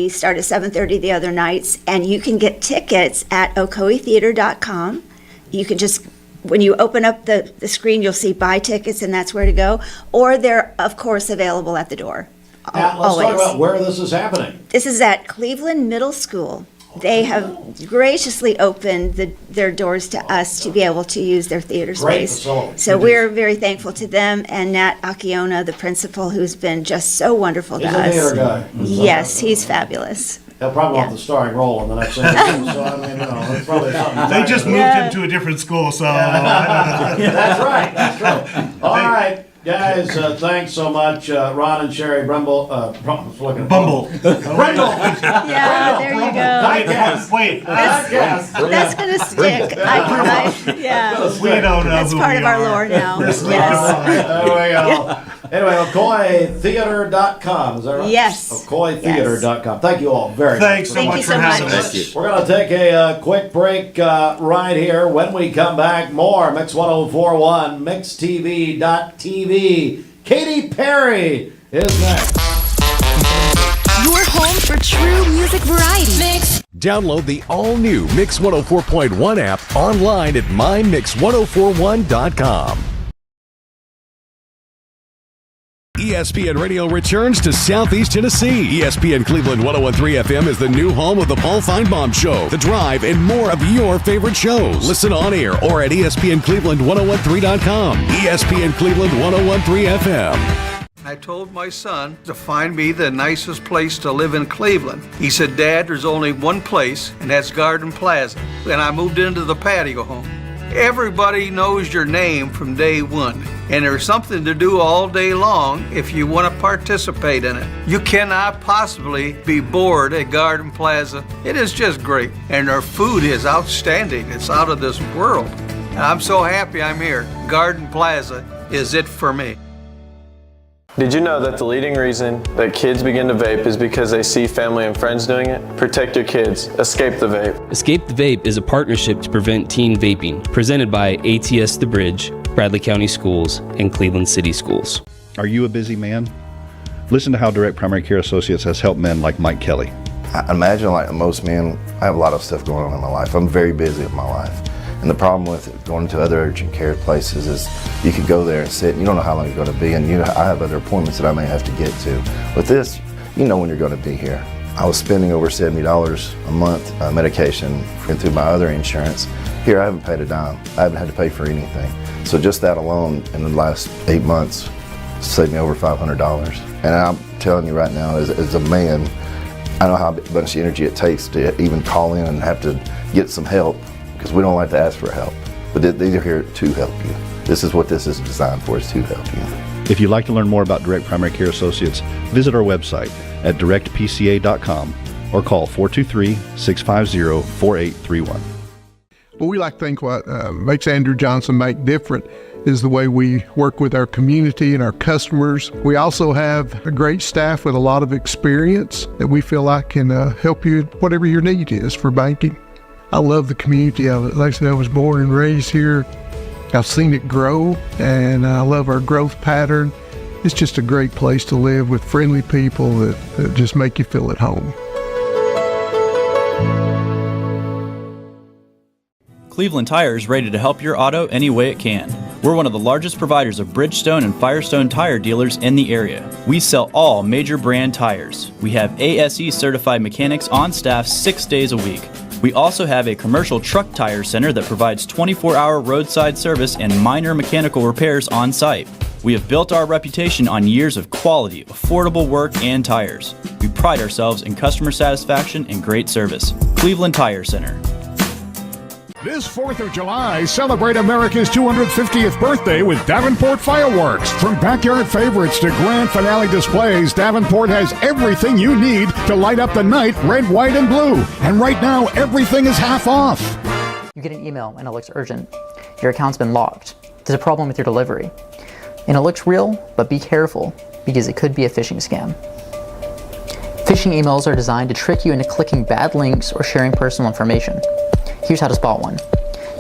start at 7:30 the other nights. And you can get tickets at ocoetheater.com. You can just... When you open up the screen, you'll see buy tickets, and that's where to go. Or they're, of course, available at the door. Now, let's talk about where this is happening. This is at Cleveland Middle School. They have graciously opened their doors to us to be able to use their theater space. So we're very thankful to them, and Nat Akiona, the principal, who's been just so wonderful to us. He's a theater guy. Yes, he's fabulous. He'll probably want the starring role in the next season. So, I mean, that's probably something. They just moved him to a different school, so... That's right. That's true. All right, guys, thanks so much. Ron and Sherry Bumble. Brendel. Yeah, there you go. Wait. That's going to stick. Yeah. We don't know That's who part we of our are. lore now. Yes. There we go. Anyway, ocoetheater.com, is that right? Yes. ocoetheater.com. Thank you all very much. Thanks so much for having us. We're going to take a quick break right here. When we come back, more Mix 104.1, mixtv.tv. Katy Perry is next. Your home for true music variety. Mix. Download the all-new Mix 104.1 app online at mymix1041.com. ESPN Radio returns to Southeast Tennessee. ESPN Cleveland 101.3 FM is the new home of the Paul Feinbaum Show, The Drive, and more of your favorite shows. Listen on air or at ESPNCleveland1013.com. ESPN Cleveland 101.3 FM. I told my son to find me the nicest place to live in Cleveland. He said, Dad, there's only one place, and that's Garden Plaza. And I moved into the patio home. Everybody knows your name from day one, and there's something to do all day long if you want to participate in it. You cannot possibly be bored at Garden Plaza. It is just great, and their food is outstanding. It's out of this world. And I'm so happy I'm here. Garden Plaza is it for me. Did you know that the leading reason that kids begin to vape is because they see family and friends doing it? Protect your kids. Escape the Vape. Escape the Vape is a partnership to prevent teen vaping, presented by ATS The Bridge, Bradley County Schools, and Cleveland City Schools. Are you a busy man? Listen to how Direct Primary Care Associates has helped men like Mike Kelly. I imagine like most men, I have a lot of stuff going on in my life. I'm very busy with my life. And the problem with going to other urgent care places is you could go there and sit, and you don't know how long you're going to be, and I have other appointments that I may have to get to. With this, you know when you're going to be here. I was spending over $70 a month medication through my other insurance. Here, I haven't paid a dime. I haven't had to pay for anything. So just that alone in the last 8 months saved me over $500. And I'm telling you right now, as a man, I know how much energy it takes to even call in and have to get some help, because we don't like to ask for help. But these are here to help you. This is what this is designed for, is to help you. If you'd like to learn more about Direct Primary Care Associates, visit our website at directpca.com or call 423-650-4831. Well, we like to think what makes Andrew Johnson make different is the way we work with our community and our customers. We also have a great staff with a lot of experience that we feel like can help you whatever your need is for banking. I love the community of it. Like I said, I was born and raised here. I've seen it grow, and I love our growth pattern. It's just a great place to live with friendly people that just make you feel at home. Cleveland Tire is ready to help your auto any way it can. We're one of the largest providers of Bridgestone and Firestone tire dealers in the area. We sell all major brand tires. We have ASE certified mechanics on staff 6 days a week. We also have a commercial truck tire center that provides 24-hour roadside service and minor mechanical repairs on site. We have built our reputation on years of quality, affordable work and tires. We pride ourselves in customer satisfaction and great service. Cleveland Tire Center. This 4th of July, celebrate America's 250th birthday with Davenport Fireworks. From backyard favorites to grand finale displays, Davenport has everything you need to light up the night red, white, and blue. And right now, everything is half off. You get an email and it looks urgent. Your account's been locked. There's a problem with your delivery. And it looks real, but be careful because it could be a phishing scam. Phishing emails are designed to trick you into clicking bad links or sharing personal information. Here's how to spot one.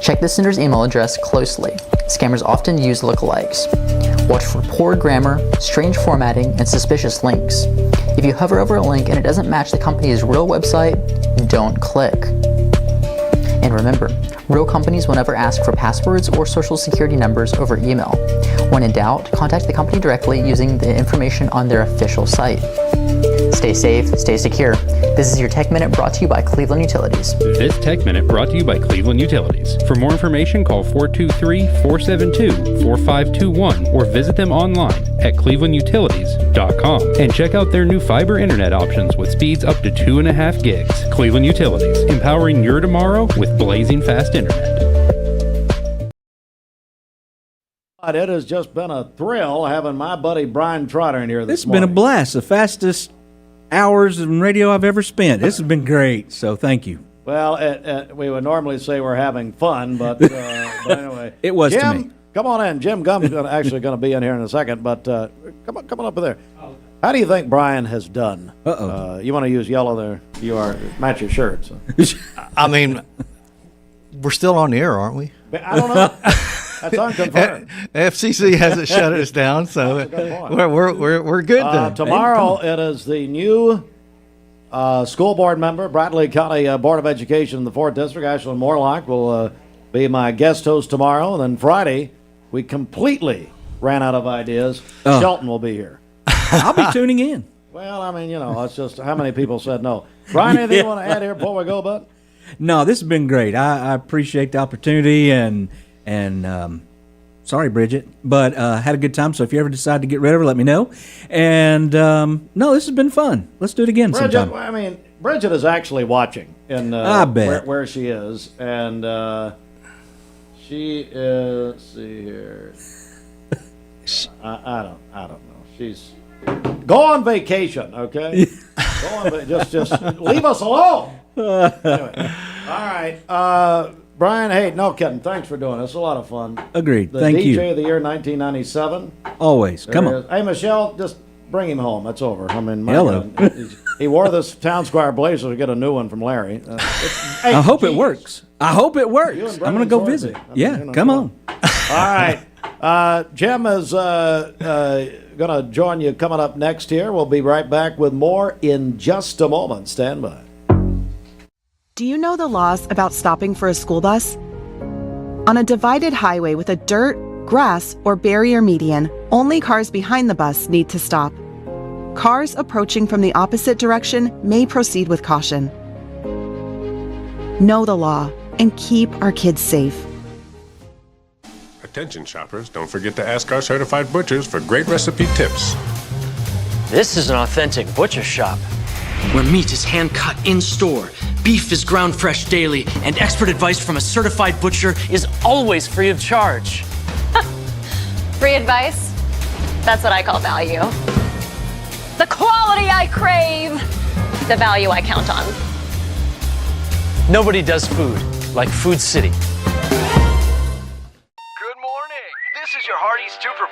Check the sender's email address closely. Scammers often use lookalikes. Watch for poor grammar, strange formatting, and suspicious links. If you hover over a link and it doesn't match the company's real website, don't click. And remember, real companies will never ask for passwords or social security numbers over email. When in doubt, contact the company directly using the information on their official site. Stay safe, stay secure. This is your Tech Minute brought to you by Cleveland Utilities. This Tech Minute brought to you by Cleveland Utilities. For more information, call 423-472-4521 or visit them online at clevelandutilities.com and check out their new fiber internet options with speeds up to 2.5 gigs. Cleveland Utilities, empowering your tomorrow with blazing fast internet. It has just been a thrill having my buddy Brian Trotter in here this morning. It's been a blast. The fastest hours in radio I've ever spent. This has been great, so thank you. Well, we would normally say we're having fun, but anyway. It was Jim, to me. Come on in. Jim Gumm's actually going to be in here in a second, but come on up there. How do you think Brian has done? You want to use yellow there? You are. Match your shirt. So. I mean, we're still on the air, aren't we? I don't know. That's unconfirmed. FCC hasn't shut us down, so we're good then. Tomorrow it is the new school board member, Bradley County Board of Education in the 4th District, Ashlyn Morlock, will be my guest host tomorrow. And then Friday, we completely ran out of ideas. Shelton will be here. I'll be tuning in. Well, I mean, it's just how many people said no. Brian, anything you want to add here before we go, bud? No, this has been great. I appreciate the opportunity and sorry, Bridget, but had a good time. So if you ever decide to get rid of her, let me know. And no, this has been fun. Let's do it again sometime. I mean, Bridget is actually watching in I bet. Where she is, and she is. Let's see here. I don't know. She's go on vacation, okay? Go on, just leave us alone. Anyway, all right. Brian, hey, no kidding. Thanks for doing this. It's a lot of fun. Agreed. The Thank DJ you. of the year, 1997. Always. There Come he on. is. Hey, Michelle, just bring him home. That's over. I mean, Hello. God, he wore this Town Squire blazer to get a new one from Larry. Hey, I hope it works. I hope it works. You and I'm Brendan going to go Swordsby. visit. I mean, Yeah, come on. All right. Jim is going to join you coming up next here. We'll be right back with more in just a moment. Stand by. Do you know the laws about stopping for a school bus? On a divided highway with a dirt, grass, or barrier median, only cars behind the bus need to stop. Cars approaching from the opposite direction may proceed with caution. Know the law and keep our kids safe. Attention shoppers, don't forget to ask our certified butchers for great recipe tips. This is an authentic butcher shop, where meat is hand-cut in-store, beef is ground fresh daily, and expert advice from a certified butcher is always free of charge. Free advice? That's what I call value. The quality I crave, the value I count on. Nobody does food like Food City. This is your Hardee's 2 for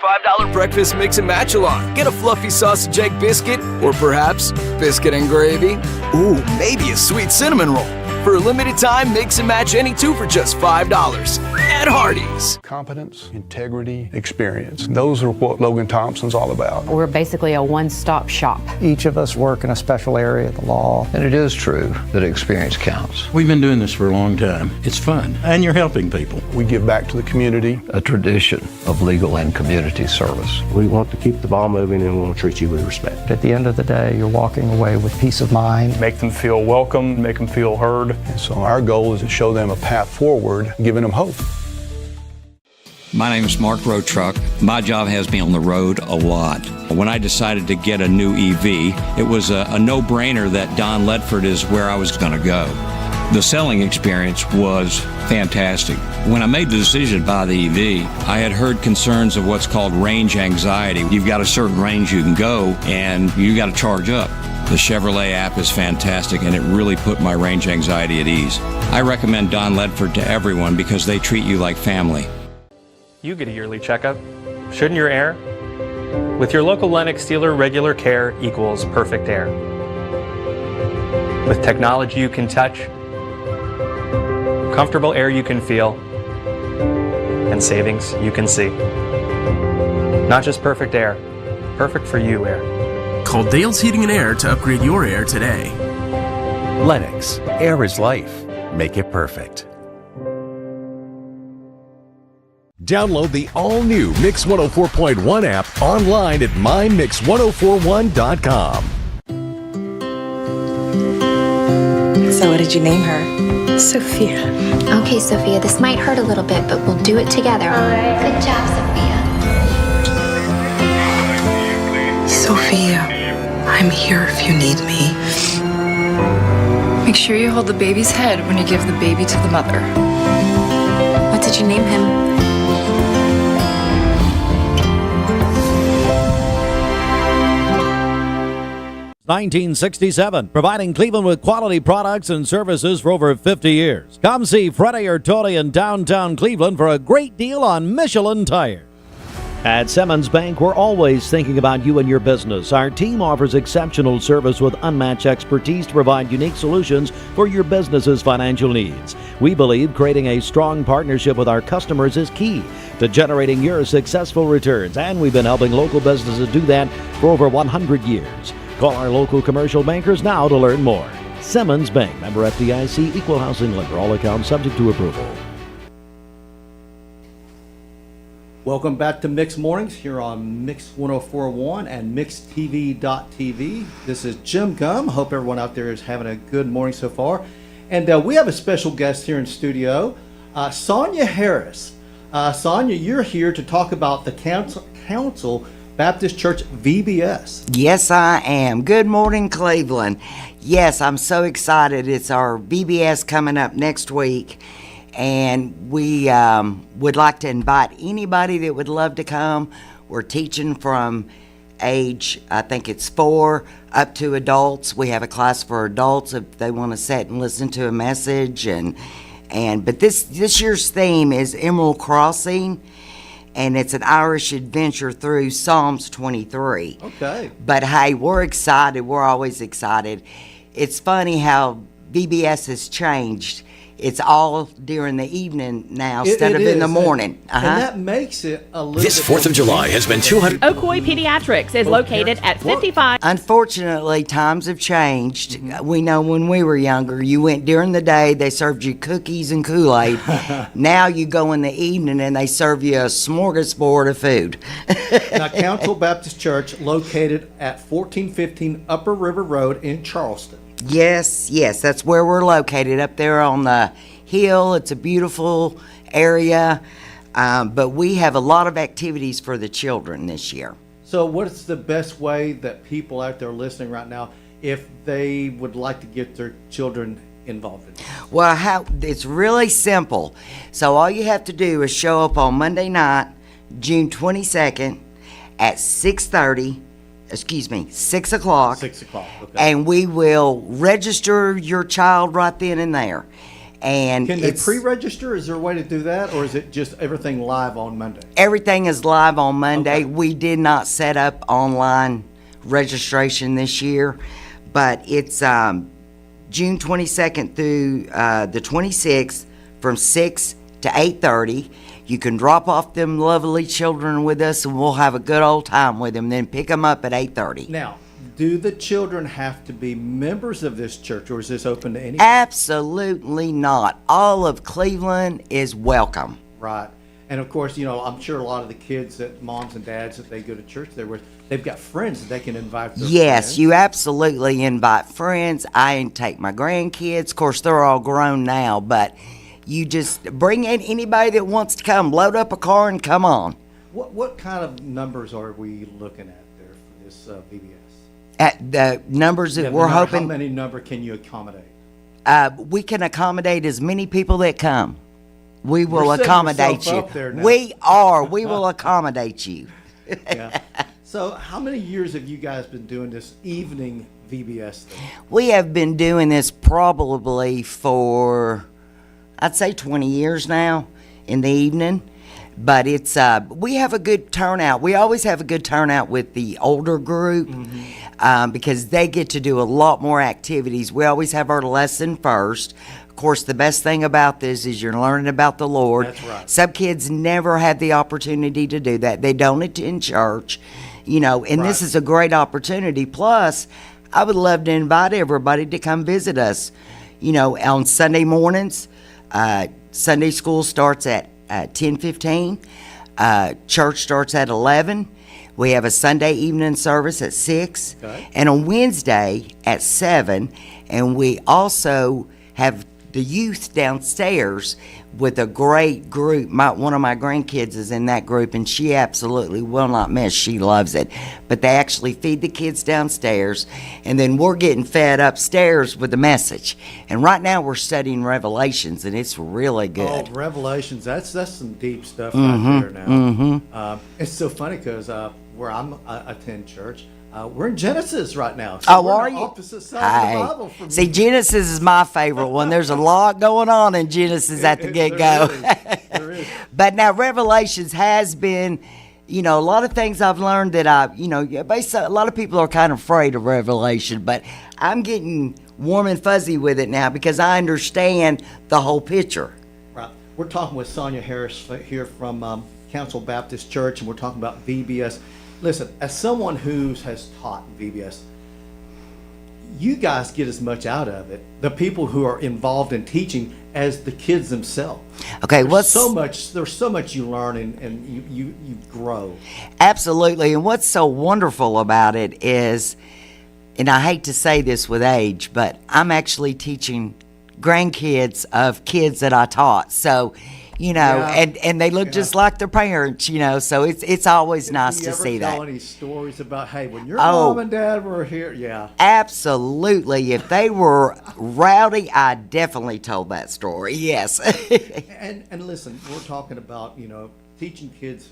$5 breakfast mix and match along. Get a fluffy sausage egg biscuit, or perhaps biscuit and gravy. Ooh, maybe a sweet cinnamon roll. For a limited time, mix and match any 2 for just $5 at Hardee's. Competence, integrity, experience. Those are what Logan Thompson's all about. We're basically a one-stop shop. Each of us work in a special area of the law, and it is true that experience counts. We've been doing this for a long time. It's fun, and you're helping people. We give back to the community. A tradition of legal and community service. We want to keep the ball moving, and we want to treat you with respect. At the end of the day, you're walking away with peace of mind. Make them feel welcome, make them feel heard. And so our goal is to show them a path forward, giving them hope. My name is Mark Road Truck. My job has me on the road a lot. When I decided to get a new EV, it was a no-brainer that Don Ledford is where I was going to go. The selling experience was fantastic. When I made the decision to buy the EV, I had heard concerns of what's called range anxiety. You've got a certain range you can go, and you got to charge up. The Chevrolet app is fantastic, and it really put my range anxiety at ease. I recommend Don Ledford to everyone because they treat you like family. You get a yearly checkup. Shouldn't your air? With your local Lennox dealer, regular care equals perfect air. With technology you can touch, comfortable air you can feel, and savings you can see. Not just perfect air, perfect for you air. Call Dale's Heating and Air to upgrade your air today. Lennox, air is life. Make it perfect. Download the all-new Mix 104.1 app online at mymix1041.com. So what did you name her? Sophia. Okay, Sophia, this might hurt a little bit, but we'll do it together. All right. Good job, Sophia. Sophia, I'm here if you need me. Make sure you hold the baby's head when you give the baby to the mother. What did you name him? 1967, providing Cleveland with quality products and services for over 50 years. Come see Freddie or Tony in downtown Cleveland for a great deal on Michelin tires. At Simmons Bank, we're always thinking about you and your business. Our team offers exceptional service with unmatched expertise to provide unique solutions for your business's financial needs. We believe creating a strong partnership with our customers is key to generating your successful returns, and we've been helping local businesses do that for over 100 years. Call our local commercial bankers now to learn more. Simmons Bank, member FDIC, equal housing lender, all accounts subject to approval. Welcome back to Mix Mornings here on Mix 104.1 and MixTV.tv. This is Jim Gum. Hope everyone out there is having a good morning so far. And we have a special guest here in studio, Sonya Harris. Sonya, you're here to talk about the Council Baptist Church VBS. Yes, I am. Good morning, Cleveland. Yes, I'm so excited. It's our VBS coming up next week, and we would like to invite anybody that would love to come. We're teaching from age, I think it's 4 up to adults. We have a class for adults if they want to sit and listen to a message, but this year's theme is Emerald Crossing. And it's an Irish adventure through Psalms 23. Okay. But hey, we're excited. We're always excited. It's funny how VBS has changed. it's all during the evening now instead of in the morning. And that makes it a little This 4th of July has been 200. Ocoee Pediatrics is located at 55. Unfortunately, times have changed. We know when we were younger, you went during the day, they served you cookies and Kool-Aid. Now you go in the evening and they serve you a smorgasbord of food. Now, Council Baptist Church, located at 1415 Upper River Road in Charleston. Yes, that's where we're located, up there on the hill. It's a beautiful area, but we have a lot of activities for the children this year. So what's the best way that people out there listening right now, if they would like to get their children involved in it? Well, it's really simple. So all you have to do is show up on Monday night, June 22nd at 6 o'clock. 6 o'clock, okay. And we will register your child right then and there. And can they pre-register? Is there a way to do that, or is it just everything live on Monday? Everything is live on Monday. Okay. We did not set up online registration this year, but it's June 22nd through the 26th from 6 to 8:30. You can drop off them lovely children with us, and we'll have a good old time with them, then pick them up at 8:30. Now, do the children have to be members of this church, or is this open to anyone? Absolutely not. All of Cleveland is welcome. Right. And of course, I'm sure a lot of the kids that moms and dads that they go to church there with, they've got friends that they can invite their friends. You absolutely invite friends. I take my grandkids. Of course, they're all grown now, but you just bring in anybody that wants to come, load up a car and come on. What kind of numbers are we looking at there for this VBS? At the numbers that we're hoping. How many number can you accommodate? We can accommodate as many people that come. We will accommodate you. We will accommodate you. Yeah. So how many years have you guys been doing this evening VBS thing? We have been doing this probably for, I'd say 20 years now in the evening, but it's we have a good turnout. We always have a good turnout with the older group because they get to do a lot more activities. We always have our lesson first. Of course, the best thing about this is you're learning about the Lord. That's right. Some kids never have the opportunity to do that. They don't attend church, and this is a great opportunity. Plus, I would love to invite everybody to come visit us, on Sunday mornings. Sunday school starts at 10:15. Church starts at 11. We have a Sunday evening service at 6. Okay. And on Wednesday at 7. And we also have the youth downstairs with a great group. One of my grandkids is in that group, and she absolutely will not miss. She loves it. But they actually feed the kids downstairs, and then we're getting fed upstairs with the message. And right now we're studying Revelations, and it's really good. Oh, Revelations, that's some deep stuff right there now. It's so funny because where I attend church, we're in Genesis right now. So we're on the opposite side of the Bible from See, Genesis is my favorite one. There's a lot going on in Genesis at the get-go. There is. But now Revelations has been, a lot of things I've learned that a lot of people are kind of afraid of Revelation, but I'm getting warm and fuzzy with it now because I understand the whole picture. Right. We're talking with Sonya Harris here from Council Baptist Church, and we're talking about VBS. Listen, as someone who has taught VBS, you guys get as much out of it, the people who are involved in teaching, as the kids themselves. Okay, there's so much you learn and you grow. Absolutely, and what's so wonderful about it is, and I hate to say this with age, but I'm actually teaching grandkids of kids that I taught. So, and they look just like their parents, so it's always nice to see that. Do you ever tell any stories about, hey, when your mom and dad were here? Yeah. Absolutely. If they were rowdy, I definitely told that story, yes. and listen, we're talking about, teaching kids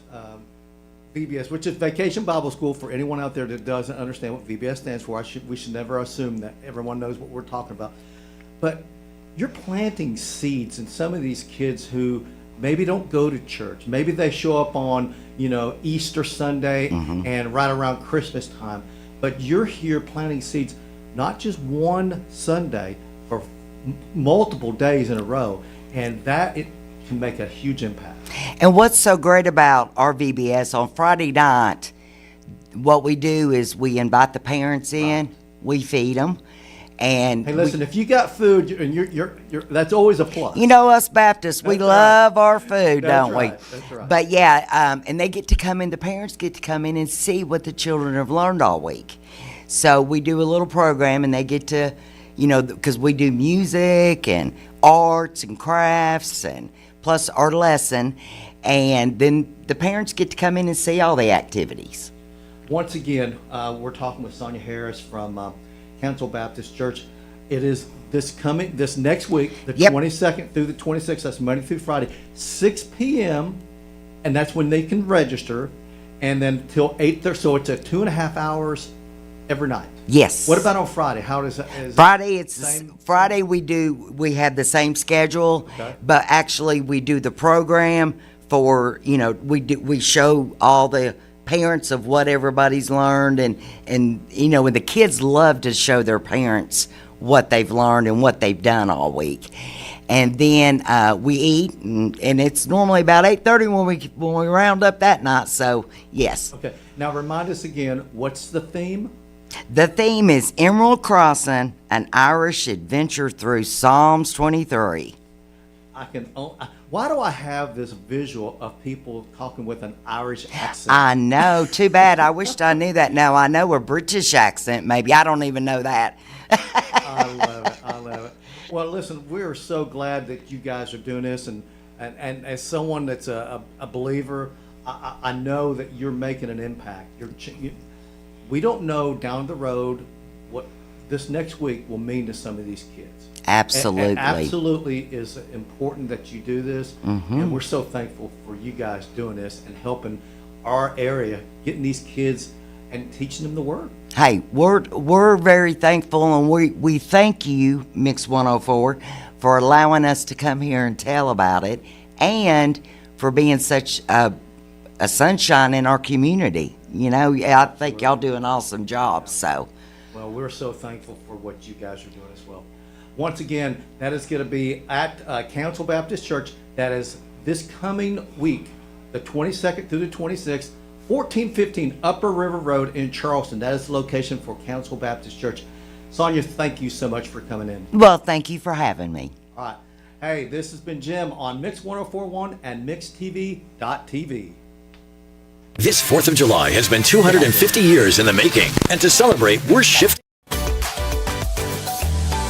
VBS, which is Vacation Bible School. For anyone out there that doesn't understand what VBS stands for, we should never assume that everyone knows what we're talking about. But you're planting seeds in some of these kids who maybe don't go to church. Maybe they show up on, Easter Sunday and right around Christmas time. But you're here planting seeds, not just one Sunday, for multiple days in a row, and that it can make a huge impact. And what's so great about our VBS on Friday night, what we do is we invite the parents in, we feed them, and hey, listen, if you got food, and you're that's always a plus. you know us Baptists, we love our food, That's don't right. we? That's right. But yeah, and they get to come in. The parents get to come in and see what the children have learned all week. So we do a little program, and they get to, because we do music and arts and crafts, and plus our lesson, and then the parents get to come in and see all the activities. Once again, we're talking with Sonya Harris from Council Baptist Church. It is this next week, the 22nd through the 26th. That's Monday through Friday, 6 p.m. and that's when they can register. And then till 8:30, so it's 2.5 hours every night. Yes. What about on Friday? How does that? Friday we have the same schedule, Okay. but actually we do the program for we show all the parents of what everybody's learned, and and the kids love to show their parents what they've learned and what they've done all week. And then we eat, and it's normally about 8:30 when we round up that night. So yes. Okay. Now remind us again. What's the theme? The theme is Emerald Crossing, an Irish adventure through Psalms 23. Why do I have this visual of people talking with an Irish accent? I know. Too bad. I wished I knew that. Now I know a British accent. Maybe I don't even know that. I love it. I love it. Well, listen, we are so glad that you guys are doing this, and as someone that's a believer, I know that you're making an impact. We don't know down the road what this next week will mean to some of these kids. Absolutely. And absolutely is important that you do this, and we're so thankful for you guys doing this and helping our area, getting these kids and teaching them the Word. Hey, we're very thankful, and we thank you, Mix 104, for allowing us to come here and tell about it, and for being such a sunshine in our community. I think y'all do an awesome job. So, well, we're so thankful for what you guys are doing as well. Once again, that is going to be at Council Baptist Church. That is this coming week, the 22nd through the 26th, 1415 Upper River Road in Charleston. That is the location for Council Baptist Church. Sonya, thank you so much for coming in. Well, thank you for having me. All right. Hey, this has been Jim on Mix 1041 and MixTV.tv. This 4th of July has been 250 years in the making. And to celebrate, we're shifting.